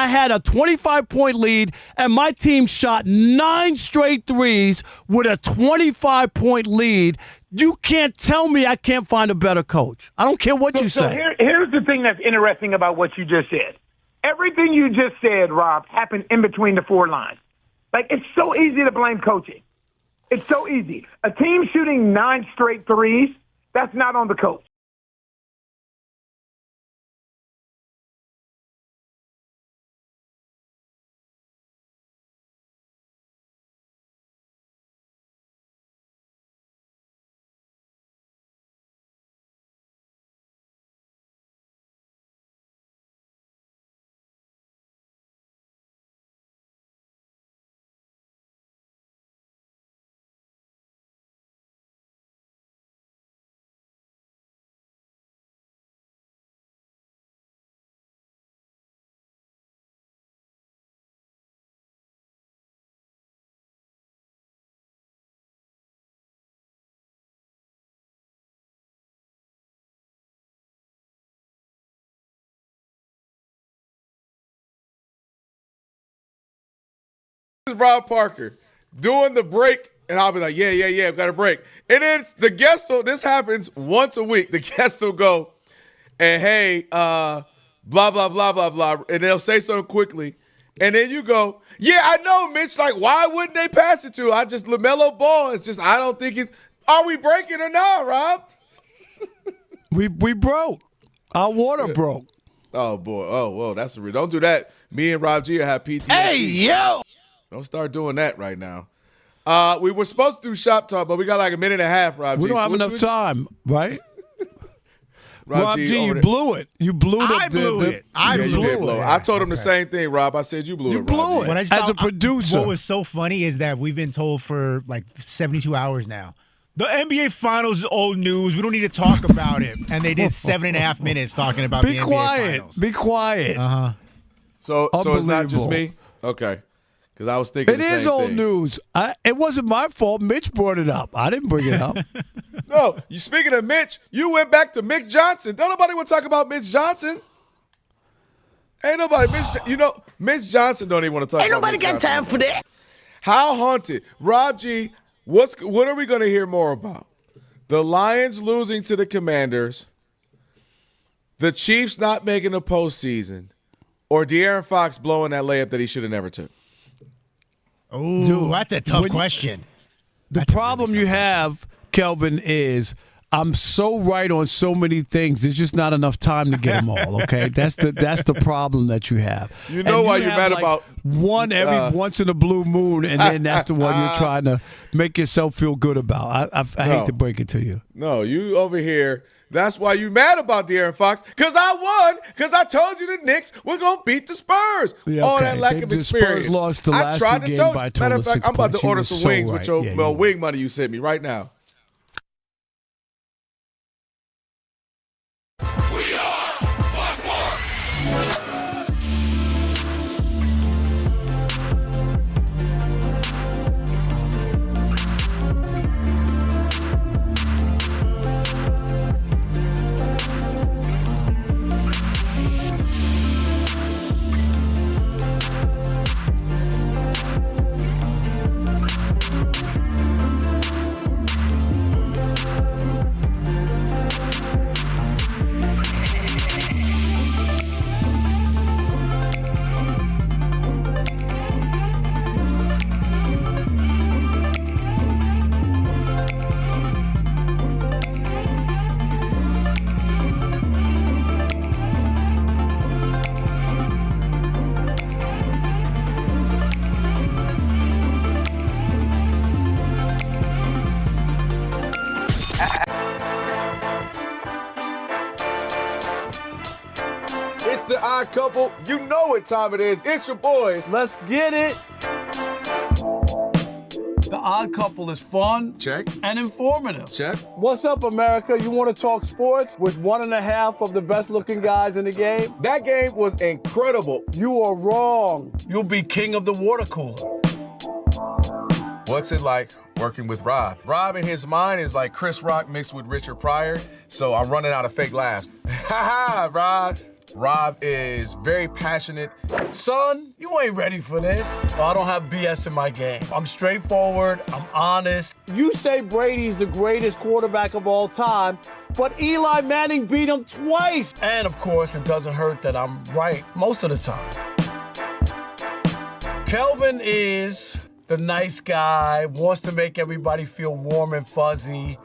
S7: had a 25-point lead, and my team shot 9 straight threes with a 25-point lead. You can't tell me I can't find a better coach. I don't care what you say.
S21: Here's the thing that's interesting about what you just said. Everything you just said, Rob, happened in between the 4 lines. Like, it's so easy to blame coaching. It's so easy. A team shooting 9 straight threes, that's not on the coach.
S3: This is Rob Parker doing the break, and I'll be like, yeah, I've got a break. And then the guest this happens once a week. The guest will go, and hey, blah, blah, blah, blah, blah. And they'll say something quickly. And then you go, yeah, I know, Mitch. Like, why wouldn't they pass it to? LaMelo Ball. It's just, I don't think are we breaking or not, Rob?
S7: We broke. Our water broke.
S3: Oh, boy. Oh, whoa, that's don't do that. Me and Rob G have PTSD.
S7: Hey, yo.
S3: Don't start doing that right now. We were supposed to do shop talk, but we got like a minute and a half, Rob G.
S7: We don't have enough time, right? Rob G, you blew it. You blew it.
S17: I blew it. I blew it.
S3: I told him the same thing, Rob. I said you blew it.
S7: You blew it. As a producer.
S17: What was so funny is that we've been told for like 72 hours now, the NBA Finals is old news. We don't need to talk about it. And they did 7.5 minutes talking about the NBA Finals.
S7: Be quiet.
S17: Uh-huh.
S3: So it's not just me? Okay. Because I was thinking the same thing.
S7: It is old news. It wasn't my fault. Mitch brought it up. I didn't bring it up.
S3: No. Speaking of Mitch, you went back to Mick Johnson. Don't nobody want to talk about Mitch Johnson. Ain't nobody. Mitch Johnson don't even want to talk about
S6: Ain't nobody got time for that.
S3: How haunted. Rob G, what are we going to hear more about? The Lions losing to the Commanders, the Chiefs not making the postseason, or De'Aaron Fox blowing that layup that he should have never took?
S17: Oh, dude, that's a tough question.
S7: The problem you have, Kelvin, is I'm so right on so many things. There's just not enough time to get them all. Okay, that's the problem that you have.
S3: You know why you're mad about
S7: one every once in a blue moon, and then that's the one you're trying to make yourself feel good about. I hate to break it to you.
S3: No, you over here. That's why you mad about De'Aaron Fox, because I won, because I told you the Knicks were going to beat the Spurs.
S7: Yeah,
S3: all that lack of experience.
S7: Spurs lost the last
S3: I tried to tell you. Matter of fact, I'm about to order some wings with your wing money you sent me right now. Couple. You know what time it is. It's your boys.
S7: Let's get it. The Odd Couple is fun.
S3: Check.
S7: And informative.
S3: Check.
S7: What's up, America? You want to talk sports with 1.5 of the best-looking guys in the game?
S3: That game was incredible.
S7: You are wrong. You'll be king of the water cooler.
S3: What's it like working with Rob? Rob in his mind is like Chris Rock mixed with Richard Pryor, so I'm running out of fake laughs. Ha ha, Rob. Rob is very passionate.
S7: Son, you ain't ready for this. I don't have BS in my game. I'm straightforward. I'm honest. You say Brady's the greatest quarterback of all time, but Eli Manning beat him twice. And of course, it doesn't hurt that I'm right most of the time. Kelvin is the nice guy, wants to make everybody feel warm and fuzzy.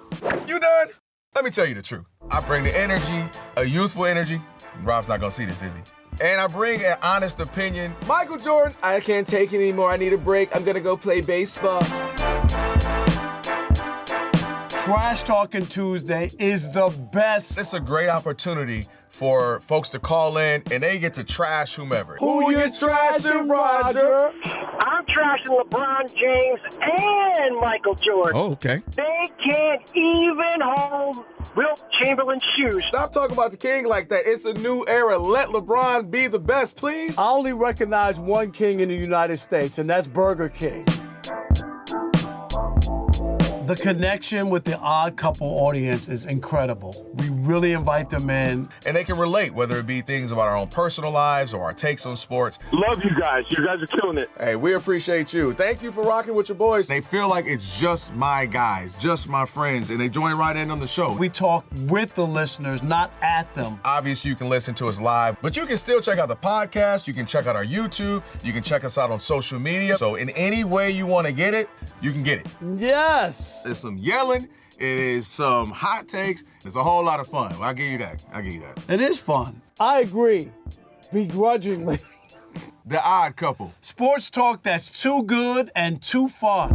S3: You done? Let me tell you the truth. I bring the energy, a youthful energy. Rob's not gonna see this, is he? And I bring an honest opinion. Michael Jordan, I can't take it anymore. I need a break. I'm gonna go play baseball.
S7: Trash Talking Tuesday is the best.
S3: It's a great opportunity for folks to call in and they get to trash whomever.
S7: Who you trashing, Roger?
S20: I'm trashing LeBron James and Michael Jordan.
S3: Oh, okay.
S20: They can't even hold Wilt Chamberlain's shoes.
S3: Stop talking about the king like that. It's a new era. Let LeBron be the best, please.
S7: I only recognize one king in the United States, and that's Burger King. The connection with the Odd Couple audience is incredible. We really invite them in.
S3: And they can relate, whether it be things about our own personal lives or our takes on sports.
S19: Love you guys. You guys are killing it.
S3: Hey, we appreciate you. Thank you for rocking with your boys. They feel like it's just my guys, just my friends, and they join right in on the show.
S7: We talk with the listeners, not at them.
S3: Obviously, you can listen to us live, but you can still check out the podcast. You can check out our YouTube. You can check us out on social media. So in any way you want to get it, you can get it.
S7: Yes.
S3: There's some yelling. It is some hot takes. It's a whole lot of fun. I'll give you that.
S7: It is fun. I agree. Begrudgingly.
S3: The Odd Couple.
S7: Sports talk that's too good and too fun.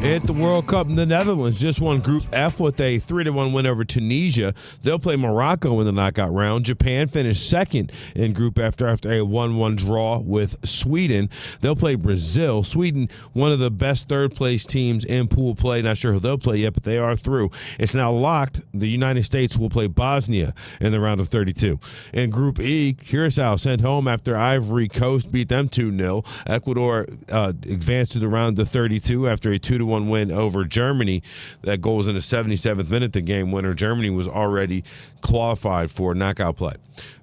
S1: At the World Cup in the Netherlands, just won Group F with a 3-1 win over Tunisia. They'll play Morocco in the knockout round. Japan finished second in Group F after a 1-1 draw with Sweden. They'll play Brazil. Sweden, one of the best third-place teams in pool play. Not sure who they'll play yet, but they are through. It's now locked. The United States will play Bosnia in the round of 32. In Group E, Curacao sent home after Ivory Coast beat them 2-0. Ecuador advanced to the round of 32 after a 2-1 2-1 win over Germany. That goal was in the 77th minute, the game winner. Germany was already qualified for knockout play.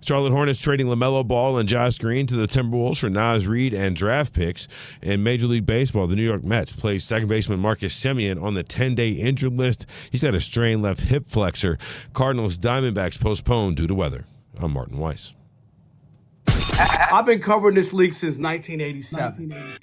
S1: Charlotte Hornets trading LaMelo Ball and Josh Green to the Timberwolves for Naz Reid and draft picks. In Major League Baseball, the New York Mets placed second baseman Marcus Semien on the 10-day injured list. He's had a strained left hip flexor. Cardinals Diamondbacks postponed due to weather. I'm Martin Weiss.
S10: I've been covering this league since 1987.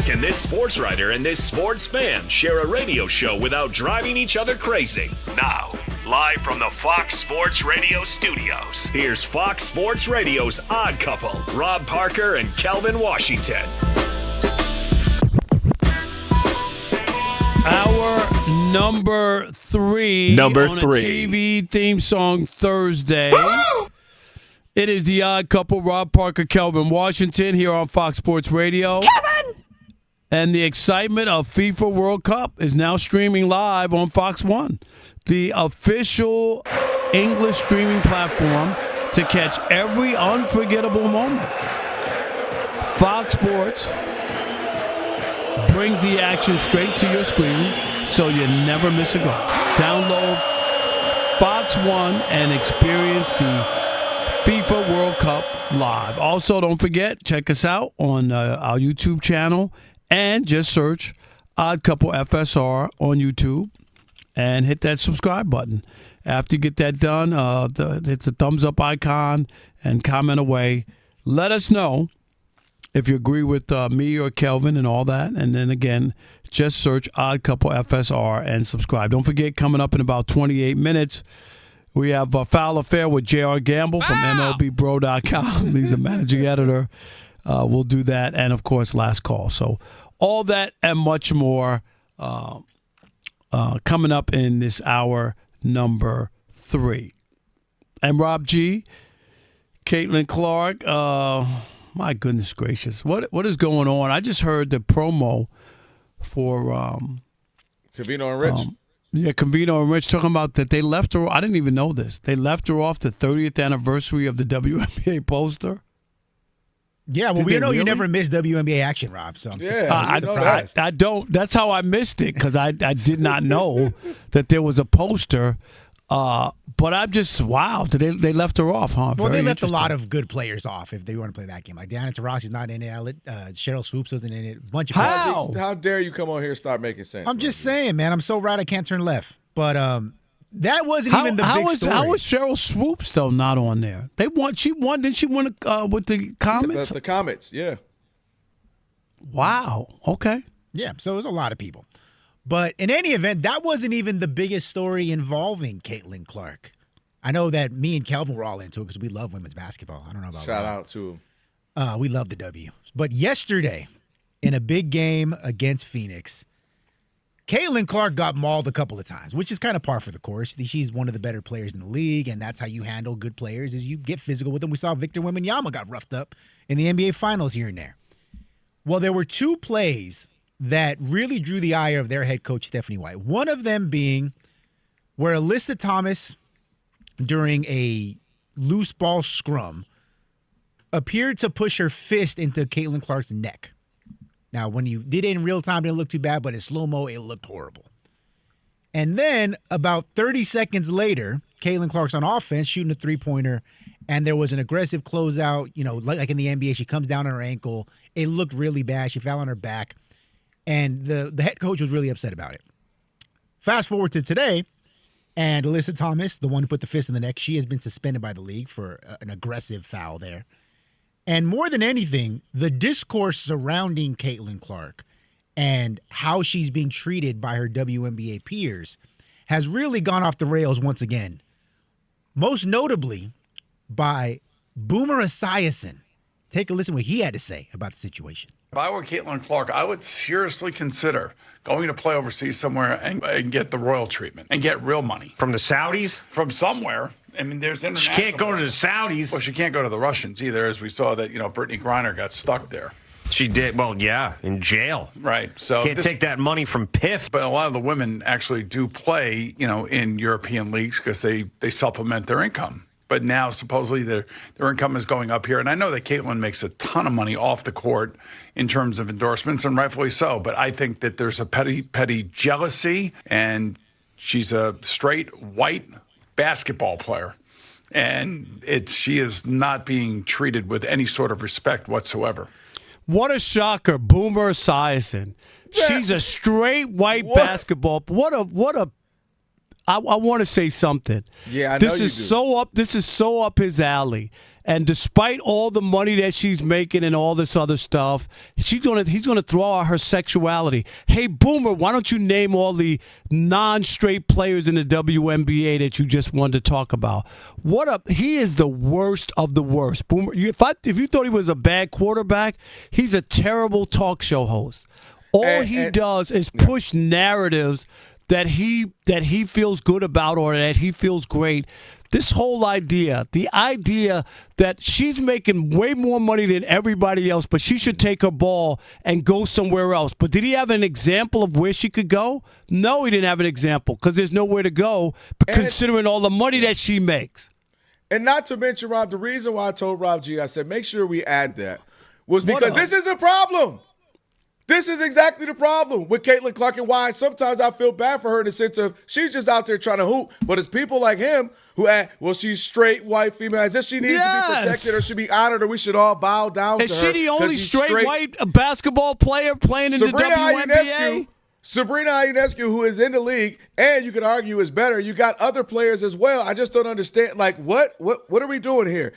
S4: Can this sports writer and this sports fan share a radio show without driving each other crazy? Now, live from the Fox Sports Radio studios, here's Fox Sports Radio's Odd Couple, Rob Parker and Kelvin Washington.
S7: Our number three on a TV theme song Thursday. It is the Odd Couple, Rob Parker, Kelvin Washington, here on Fox Sports Radio.
S6: Kevin!
S7: And the excitement of FIFA World Cup is now streaming live on Fox One, the official English streaming platform to catch every unforgettable moment. Fox Sports brings the action straight to your screen so you never miss a goal. Download Fox One and experience the FIFA World Cup live. Also, don't forget, check us out on our YouTube channel and just search Odd Couple FSR on YouTube and hit that subscribe button. After you get that done, hit the thumbs up icon and comment away. Let us know if you agree with me or Kelvin and all that. And then again, just search Odd Couple FSR and subscribe. Don't forget, coming up in about 28 minutes, we have a Foul Affair with J.R. Gamble from MLBBro.com. He's the managing editor. We'll do that. And, of course, Last Call. So all that and much more coming up in this hour number 3. And Rob G., Caitlin Clark, my goodness gracious. What is going on? I just heard the promo for
S3: Covino and Rich.
S7: Covino and Rich talking about that they left her. I didn't even know this. They left her off the 30th anniversary of the WNBA poster.
S17: Yeah, well, we know you never miss WNBA action, Rob. So I'm surprised.
S7: I don't. That's how I missed it, because I did not know that there was a poster. But I'm just, wow, they left her off, huh?
S17: Well, they left a lot of good players off if they want to play that game. Like Diana Taurasi's not in it. Cheryl Swoops wasn't in it. A bunch of
S3: How dare you come on here and start making sense?
S17: I'm just saying, man. I'm so right I can't turn left. But that wasn't even the big story.
S7: How was Cheryl Swoops, though, not on there? She won. Didn't she win with the Comets?
S3: The Comets, yeah.
S7: Wow. Okay.
S17: Yeah, so it was a lot of people. But in any event, that wasn't even the biggest story involving Caitlin Clark. I know that me and Kelvin were all into it because we love women's basketball. I don't know about
S3: Shout out to
S17: him. We love the W. But yesterday, in a big game against Phoenix, Caitlin Clark got mauled a couple of times, which is kind of par for the course. She's one of the better players in the league, and that's how you handle good players is you get physical with them. We saw Victor Wembanyama got roughed up in the NBA Finals here and there. Well, there were 2 plays that really drew the ire of their head coach, Stephanie White. One of them being where Alyssa Thomas, during a loose ball scrum, appeared to push her fist into Caitlin Clark's neck. Now, when you did it in real time, it didn't look too bad, but in slow-mo, it looked horrible. And then about 30 seconds later, Caitlin Clark's on offense shooting a three-pointer, and there was an aggressive closeout. You know, like in the NBA, she comes down on her ankle. It looked really bad. She fell on her back. And the head coach was really upset about it. Fast forward to today, and Alyssa Thomas, the one who put the fist in the neck, she has been suspended by the league for an aggressive foul there. And more than anything, the discourse surrounding Caitlin Clark and how she's being treated by her WNBA peers has really gone off the rails once again. Most notably by Boomer Esiason. Take a listen to what he had to say about the situation.
S22: If I were Caitlin Clark, I would seriously consider going to play overseas somewhere and get the royal treatment and get real money.
S23: From the Saudis?
S22: From somewhere. I mean, there's
S11: She
S22: international.
S11: can't go to the Saudis.
S22: Well, she can't go to the Russians either, as we saw that, Brittany Griner got stuck there.
S11: She did. Well, yeah, in jail.
S22: Right. So
S11: can't take that money from PIF.
S22: But a lot of the women actually do play, in European leagues because they supplement their income. But now supposedly their income is going up here. And I know that Caitlin makes a ton of money off the court in terms of endorsements, and rightfully so. But I think that there's a petty jealousy, and she's a straight white basketball player. And she is not being treated with any sort of respect whatsoever.
S7: What a shocker, Boomer Esiason. She's a straight white basketball. I want to say something.
S3: Yeah, I know
S7: this
S3: you
S7: is
S3: do.
S7: so up. This is so up his alley. And despite all the money that she's making and all this other stuff, he's gonna throw out her sexuality. Hey, Boomer, why don't you name all the non-straight players in the WNBA that you just wanted to talk about? He is the worst of the worst. Boomer, if you thought he was a bad quarterback, he's a terrible talk show host. All he does is push narratives that he feels good about or that he feels great. This whole idea, the idea that she's making way more money than everybody else, but she should take her ball and go somewhere else. But did he have an example of where she could go? No, he didn't have an example because there's nowhere to go, considering all the money that she makes.
S3: And not to mention, Rob, the reason why I told Rob G, I said, make sure we add that, was because this is a problem. This is exactly the problem with Caitlin Clark, and why sometimes I feel bad for her in the sense of she's just out there trying to hoop, but it's people like him who act, well, she's straight, white, female, as if she needs to be protected or should be honored or we should all bow down to her.
S7: Is she the only straight white basketball player playing in the WNBA?
S3: Sabrina Ionescu, who is in the league, and you could argue is better. You got other players as well. I just don't understand. Like, what are we doing here?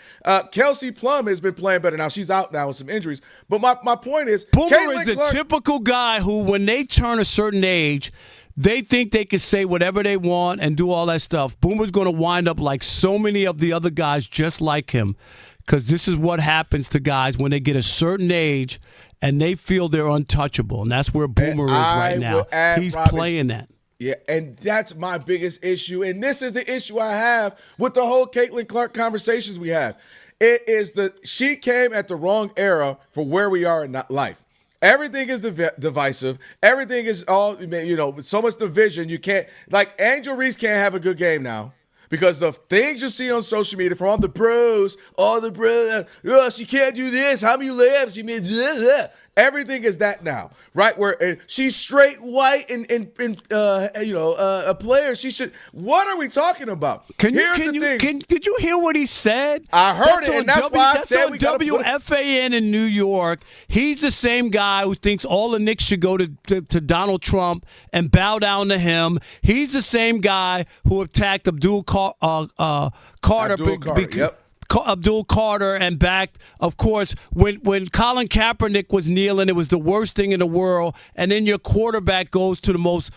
S3: Kelsey Plum has been playing better. Now, she's out now with some injuries. But my point is,
S7: Boomer is a typical guy who, when they turn a certain age, they think they can say whatever they want and do all that stuff. Boomer's going to wind up like so many of the other guys just like him, because this is what happens to guys when they get a certain age and they feel they're untouchable, and that's where Boomer is right now. He's playing that.
S3: Yeah, and that's my biggest issue, and this is the issue I have with the whole Caitlin Clark conversations we have. It is she came at the wrong era for where we are in life. Everything is divisive. Everything is all, so much division. You can't, like, Angel Reese can't have a good game now. Because the things you see on social media from all the bros, she can't do this. How many layups she made? Everything is that now, right? Where she's straight white and a player. She should. What are we talking about?
S7: Did you hear what he said?
S3: I heard it, and that's why I said
S7: on WFAN in New York. He's the same guy who thinks all the Knicks should go to Donald Trump and bow down to him. He's the same guy who attacked Abdul Carter. Abdul Carter and back, of course, when Colin Kaepernick was kneeling, it was the worst thing in the world. And then your quarterback goes to the most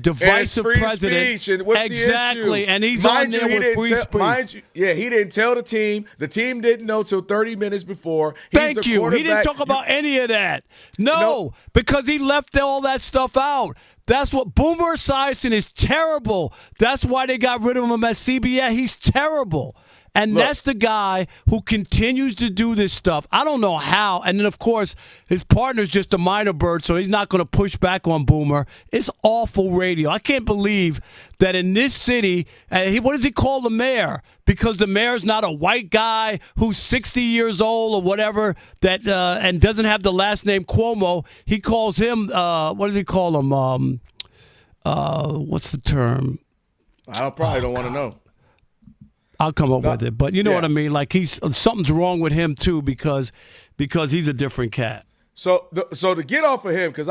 S7: divisive president.
S3: Speech, and what's
S7: exactly,
S3: the issue?
S7: And he's on there with free speech.
S3: He didn't tell the team. The team didn't know till 30 minutes before.
S7: Thank you. He didn't talk about any of that. No, because he left all that stuff out. That's what Boomer Esiason is terrible. That's why they got rid of him at CBS. He's terrible. And that's the guy who continues to do this stuff. I don't know how. And then, of course, his partner's just a minor bird, so he's not going to push back on Boomer. It's awful radio. I can't believe that in this city, what does he call the mayor? Because the mayor's not a white guy who's 60 years old or whatever that and doesn't have the last name Cuomo. He calls him, what does he call him? What's the term?
S3: I probably don't want to know.
S7: I'll come up with it, but you know what I mean. Like something's wrong with him too because he's a different cat.
S3: So to get off of him, because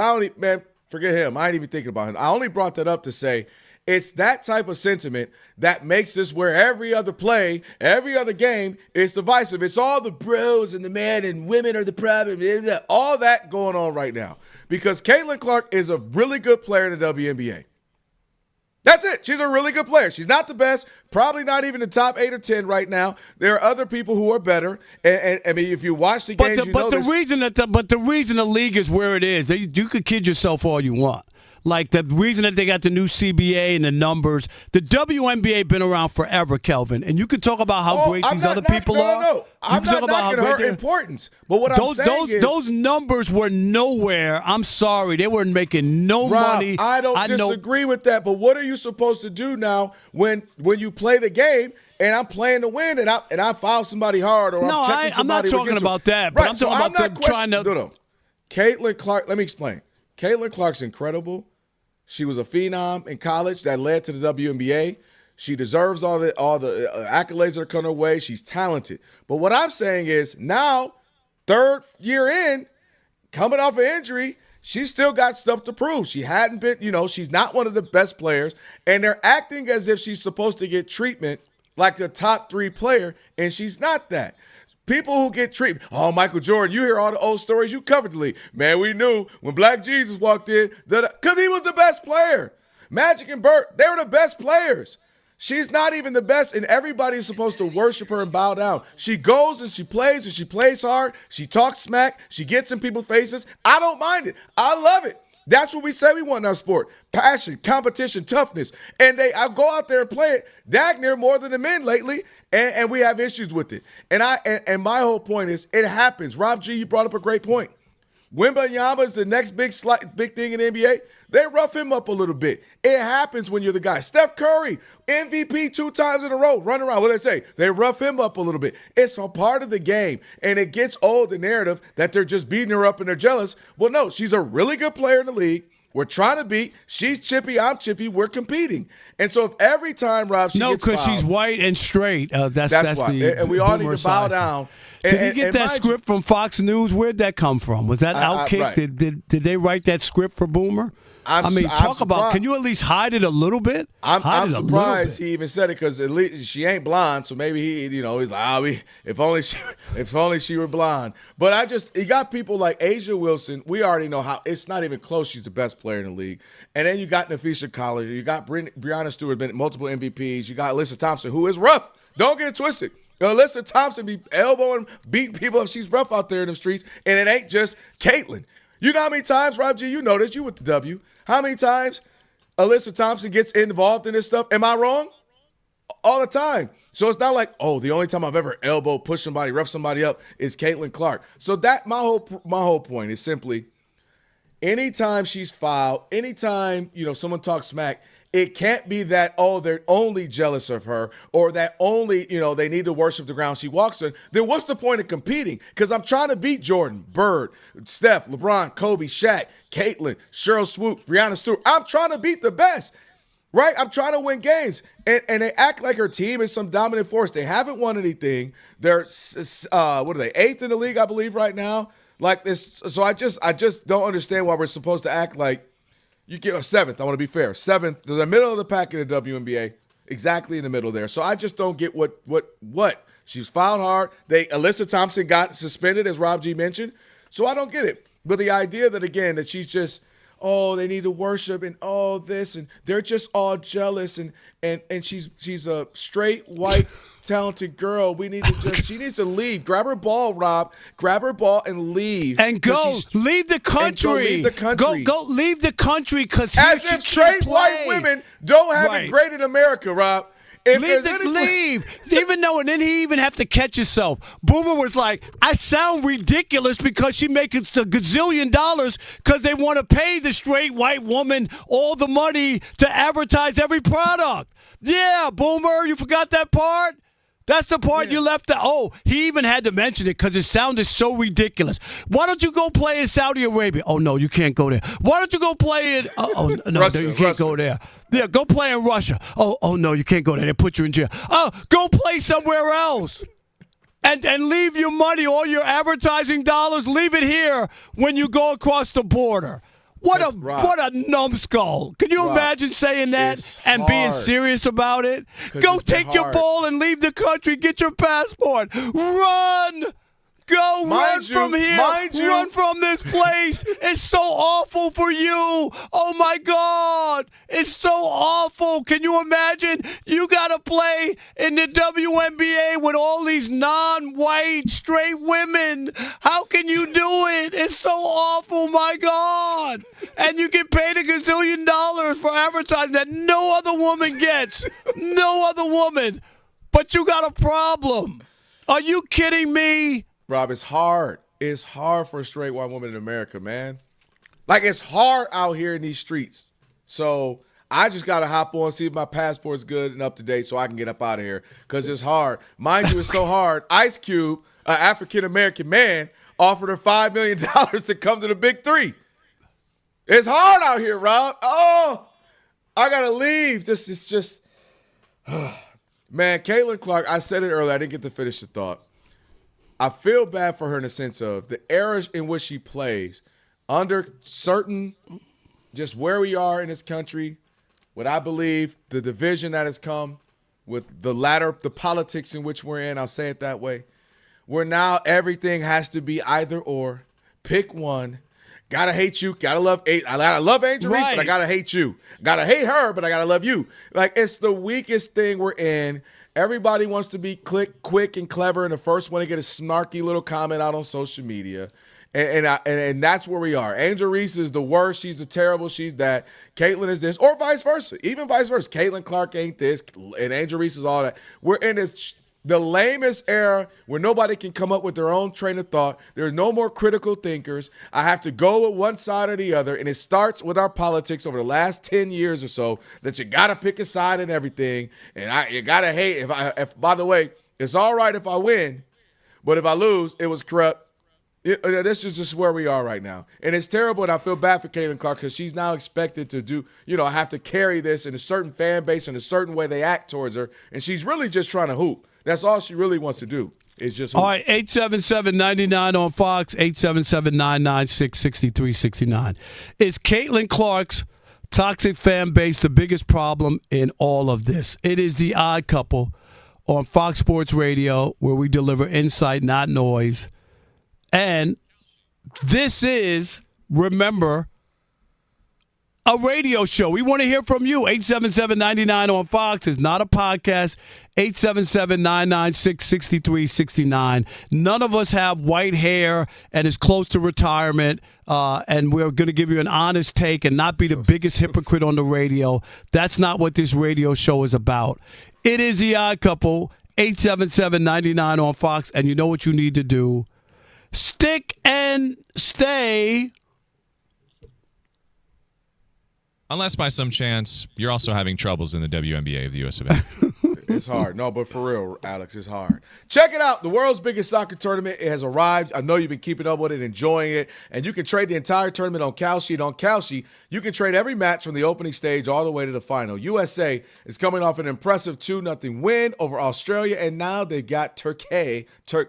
S3: forget him. I ain't even thinking about him. I only brought that up to say it's that type of sentiment that makes this where every other play, every other game is divisive. It's all the bros and the men and women are the problem. All that going on right now because Caitlin Clark is a really good player in the WNBA. That's it. She's a really good player. She's not the best, probably not even the top 8 or 10 right now. There are other people who are better. And I mean, if you watch the games,
S7: the reason the league is where it is, you could kid yourself all you want. like the reason that they got the new CBA and the numbers. The WNBA been around forever, Kelvin, and you can talk about how great these other people are.
S3: No, I'm not knocking her importance. But what I'm saying is
S7: those numbers were nowhere. I'm sorry, they weren't making no
S3: Rob,
S7: money.
S3: I don't disagree with that. But what are you supposed to do now when you play the game? And I'm playing to win, and I foul somebody hard, or I'm checking somebody.
S7: I'm not talking about that, but
S3: right,
S7: I'm talking about them trying to.
S3: No. Caitlin Clark. Let me explain. Caitlin Clark's incredible. She was a phenom in college that led to the WNBA. She deserves all the accolades that are coming her way. She's talented. But what I'm saying is now, third year in, coming off an injury, she's still got stuff to prove. She hadn't been, she's not one of the best players, and they're acting as if she's supposed to get treatment like the top 3 player, and she's not that. People who get treatment, Michael Jordan, you hear all the old stories, you covered the league. Man, we knew when Black Jesus walked in, because he was the best player. Magic and Bird, they were the best players. She's not even the best, and everybody's supposed to worship her and bow down. She goes and she plays hard. She talks smack. She gets in people's faces. I don't mind it. I love it. That's what we say we want in our sport. Passion, competition, toughness. And I go out there and play it dag near more than the men lately, and we have issues with it. And my whole point is it happens. Rob G, you brought up a great point. Wembanyama is the next big thing in the NBA. They rough him up a little bit. It happens when you're the guy. Steph Curry, MVP 2 times in a row, running around. What do they say? They rough him up a little bit. It's a part of the game, and it gets old, the narrative that they're just beating her up and they're jealous. Well, no, she's a really good player in the league. We're trying to beat. She's chippy, I'm chippy. We're competing. And so if every time, Rob, she gets fouled.
S7: No, because she's white and straight. That's
S3: why. And we all need to bow down.
S7: Did you get that script from Fox News? Where'd that come from? Was that Outkick?
S3: Right.
S7: Did they write that script for Boomer? Talk about. Can you at least hide it a little bit?
S3: I'm surprised he even said it, because at least she ain't blonde, so maybe he's like, if only she were blonde. But you got people like Asia Wilson. We already know how it's not even close. She's the best player in the league. And then you got Nafisa Collier. You got Breonna Stewart, been multiple MVPs. You got Alyssa Thompson, who is rough. Don't get it twisted. Alyssa Thompson be elbowing, beating people up. She's rough out there in the streets, and it ain't just Caitlin. You know how many times, Rob G, you know this, you with the W, how many times Alyssa Thompson gets involved in this stuff? Am I wrong? All the time. So it's not like, the only time I've ever elbowed, pushed somebody, roughed somebody up is Caitlin Clark. So that my whole point is simply, anytime she's fouled, anytime someone talks smack, it can't be that, they're only jealous of her, or that only, they need to worship the ground she walks on. Then what's the point of competing? Because I'm trying to beat Jordan, Bird, Steph, LeBron, Kobe, Shaq, Caitlin, Cheryl Swoops, Breonna Stewart. I'm trying to beat the best, right? I'm trying to win games. And they act like her team is some dominant force. They haven't won anything. They're, 8th in the league, I believe, right now? Like this. So I just don't understand why we're supposed to act like, you get 7th. I want to be fair. 7th, the middle of the pack in the WNBA, exactly in the middle there. So I just don't get what. She was fouled hard. Alyssa Thompson got suspended, as Rob G mentioned. So I don't get it. But the idea that she's just, they need to worship and this, and they're just all jealous, and she's a straight white talented girl. She needs to leave. Grab her ball, Rob. Grab her ball and leave.
S7: And leave the country. Go leave the country, because
S3: as if straight white women don't have it great in America, Rob.
S7: Leave. Even though, and then he even have to catch himself. Boomer was like, I sound ridiculous because she makes a gazillion dollars because they want to pay the straight white woman all the money to advertise every product. Yeah, Boomer, you forgot that part? That's the part you left out. He even had to mention it because it sounded so ridiculous. Why don't you go play in Saudi Arabia? Oh, no, you can't go there. Why don't you go play in... no, Russia, you can't go there. Yeah, go play in Russia. Oh, no, you can't go there. They put you in jail. Go play somewhere else. And leave your money, all your advertising dollars, leave it here when you go across the border. What a numbskull. Can you imagine saying that and being serious about it? Go take your ball and leave the country. Get your passport. Run. Go, run
S3: you,
S7: from here. Run from this place. It's so awful for you. Oh, my God. It's so awful. Can you imagine? You got to play in the WNBA with all these non-white straight women. How can you do it? It's so awful, my God. And you get paid $1 gazillion for advertising that no other woman gets. No other woman. But you got a problem. Are you kidding me?
S3: Rob, it's hard. It's hard for a straight white woman in America, man. Like, it's hard out here in these streets. So I just got to hop on, see if my passport's good and up to date so I can get up out of here because it's hard. Mind you, it's so hard. Ice Cube, an African-American man, offered her $5 million to come to the Big Three. It's hard out here, Rob. Oh, I got to leave. This is just man, Caitlin Clark, I said it earlier. I didn't get to finish the thought. I feel bad for her in the sense of the era in which she plays under certain, just where we are in this country, what I believe, the division that has come with the politics in which we're in, I'll say it that way, where now everything has to be either or. Pick one. Gotta hate you. Gotta love. I love Angel Reese, but I gotta hate you. Gotta hate her, but I gotta love you. Like, it's the weakest thing we're in. Everybody wants to be quick and clever, and the first one to get a snarky little comment out on social media. And that's where we are. Angel Reese is the worst. She's the terrible. She's that. Caitlin is this, or vice versa. Even vice versa. Caitlin Clark ain't this, and Angel Reese is all that. We're in the lamest era where nobody can come up with their own train of thought. There's no more critical thinkers. I have to go with one side or the other, and it starts with our politics over the last 10 years or so that you got to pick a side in everything, and you got to hate. If by the way, it's all right if I win, but if I lose, it was corrupt. This is just where we are right now. And it's terrible, and I feel bad for Caitlin Clark because she's now expected to do, have to carry this in a certain fan base and a certain way they act towards her, and she's really just trying to hoop. That's all she really wants to do is just hoop.
S7: All right, 877-99 on Fox, 877-996-6369. Is Caitlin Clark's toxic fan base the biggest problem in all of this? It is the Odd Couple on Fox Sports Radio, where we deliver insight, not noise. And this is, remember, a radio show. We want to hear from you. 877-99 on Fox is not a podcast. 877-996-6369. None of us have white hair and is close to retirement, and we're going to give you an honest take and not be the biggest hypocrite on the radio. That's not what this radio show is about. It is the Odd Couple, 877-99 on Fox, and you know what you need to do. Stick and stay.
S15: Unless by some chance you're also having troubles in the WNBA of the US of A.
S3: It's hard. No, but for real, Alex, it's hard. Check it out. The world's biggest soccer tournament. It has arrived. I know you've been keeping up with it, enjoying it. And you can trade the entire tournament on Kalshi. And on Kalshi, you can trade every match from the opening stage all the way to the final. USA is coming off an impressive 2-0 win over Australia. And now they've got Turkey.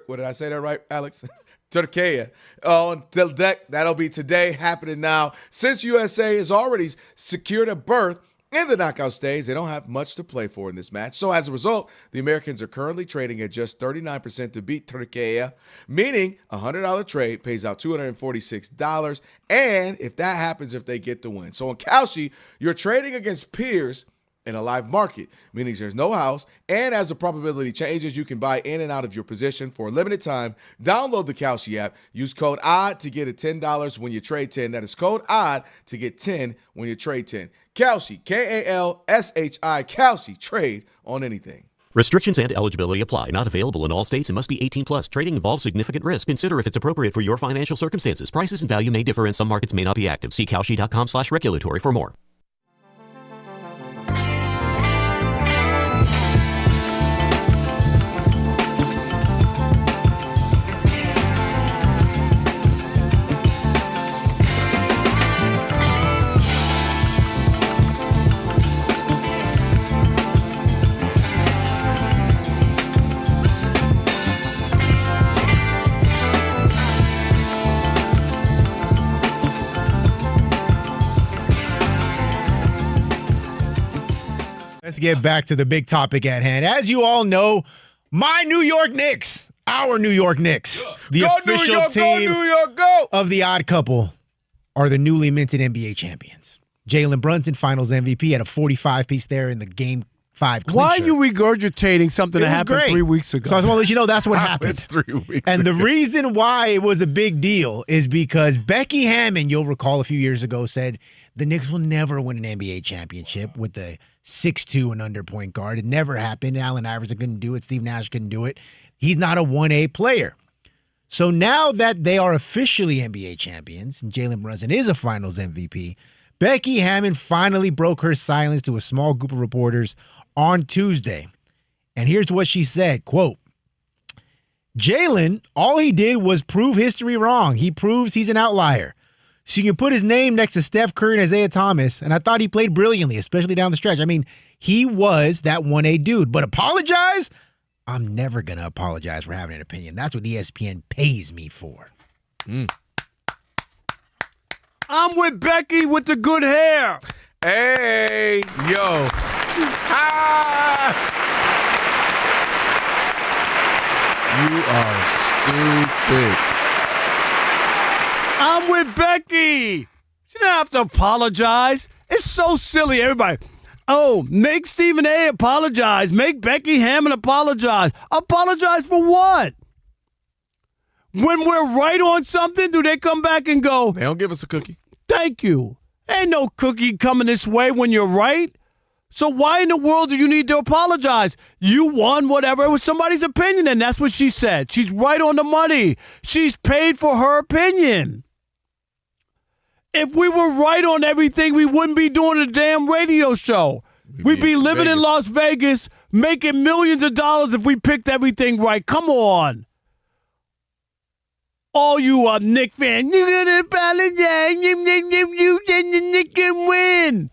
S3: What did I say that right, Alex? Turkey on the deck. That'll be today, happening now. Since USA has already secured a berth in the knockout stage, they don't have much to play for in this match. So as a result, the Americans are currently trading at just 39% to beat Turkey, meaning a $100 trade pays out $246. And if that happens, if they get the win. So on Kalshi, you're trading against peers in a live market, meaning there's no house, and as the probability changes, you can buy in and out of your position for a limited time. Download the Kalshi app. Use code ODD to get $10 when you trade 10. That is code ODD to get 10 when you trade 10. Kalshi, Kalshi, Kalshi, trade on anything.
S12: Restrictions and eligibility apply. Not available in all states and must be 18 plus. Trading involves significant risk. Consider if it's appropriate for your financial circumstances. Prices and value may differ and some markets may not be active. See Kalshi.com/regulatory for more.
S17: Let's get back to the big topic at hand. As you all know, my New York Knicks Our New York Knicks, the
S3: Go
S17: official
S3: New York,
S17: team
S3: go New York, go!
S17: of the Odd Couple, are the newly minted NBA champions. Jalen Brunson, Finals MVP, had a 45-piece there in the Game 5 clincher.
S7: Why are you regurgitating something that happened
S17: great.
S7: 3 weeks ago?
S17: So I just want to let you know that's what happened.
S3: It's 3 weeks
S17: And
S3: ago.
S17: the reason why it was a big deal is because Becky Hammon, you'll recall a few years ago, said the Knicks will never win an NBA championship with the 6'2" and under point guard. It never happened. Allen Iverson couldn't do it. Steve Nash couldn't do it. He's not a 1A player. So now that they are officially NBA champions, and Jalen Brunson is a Finals MVP, Becky Hammon finally broke her silence to a small group of reporters on Tuesday. And here's what she said, quote, Jalen, all he did was prove history wrong. He proves he's an outlier. So you can put his name next to Steph Curry and Isaiah Thomas, and I thought he played brilliantly, especially down the stretch. I mean, he was that 1A dude. But apologize? I'm never going to apologize for having an opinion. That's what ESPN pays me for.
S7: I'm with Becky with the good hair.
S3: Hey, yo.
S1: You are stupid.
S7: I'm with Becky. She didn't have to apologize. It's so silly, everybody. Oh, make Stephen A. apologize. Make Becky Hammon apologize. Apologize for what? When we're right on something, do they come back and go,
S3: They don't give us a cookie.
S7: thank you. Ain't no cookie coming this way when you're right. So why in the world do you need to apologize? You won whatever. It was somebody's opinion, and that's what she said. She's right on the money. She's paid for her opinion. If we were right on everything, we wouldn't be doing a damn radio show. We'd be living in Las Vegas, making millions of dollars if we picked everything right. Come on. All you Knick fans, you're going to apologize. You said the Knicks can win.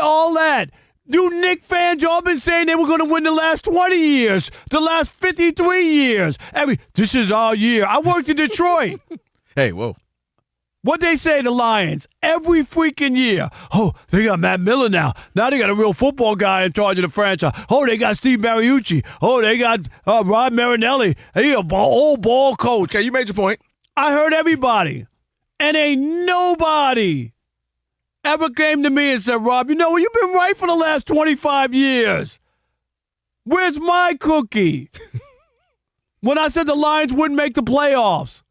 S7: All that. You Knick fans, y'all been saying they were going to win the last 20 years, the last 53 years. This is our year. I worked in Detroit.
S3: Hey, whoa.
S7: What they say, the Lions, every freaking year. Oh, they got Matt Miller now. Now they got a real football guy in charge of the franchise. Oh, they got Steve Mariucci. Oh, they got Rod Marinelli. He a old ball coach.
S3: Okay, you made your point.
S7: I heard everybody. And ain't nobody ever came to me and said, Rob, you've been right for the last 25 years. Where's my cookie? When I said the Lions wouldn't make the playoffs.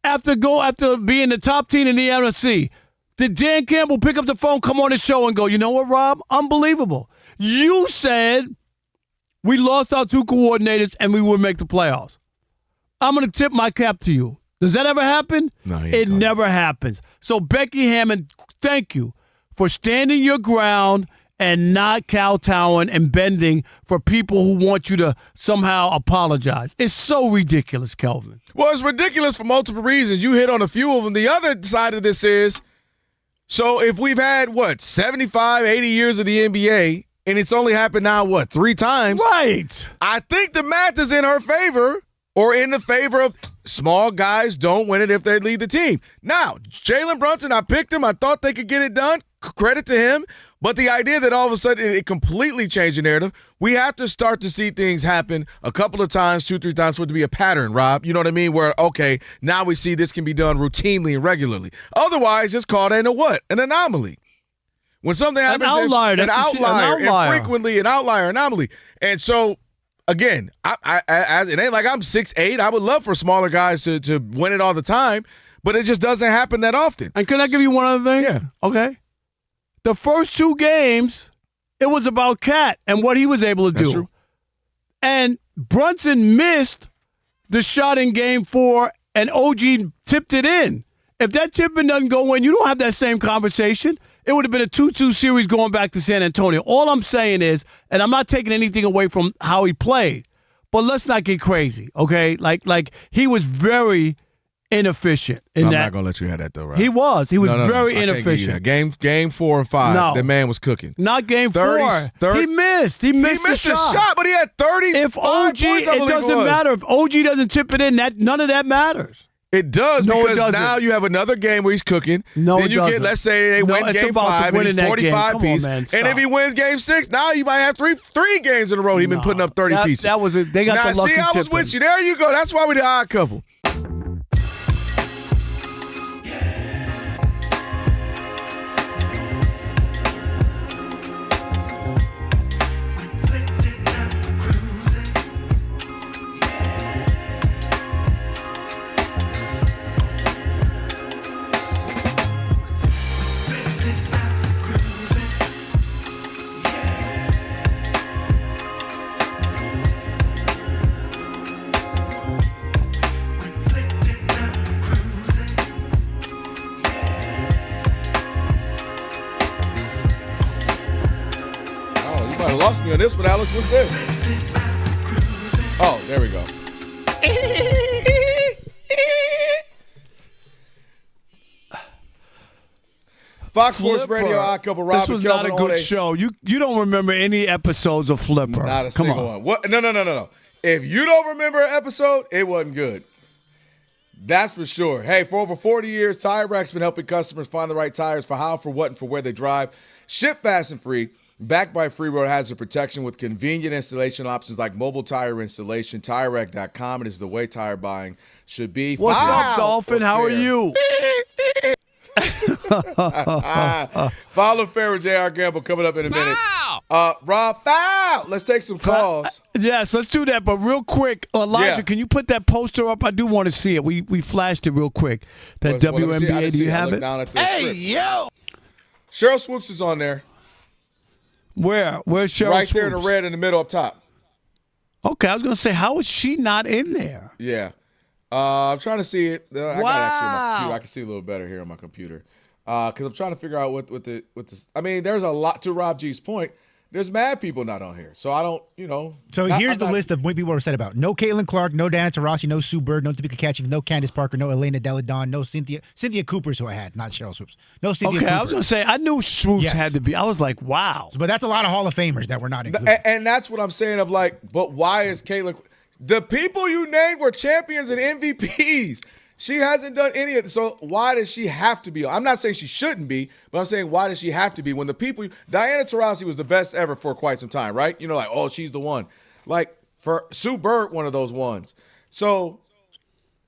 S7: After being the top team in the NFC, did Dan Campbell pick up the phone, come on the show, and go, you know what, Rob? Unbelievable. You said we lost our two coordinators and we would make the playoffs. I'm going to tip my cap to you. Does that ever happen?
S3: No,
S7: it never happens. So, Becky Hammon, thank you for standing your ground and not kowtowing and bending for people who want you to somehow apologize. It's so ridiculous, Kelvin.
S3: Well, it's ridiculous for multiple reasons. You hit on a few of them. The other side of this is, so if we've had, 75, 80 years of the NBA, and it's only happened now, 3 times?
S7: Right.
S3: I think the math is in her favor, or in the favor of small guys don't win it if they lead the team. Now, Jalen Brunson, I picked him. I thought they could get it done. Credit to him. But the idea that all of a sudden it completely changed the narrative, we have to start to see things happen a couple of times, 2-3 times for it to be a pattern, Rob. You know what I mean? Where, okay, now we see this can be done routinely and regularly. Otherwise, it's called an anomaly. When something happens,
S7: an outlier,
S3: and frequently an outlier anomaly. And so, again, I it ain't like I'm 6'8". I would love for smaller guys to win it all the time, but it just doesn't happen that often.
S7: And can I give you one other thing?
S3: Yeah.
S7: Okay. The first 2 games, it was about Cat and what he was able to do.
S3: That's true.
S7: And Brunson missed the shot in game 4, and OG tipped it in. If that tipping doesn't go in, you don't have that same conversation. It would have been a 2-2 series going back to San Antonio. All I'm saying is, and I'm not taking anything away from how he played, but let's not get crazy, okay? Like he was very inefficient in
S3: I'm
S7: that.
S3: not gonna let you have that though, right?
S7: He was very
S3: I can't give you
S7: inefficient.
S3: that. Game 4 and 5,
S7: No.
S3: the man was cooking.
S7: Not game 4.
S3: 30.
S7: He missed. He missed the shot.
S3: But he had 30.
S7: If OG,
S3: points, I
S7: it
S3: believe
S7: doesn't
S3: was.
S7: matter. If OG doesn't tip it in, none of that matters.
S3: It does,
S7: No, it
S3: because
S7: doesn't.
S3: now you have another game where he's cooking.
S7: No,
S3: then
S7: it
S3: you
S7: doesn't.
S3: get, let's say they
S7: No,
S3: win
S7: it's
S3: game
S7: about
S3: 5 and
S7: winning
S3: he's
S7: that game.
S3: 45
S7: Come on,
S3: piece.
S7: man,
S3: And
S7: stop.
S3: if he wins game 6, now you might have three games in a row. He's been putting up 30 pieces.
S7: That was it. They got
S3: now,
S7: the lucky
S3: see, I was
S7: tip
S3: with
S7: in.
S3: you. There you go. That's why we the odd couple. You might have lost me on this one, Alex. What's this? Oh, there we go. Fox Sports
S7: Flipper.
S3: Radio, odd couple. Rob
S7: This was
S3: and Kelvin
S7: not a
S3: on
S7: good show. You don't remember any episodes of Flipper.
S3: Not a
S7: Come
S3: single
S7: on.
S3: one. What? No. If you don't remember an episode, it wasn't good. That's for sure. Hey, for over 40 years, Tire Rack's been helping customers find the right tires for how, for what, and for where they drive. Ship fast and free. Backed by Free Road Hazard Protection with convenient installation options like mobile tire installation. TireRack.com. It is the way tire buying should be.
S7: What's
S3: Wow.
S7: up, Dolphin? How are you?
S3: Follow Fair with J.R. Campbell coming up in a minute. Rob, foul. Let's take some calls.
S7: Yes, let's do that. But real quick, Elijah,
S3: Yeah.
S7: can you put that poster up? I do want to see it. We flashed it real quick. That
S3: Well, let me see. I
S7: WNBA.
S3: didn't
S7: Do
S3: see
S7: you
S3: it. I
S7: have
S3: looked
S7: it?
S3: down at the script. Cheryl Swoops is on there.
S7: Where? Where's Cheryl
S3: Right there in the
S7: Swoops?
S3: red in the middle up top.
S7: Okay, I was going to say, how is she not in there?
S3: Yeah. I'm trying to see it. I got it actually on my computer.
S7: Wow.
S3: I can see a little better here on my computer. Because I'm trying to figure out what the I mean, there's a lot to Rob G's point. There's mad people not on here. So I don't,
S17: So here's the list of what people are upset about. No Caitlin Clark, no Diana Taurasi, no Sue Bird, no Tamika Catchings, no Candace Parker, no Elena Deladon, no Cynthia Cooper's who I had, not Cheryl Swoops. No Cynthia Cooper.
S7: I was going to say, I knew Swoops
S17: Yes.
S7: had to be. I was like, wow.
S17: But that's a lot of Hall of Famers that were not included.
S3: And that's what I'm saying of like, but why is Caitlin? The people you named were champions and MVPs. She hasn't done any of it. So why does she have to be on? I'm not saying she shouldn't be, but I'm saying why does she have to be when the people – Diana Taurasi was the best ever for quite some time, right? Like, oh, she's the one. Like, for Sue Bird, one of those ones. So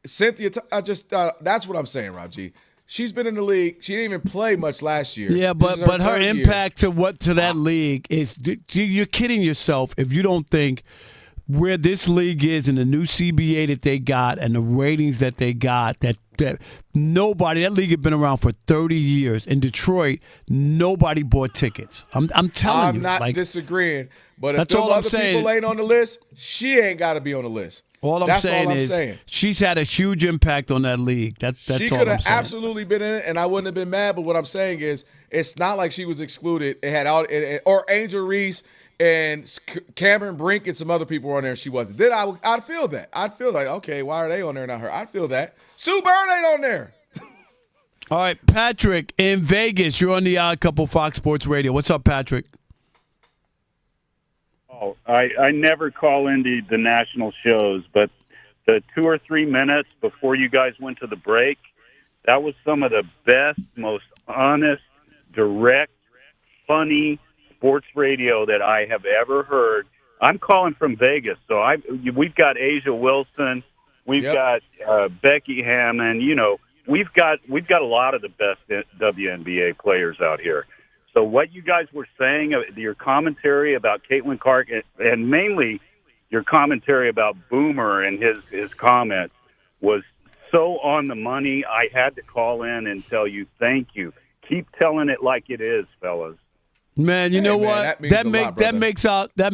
S3: Cynthia – that's what I'm saying, Rob G. She's been in the league. She didn't even play much last year.
S7: Yeah,
S3: This is
S7: but her
S3: third year.
S7: impact to that league is – you're kidding yourself if you don't think – where this league is and the new CBA that they got and the ratings that they got, that nobody, that league had been around for 30 years. In Detroit, nobody bought tickets. I'm telling you.
S3: I'm not disagreeing, but if
S7: that's
S3: them
S7: all I'm
S3: other
S7: saying.
S3: people ain't on the list, she ain't got to be on the list.
S7: That's all I'm saying. She's had a huge impact on that league. That's
S3: she
S7: all
S3: could
S7: I'm
S3: have
S7: saying.
S3: absolutely been in it, and I wouldn't have been mad. But what I'm saying is, it's not like she was excluded. It had or Angel Reese and Cameron Brink and some other people were on there, and she wasn't. Then I'd feel that. I'd feel like, okay, why are they on there, not her? I'd feel that. Sue Bird ain't on there.
S7: All right, Patrick in Vegas. You're on the Odd Couple Fox Sports Radio. What's up, Patrick?
S13: Oh, I never call into the national shows, but the 2 or 3 minutes before you guys went to the break, that was some of the best, most honest, direct, funny sports radio that I have ever heard. I'm calling from Vegas, so we've got Asia Wilson, we've got Becky Hammond. We've got a lot of the best WNBA players out here. So what you guys were saying, your commentary about Caitlin Clark, and mainly your commentary about Boomer and his comments was so on the money. I had to call in and tell you thank you. Keep telling it like it is, fellas.
S7: Man, you know what? That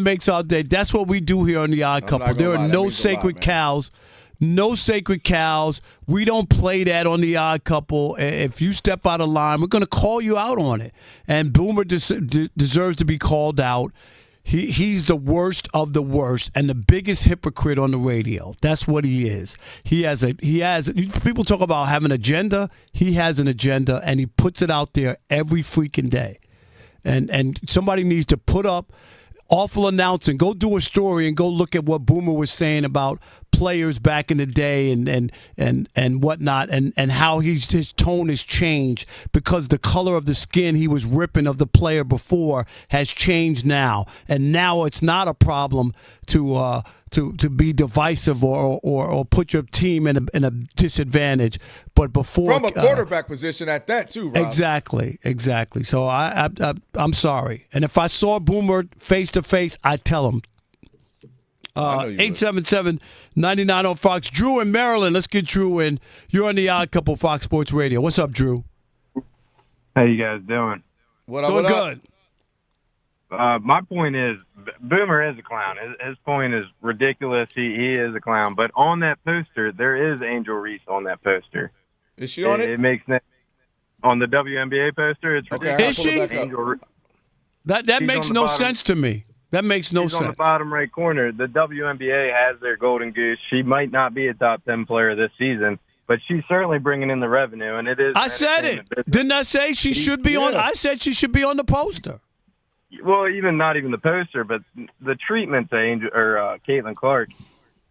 S7: makes our day. That's what we do here on the Odd Couple. There are no sacred cows. No sacred cows. We don't play that on the Odd Couple. If you step out of line, we're going to call you out on it. And Boomer deserves to be called out. He's the worst of the worst and the biggest hypocrite on the radio. That's what he is. He has people talk about having an agenda. He has an agenda, and he puts it out there every freaking day. And somebody needs to put up awful announcing. Go do a story and go look at what Boomer was saying about players back in the day and whatnot, and how his tone has changed because the color of the skin he was ripping of the player before has changed now, and now it's not a problem to be divisive or put your team in a disadvantage. But before,
S3: from a quarterback position at that too, Rob. Exactly.
S7: So I'm sorry. And if I saw Boomer face to face, I'd tell him. 877-99 on Fox. Drew in Maryland. Let's get Drew in. You're on the Odd Couple Fox Sports Radio. What's up, Drew?
S14: How you guys doing?
S7: Doing good.
S14: My point is, Boomer is a clown. His point is ridiculous. He is a clown. But on that poster, there is Angel Reese on that poster.
S3: Is she on it?
S14: It makes on the WNBA poster. It's ridiculous.
S7: Is she? That makes no sense to me. That makes no sense.
S14: On the bottom right corner, the WNBA has their golden goose. She might not be a top 10 player this season, but she's certainly bringing in the revenue, and it is.
S7: I said it. Didn't I say she should be on? I said she should be on the poster.
S14: Well, not even the poster, but the treatment to Caitlin Clark.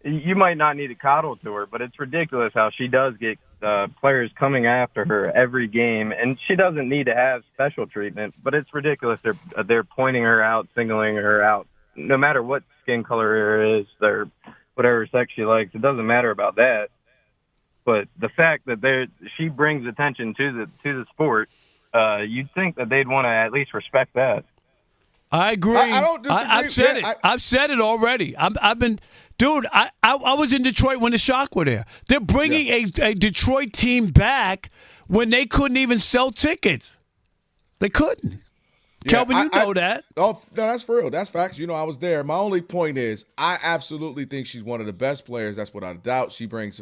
S14: You might not need to coddle to her, but it's ridiculous how she does get players coming after her every game, and she doesn't need to have special treatment. But it's ridiculous. They're pointing her out, singling her out, no matter what skin color her is, or whatever sex she likes. It doesn't matter about that. But the fact that she brings attention to the sport, you'd think that they'd want to at least respect that.
S7: I agree.
S3: I don't disagree.
S7: I've said it. I've said it already. I've been, dude. I was in Detroit when the Shock were there. They're bringing a Detroit team back when they couldn't even sell tickets. They couldn't. Kelvin, you know that.
S3: Oh, no, that's for real. That's facts. I was there. My only point is, I absolutely think she's one of the best players. That's without a doubt. She brings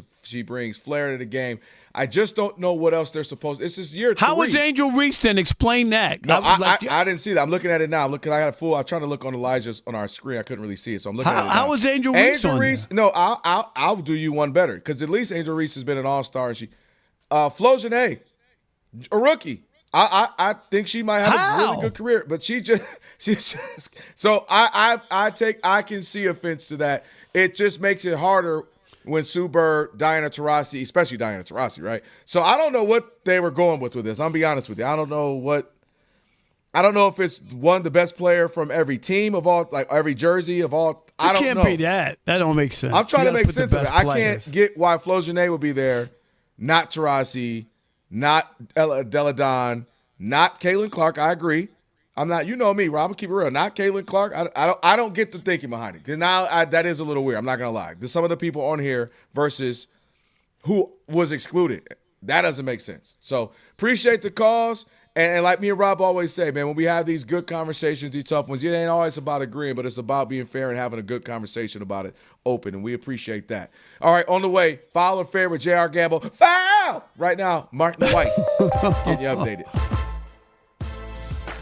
S3: flair to the game. I just don't know what else they're supposed. It's this year.
S7: How is Angel Reese then? Explain that.
S3: No, I didn't see that. I'm looking at it now. I got a fool. I'm trying to look on Elijah's on our screen. I couldn't really see it, so I'm looking at it now.
S7: How is Angel Reese on there?
S3: No, I'll do you one better because at least Angel Reese has been an all-star. And Flo Janae, a rookie. I think she might have a really good career, but she's just so I can see offense to that. It just makes it harder when Sue Bird, Diana Taurasi, especially Diana Taurasi, right? So I don't know what they were going with this. I'll be honest with you. I don't know if it's the best player from every team of all, like every jersey of all. I don't know.
S7: It can't be that. That don't make sense.
S3: I'm trying to make sense of it. I can't get why Flo Janae would be there, not Taurasi, not Della Don, not Caitlin Clark. I agree. I'm not. You know me, Rob. I'll keep it real. Not Caitlin Clark. I don't get the thinking behind it. Now that is a little weird. I'm not gonna lie. There's some of the people on here versus who was excluded. That doesn't make sense. So appreciate the calls. And like me and Rob always say, man, when we have these good conversations, these tough ones, it ain't always about agreeing, but it's about being fair and having a good conversation about it open, and we appreciate that. All right, on the way, foul or fair with J.R. Gamble. Foul! Right now, Martin Weiss getting you updated.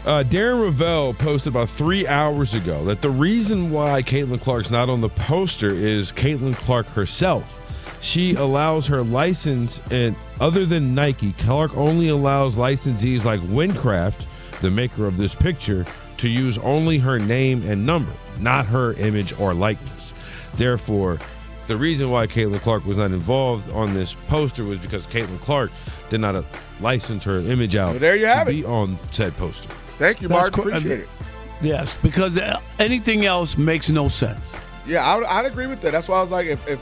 S1: Darren Ravel posted about 3 hours ago that the reason why Caitlin Clark's not on the poster is Caitlin Clark herself. She allows her license, and other than Nike, Clark only allows licensees like Windcraft, the maker of this picture, to use only her name and number, not her image or likeness. Therefore, the reason why Caitlin Clark was not involved on this poster was because Caitlin Clark did not license her image out to be on said poster.
S3: Thank you, Mark. Appreciate it.
S7: Yes, because anything else makes no sense.
S3: Yeah, I'd agree with that. That's why I was like, if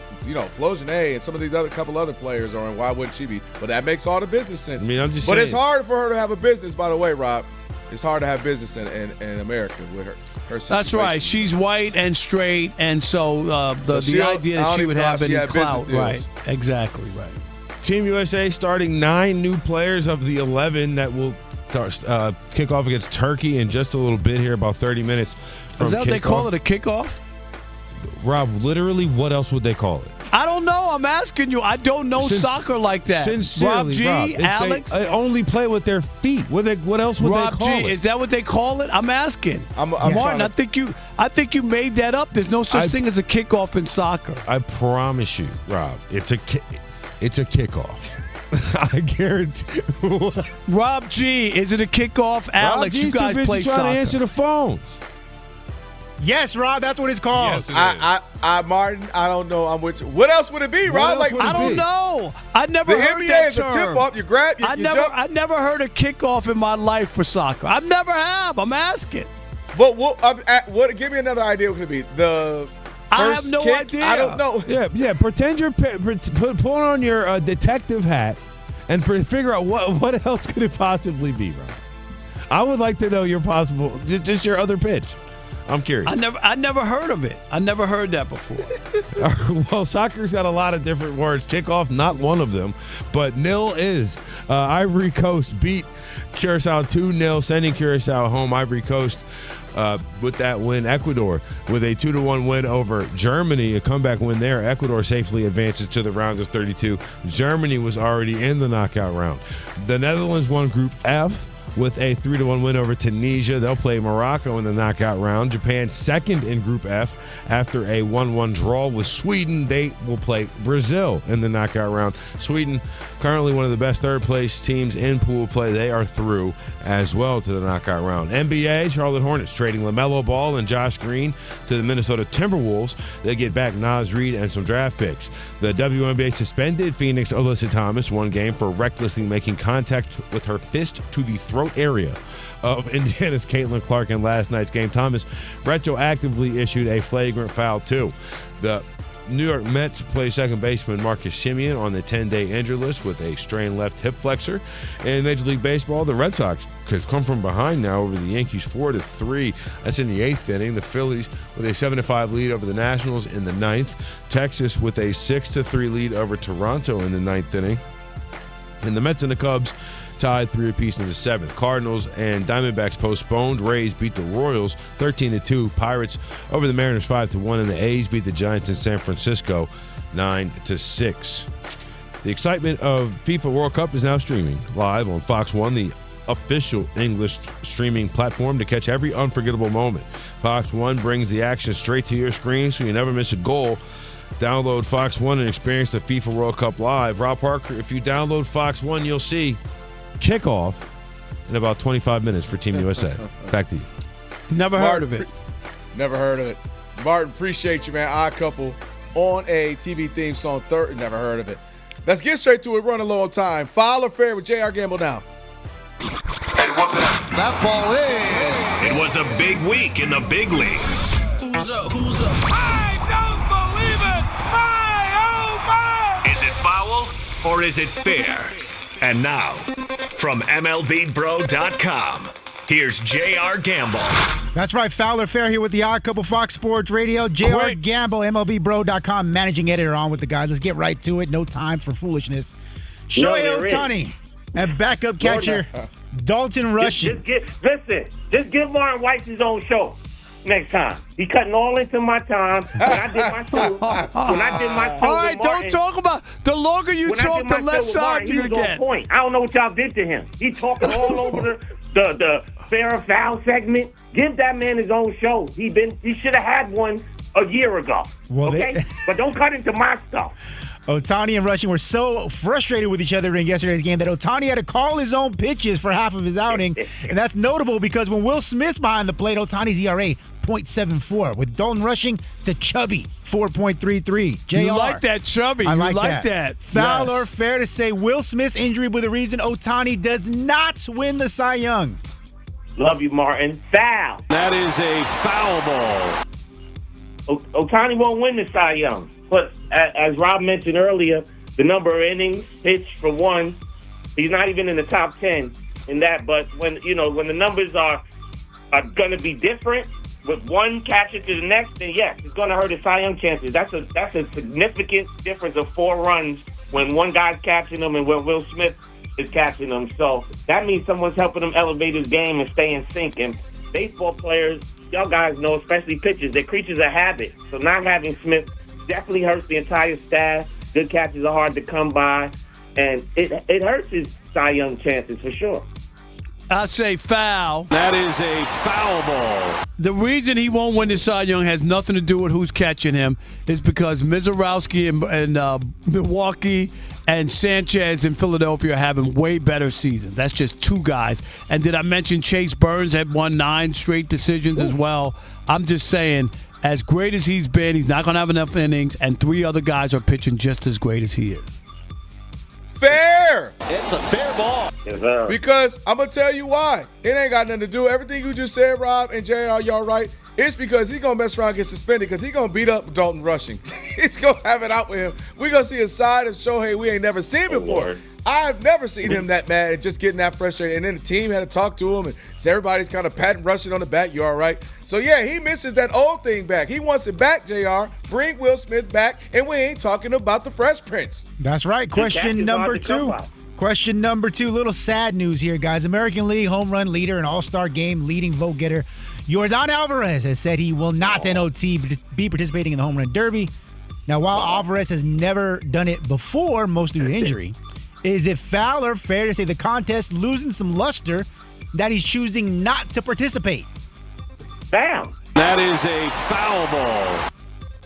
S3: Flo Janae and some of these couple other players are in, why wouldn't she be? But that makes all the business sense.
S1: I mean, I'm just
S3: saying.
S1: But
S3: it's hard for her to have a business, by the way, Rob. It's hard to have business in America with her situation.
S7: That's right. She's white and straight, and so the idea that she would have any clout. Right. Exactly right.
S1: Team USA starting 9 new players of the 11 that will kick off against Turkey in just a little bit here, about 30 minutes.
S7: Is that what they call it, a kickoff?
S1: Rob, literally, what else would they call it?
S7: I don't know. I'm asking you. I don't know soccer like that.
S1: Sincerely,
S7: Rob G, Alex?
S1: They only play with their feet. What else would they call it?
S7: Rob G, is that what they call it? I'm asking. Martin, I think you made that up. There's no such thing as a kickoff in soccer.
S1: I promise you, Rob, it's a kickoff. I guarantee.
S7: Rob G, is it a kickoff? Alex, you guys play soccer.
S1: Trying to answer the phone.
S17: Yes, Rod, that's what it's called.
S15: Yes, it is.
S3: Martin, I don't know. I'm with you. What else would it be, Rod?
S1: else would it
S7: I don't
S1: be?
S7: know. I never
S3: The
S7: heard
S3: NBA
S7: that
S3: is a
S7: term.
S3: tip-off. You grab, you jump.
S7: I never heard a kickoff in my life for soccer. I never have. I'm asking.
S3: But what? Give me another idea. What could it be? The
S7: I
S3: first
S7: have no
S3: kick?
S7: idea.
S3: I don't know.
S1: Yeah. Pretend you're put on your detective hat and figure out what else could it possibly be, Ron. I would like to know your possible, just your other pitch. I'm curious.
S7: I never heard of it. I never heard that before.
S1: Well, soccer's got a lot of different words. Kickoff, not one of them, but nil is. Ivory Coast beat Curacao 2-0, sending Curacao home. Ivory Coast with that win. Ecuador with a 2-1 win over Germany, a comeback win there. Ecuador safely advances to the round of 32. Germany was already in the knockout round. The Netherlands won Group F with a 3-1 win over Tunisia. They'll play Morocco in the knockout round. Japan second in Group F after a 1-1 draw with Sweden. They will play Brazil in the knockout round. Sweden, currently one of the best third-place teams in pool play. They are through as well to the knockout round. NBA, Charlotte Hornets trading LaMelo Ball and Josh Green to the Minnesota Timberwolves. They get back Naz Reid and some draft picks. The WNBA suspended Phoenix Alyssa Thomas one game for recklessly making contact with her fist to the throat area of Indiana's Caitlin Clark in last night's game. Thomas retroactively issued a flagrant foul too. The New York Mets play second baseman Marcus Semien on the 10-day injured list with a strained left hip flexor. In Major League Baseball, the Red Sox have come from behind now over the Yankees 4-3. That's in the 8th inning. The Phillies with a 7-5 lead over the Nationals in the 9th. Texas with a 6-3 lead over Toronto in the 9th inning. And the Mets and the Cubs tied 3 apiece in the 7th. Cardinals and Diamondbacks postponed. Rays beat the Royals 13-2. Pirates over the Mariners 5-1, and the A's beat the Giants in San Francisco 9-6. The excitement of FIFA World Cup is now streaming live on Fox 1, the official English streaming platform, to catch every unforgettable moment. Fox 1 brings the action straight to your screen so you never miss a goal. Download Fox 1 and experience the FIFA World Cup live. Rob Parker, if you download Fox 1, you'll see kickoff in about 25 minutes for Team USA. Back to you.
S7: Never heard of it.
S3: Never heard of it. Martin, appreciate you, man. Odd Couple on a TV theme song. Never heard of it. Let's get straight to it. Running low on time. Foul or fair with J.R. Gamble now.
S9: That ball is.
S4: It was a big week in the big leagues.
S9: Who's up? I don't believe it. My, oh, my.
S4: Is it foul or is it fair? And now, from MLBBro.com, here's J.R. Gamble.
S17: That's right, Foul or Fair here with the Odd Couple Fox Sports Radio. J.R. Gamble, MLBBro.com, managing editor on with the guys. Let's get right to it. No time for foolishness. Shohei Ohtani and backup catcher Dalton Rushing.
S20: Just give Martin Weiss his own show next time. He cutting all into my time when I did my show. All
S7: right, don't talk about. The longer you talk, the less time you're gonna get.
S20: Point. I don't know what y'all did to him. He talking all over the fair or foul segment. Give that man his own show. He should have had one a year ago.
S17: Well,
S20: okay, but don't cut into my stuff.
S17: Ohtani and Rushing were so frustrated with each other in yesterday's game that Ohtani had to call his own pitches for half of his outing. And that's notable because when Will Smith's behind the plate, Ohtani's ERA, 0.74. With Dalton Rushing, it's a chubby 4.33. JR.
S7: You like that, chubby.
S17: I like
S7: that.
S17: Foul
S7: Yes.
S17: or fair to say Will Smith's injury with a reason Ohtani does not win the Cy Young?
S20: Love you, Martin. Foul.
S11: That is a foul ball.
S20: Ohtani won't win the Cy Young. But as Rob mentioned earlier, the number of innings pitched for one, he's not even in the top 10 in that. But when the numbers are going to be different with one catcher to the next, then yes, it's going to hurt his Cy Young chances. That's a significant difference of 4 runs when one guy's catching them and when Will Smith is catching them. So that means someone's helping him elevate his game and stay in sync. And baseball players, y'all guys know, especially pitchers, they're creatures of habit. So not having Smith definitely hurts the entire staff. Good catches are hard to come by, and it hurts his Cy Young chances for sure.
S7: I say foul.
S11: That is a foul ball.
S7: The reason he won't win the Cy Young has nothing to do with who's catching him. It's because Mizorowski and Milwaukee and Sanchez in Philadelphia are having way better seasons. That's just two guys. And did I mention Chase Burns had won 9 straight decisions as well? I'm just saying, as great as he's been, he's not going to have enough innings, and 3 other guys are pitching just as great as he is.
S3: Fair.
S11: It's a fair ball.
S3: Because I'm going to tell you why. It ain't got nothing to do. Everything you just said, Rob and JR, y'all right. It's because he's going to mess around and get suspended because he's going to beat up Dalton Rushing. He's going to have it out with him. We're going to see a side of Shohei we ain't never seen before. I've never seen him that mad and just getting that frustrated. And then the team had to talk to him, and so everybody's kind of patting Rushing on the back. You all right? So, yeah, he misses that old thing back. He wants it back, JR. Bring Will Smith back, and we ain't talking about the Fresh Prince.
S17: That's right. Question number 2. Question number 2. Little sad news here, guys. American League home run leader and All-Star Game leading vote getter Yordan Alvarez has said he will not NOT be participating in the home run derby. Now, while Alvarez has never done it before, mostly due to injury, is it foul or fair to say the contest losing some luster that he's choosing not to participate?
S20: Bam.
S11: That is a foul ball.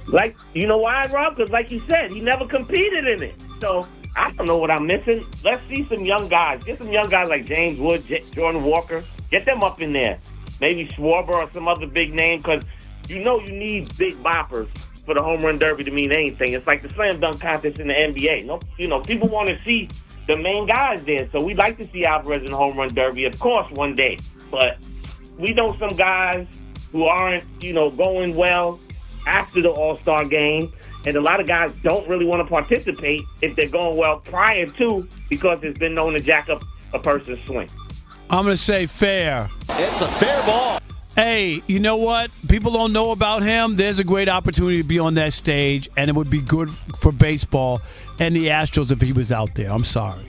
S20: Like, you know why, Rob? Because like you said, he never competed in it. So I don't know what I'm missing. Let's see some young guys. Get some young guys like James Wood, Jordan Walker. Get them up in there. Maybe Schwarber or some other big name, because you know you need big boppers for the home run derby to mean anything. It's like the slam dunk contest in the NBA. No, you know, people want to see the main guys there. So we'd like to see Alvarez in the home run derby, of course, one day. But we know some guys who aren't, going well after the All-Star game. And a lot of guys don't really want to participate if they're going well prior to, because it's been known to jack up a person's swing.
S7: I'm going to say fair.
S11: It's a fair ball.
S7: Hey, you know what? People don't know about him. There's a great opportunity to be on that stage, and it would be good for baseball and the Astros if he was out there. I'm sorry.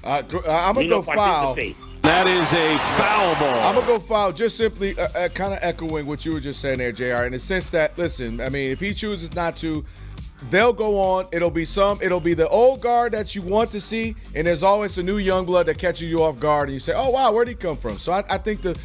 S3: I'm going to go foul.
S11: That is a foul ball.
S3: I'm going to go foul, just simply kind of echoing what you were just saying there, JR, in the sense that, listen, I mean, if he chooses not to, they'll go on. It'll be the old guard that you want to see, and there's always a new young blood that catches you off guard, and you say, oh, wow, where'd he come from? So I think the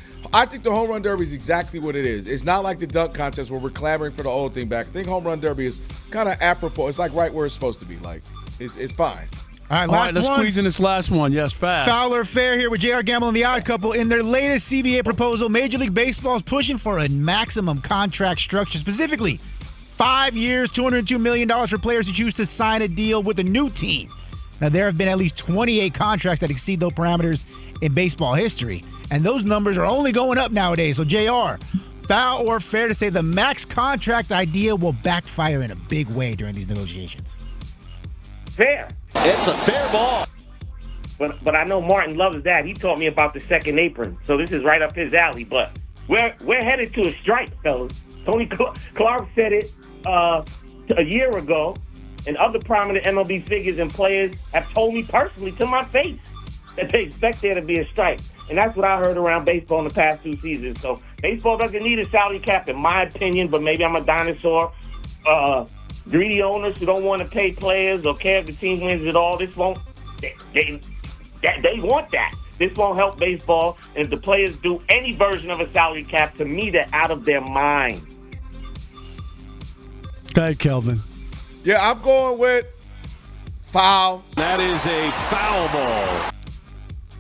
S3: home run derby is exactly what it is. It's not like the dunk contest where we're clamoring for the old thing back. I think home run derby is kind of apropos. It's like right where it's supposed to be. Like, it's fine.
S17: All right,
S7: let's squeeze in this last one. Yes, fast.
S17: Foul or fair here with J.R. Gamble and the Odd Couple. In their latest CBA proposal, Major League Baseball is pushing for a maximum contract structure, specifically 5 years, $202 million for players who choose to sign a deal with a new team. Now, there have been at least 28 contracts that exceed those parameters in baseball history, and those numbers are only going up nowadays. So, JR, foul or fair to say the max contract idea will backfire in a big way during these negotiations?
S20: Fair.
S11: It's a fair ball.
S20: But I know Martin loves that. He taught me about the second apron, so this is right up his alley. But we're headed to a strike, fellas. Tony Clark said it a year ago, and other prominent MLB figures and players have told me personally to my face that they expect there to be a strike. And that's what I heard around baseball in the past 2 seasons. So baseball doesn't need a salary cap, in my opinion, but maybe I'm a dinosaur. Greedy owners who don't want to pay players or care if the team wins at all, this won't. They want that. This won't help baseball. And if the players do any version of a salary cap, to me, they're out of their mind.
S7: Go ahead, Kelvin.
S3: Yeah, I'm going with foul.
S11: That is a foul ball.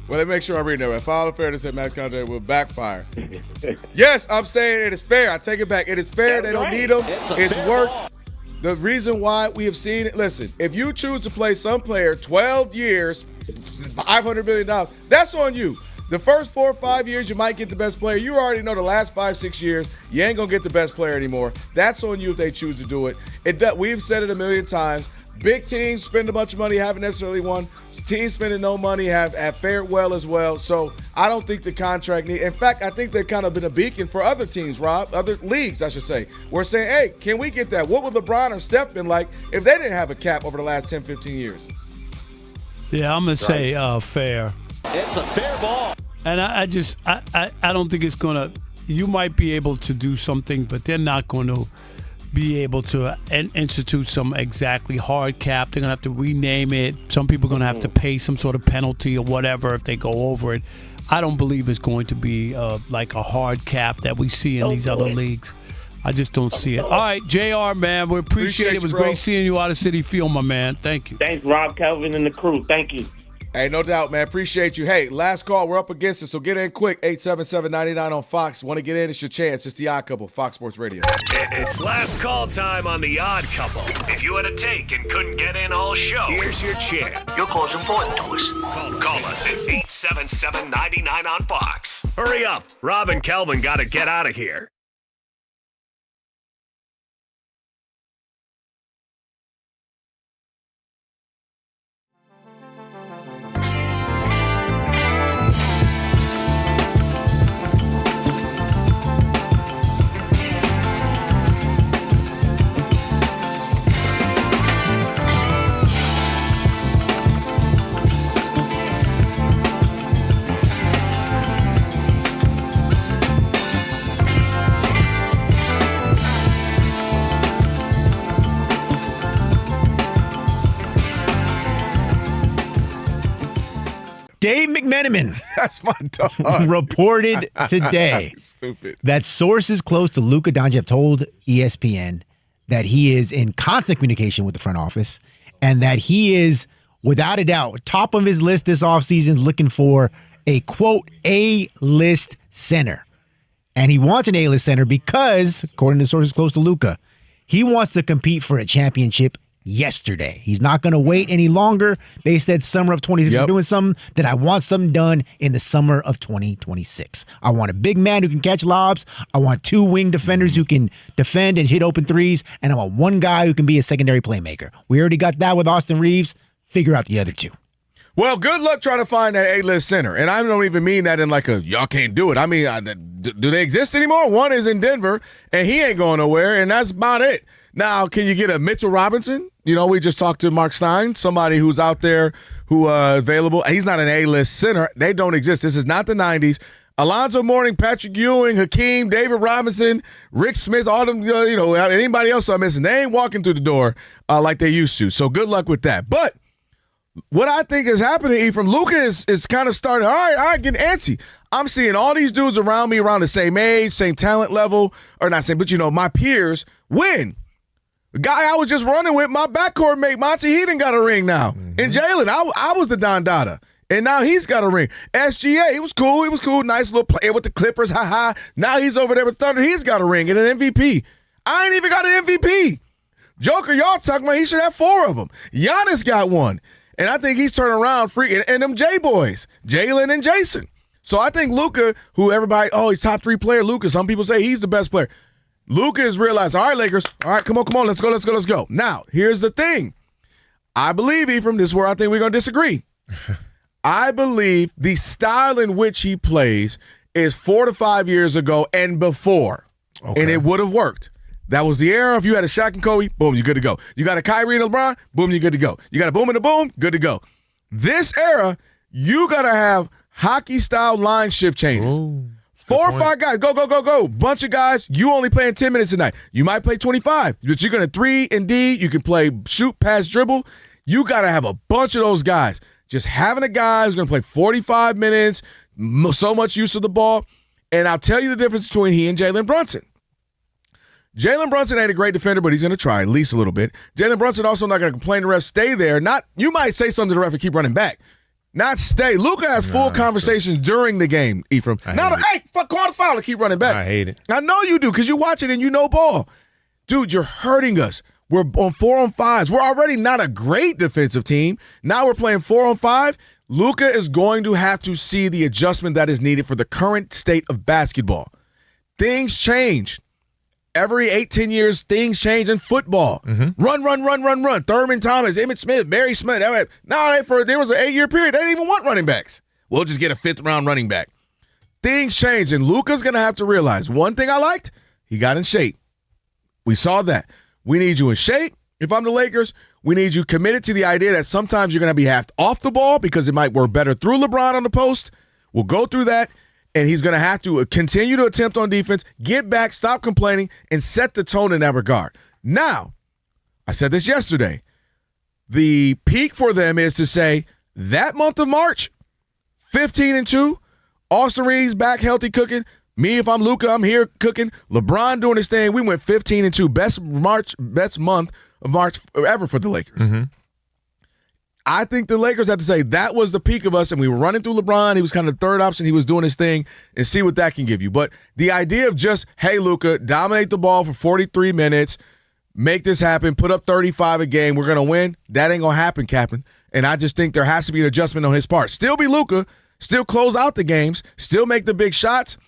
S3: Well, let me make sure I'm reading that right. Foul or fair to say max contract will backfire. Yes, I'm saying it is fair. I take it back. It is fair. They don't need them. It's worth. The reason why we have seen it, listen, if you choose to play some player 12 years, $500 million, that's on you. The first 4 or 5 years, you might get the best player. You already know the last 5, 6 years, you ain't going to get the best player anymore. That's on you if they choose to do it. We've said it a million times. Big teams spend a bunch of money, haven't necessarily won. Teams spending no money have fared well as well. So I don't think the contract need. In fact, I think they've kind of been a beacon for other teams, Rob, other leagues, I should say. We're saying, hey, can we get that? What would LeBron or Steph been like if they didn't have a cap over the last 10, 15 years?
S7: Yeah, I'm going to say fair.
S11: It's a fair ball.
S7: And I don't think it's going to – you might be able to do something, but they're not going to be able to institute some exactly hard cap. They're going to have to rename it. Some people are going to have to pay some sort of penalty or whatever if they go over it. I don't believe it's going to be like a hard cap that we see in these other leagues. I just don't see it. All right, JR, man, we appreciate it. It was great seeing you out of City Field, my man. Thank you.
S20: Thanks, Rob, Kelvin, and the crew. Thank you.
S3: Hey, no doubt, man. Appreciate you. Hey, last call. We're up against it, so get in quick. 877-99 on Fox. Want to get in? It's your chance. It's The Odd Couple, Fox Sports Radio.
S4: It's last call time on The Odd Couple. If you had a take and couldn't get in all show, here's your chance.
S6: Your call's important to us.
S4: Call us at 877-99 on Fox. Hurry up. Rob and Kelvin got to get out of here.
S17: Dave McMenamin.
S3: That's my dog.
S17: Reported today
S3: Stupid.
S17: that sources close to Luka Doncic have told ESPN that he is in constant communication with the front office and that he is, without a doubt, top of his list this offseason looking for a, quote, A-list center. And he wants an A-list center because, according to sources close to Luka, he wants to compete for a championship yesterday. He's not going to wait any longer. They said summer of 26. We're doing something that I want something done in the summer of 2026. I want a big man who can catch lobs. I want two wing defenders who can defend and hit open threes. And I want one guy who can be a secondary playmaker. We already got that with Austin Reeves. Figure out the other two.
S3: Well, good luck trying to find that A-list center. And I don't even mean that in like a, y'all can't do it. I mean, do they exist anymore? One is in Denver, and he ain't going nowhere, and that's about it. Now, can you get a Mitchell Robinson? You know, we just talked to Mark Stein, somebody who's out there who available. He's not an A-list center. They don't exist. This is not the 90s. Alonzo Mourning, Patrick Ewing, Hakeem, David Robinson, Rick Smith, all them, anybody else I'm missing, they ain't walking through the door like they used to. So good luck with that. But what I think is happening, Ephraim, Luka is kind of starting, all right, getting antsy. I'm seeing all these dudes around me around the same age, same talent level, or not same, but, my peers win. The guy I was just running with, my backcourt mate, Monty, he done got a ring now. And Jalen, I was the Don Dada. And now he's got a ring. SGA, he was cool. Nice little player with the Clippers. Ha. Now he's over there with Thunder. He's got a ring and an MVP. I ain't even got an MVP. Joker, y'all talking about he should have 4 of them. Giannis got one. And I think he's turning around freaking. And them J-boys, Jalen and Jason. So I think Luka, who everybody, he's top 3 player, Luka. Some people say he's the best player. Luka has realized, all right, Lakers, all right, come on, let's go. Now, here's the thing. I believe, Ephraim, this is where I think we're going to disagree. I believe the style in which he plays is 4 to 5 years ago and before, and it would have worked. That was the era. If you had a Shaq and Kobe, boom, you're good to go. You got a Kyrie and LeBron, boom, you're good to go. You got a boom and a boom, good to go. This era, you got to have hockey-style line shift changes. Ooh. 4 or 5 guys, go. Bunch of guys, you only playing 10 minutes a night. You might play 25, but you're going to 3 and D. You can play shoot, pass, dribble. You got to have a bunch of those guys. Just having a guy who's going to play 45 minutes, so much use of the ball. And I'll tell you the difference between he and Jalen Brunson. Jalen Brunson ain't a great defender, but he's going to try at least a little bit. Jalen Brunson also not going to complain to the ref, stay there. You might say something to the ref and keep running back. Not stay. Luka has full conversations during the game, Ephraim. Fuck, call the foul and keep running back.
S2: I hate it.
S3: I know you do because you watch it and you know ball. Dude, you're hurting us. We're on 4-on-5s. We're already not a great defensive team. Now we're playing 4-on-5. Luka is going to have to see the adjustment that is needed for the current state of basketball. Things change. Every 8-10 years, things change in football. Run. Thurman Thomas, Emmitt Smith, Barry Smith. There was an 8-year period. They didn't even want running backs. We'll just get a 5th-round running back. Things change, and Luka's going to have to realize one thing I liked, he got in shape. We saw that. We need you in shape. If I'm the Lakers, we need you committed to the idea that sometimes you're going to be half off the ball because it might work better through LeBron on the post. We'll go through that. And he's going to have to continue to attempt on defense, get back, stop complaining, and set the tone in that regard. Now, I said this yesterday. The peak for them is to say that month of March, 15-2, Austin Reeves back healthy cooking. Me, if I'm Luka, I'm here cooking. LeBron doing his thing. We went 15-2, best month of March ever for the Lakers.
S2: Mm-hmm.
S3: I think the Lakers have to say that was the peak of us, and we were running through LeBron. He was kind of the third option. He was doing his thing, and see what that can give you. But the idea of just, hey, Luka, dominate the ball for 43 minutes, make this happen, put up 35 a game, we're going to win, that ain't going to happen, Captain. And I just think there has to be an adjustment on his part. Still be Luka, still close out the games, still make the big shots,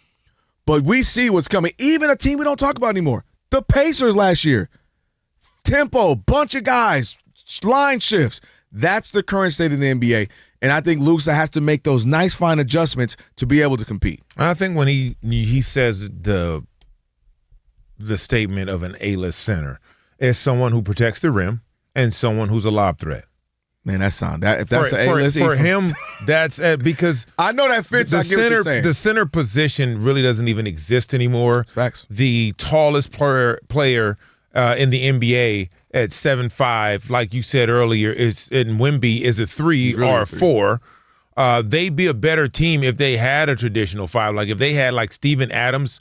S3: but we see what's coming. Even a team we don't talk about anymore, the Pacers last year. Tempo, bunch of guys, line shifts. That's the current state of the NBA, and I think Luka has to make those nice, fine adjustments to be able to compete.
S2: I think when he says the statement of an A-list center is someone who protects the rim and someone who's a lob threat.
S3: Man, that sound that if that's an A-list
S2: for him, that's because
S3: I know that fits. I get what you're saying.
S2: The center position really doesn't even exist anymore.
S3: Facts.
S2: The tallest player in the NBA at 7'5", like you said earlier, is in Wemby is a 3
S3: really
S2: or a 4. They'd be a better team if they had a traditional 5. Like if they had like Steven Adams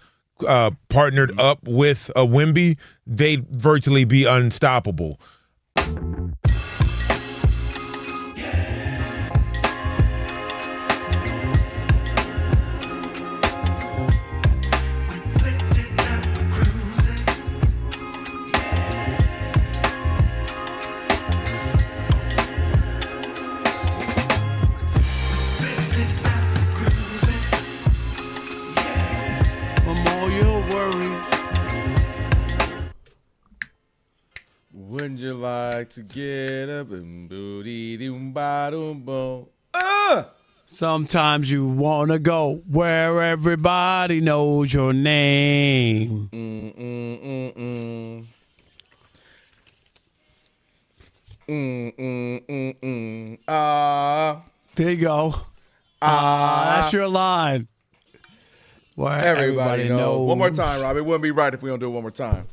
S2: partnered up with a Wemby, they'd virtually be unstoppable.
S3: Wouldn't you like to get up and booty doom ba doom boom?
S7: Sometimes you want to go where everybody knows your name. There you go. That's your line. Where
S3: Everybody knows. One more time, Rob. It wouldn't be right if we don't do it one more time.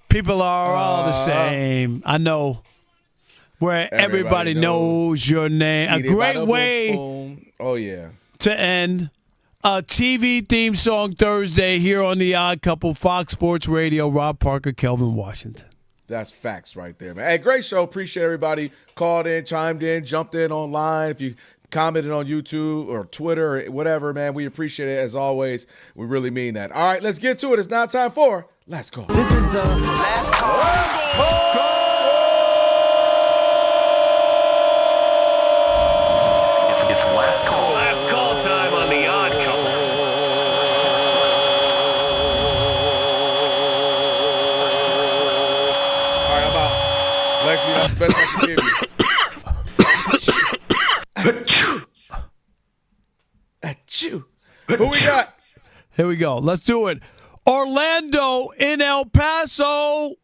S7: People are all the same. I know. Where everybody knows your name. A great way
S3: oh yeah.
S7: to end a TV theme song Thursday here on The Odd Couple, Fox Sports Radio. Rob Parker, Kelvin Washington.
S3: That's facts right there, man. Hey, great show. Appreciate everybody called in, chimed in, jumped in online. If you commented on YouTube or Twitter or whatever, man, we appreciate it as always. We really mean that. All right, let's get to it. It's now time for Last Call.
S9: This is the last call.
S4: It's last call. Last call time on The Odd Couple.
S3: All right, how about Lexi? That's the best I can give you. Who we got?
S7: Here we go. Let's do it. Orlando in El Paso.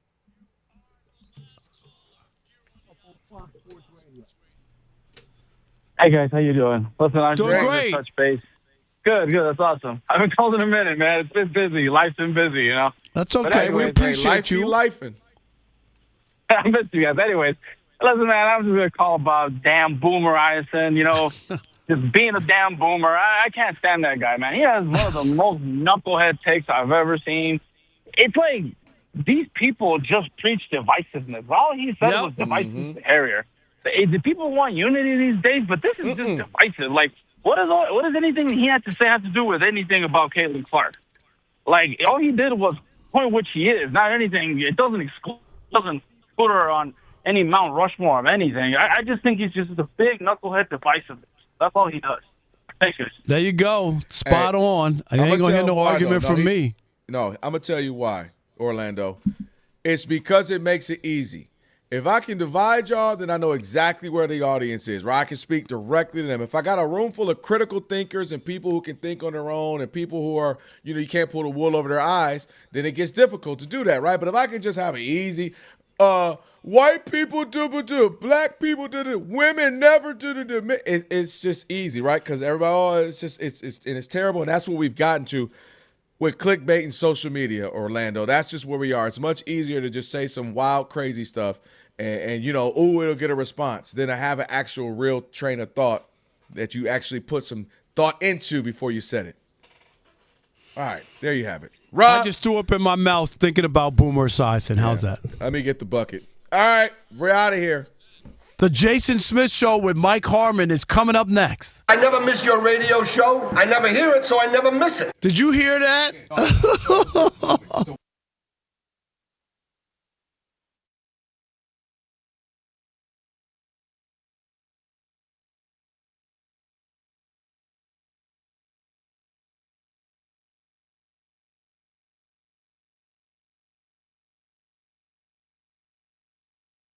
S18: Hey guys, how you doing? Listen, I'm
S7: doing great.
S18: Touch base. Good. That's awesome. I've been called in a minute, man. It's been busy. Life's been busy, you know.
S7: That's okay. We appreciate you.
S3: Lifing.
S18: I miss you guys. Anyways, listen, man, I'm just gonna call about damn Boomer Esiason. You know, just being a damn boomer. I can't stand that guy, man. He has one of the most knucklehead takes I've ever seen. It's like these people just preach divisiveness. All he said was divisive behavior. The people want unity these days, but this is just divisive. Like, what does anything he had to say have to do with anything about Caitlin Clark? Like, all he did was point which he is, not anything. It doesn't put her on any Mount Rushmore of anything. I just think he's just a big knucklehead divisiveness. That's all he does. Thanks, guys.
S7: There you go. Spot on. I ain't going to hear no argument from me.
S3: No, I'm going to tell you why, Orlando. It's because it makes it easy. If I can divide y'all, then I know exactly where the audience is, right? I can speak directly to them. If I got a room full of critical thinkers and people who can think on their own and people who are, you can't pull the wool over their eyes, then it gets difficult to do that, right? But if I can just have it easy, white people do, black people do, women never do. It's just easy, right? Because everybody, it's terrible, and that's what we've gotten to with clickbait and social media, Orlando. That's just where we are. It's much easier to just say some wild, crazy stuff, and it'll get a response than to have an actual real train of thought that you actually put some thought into before you said it. All right, there you have it. Rob,
S7: I just threw up in my mouth thinking about Boomer Esiason. How's that?
S3: Let me get the bucket. All right, we're out of here.
S7: The Jason Smith Show with Mike Harmon is coming up next.
S8: I never miss your radio show. I never hear it, so I never miss it.
S7: Did you hear that?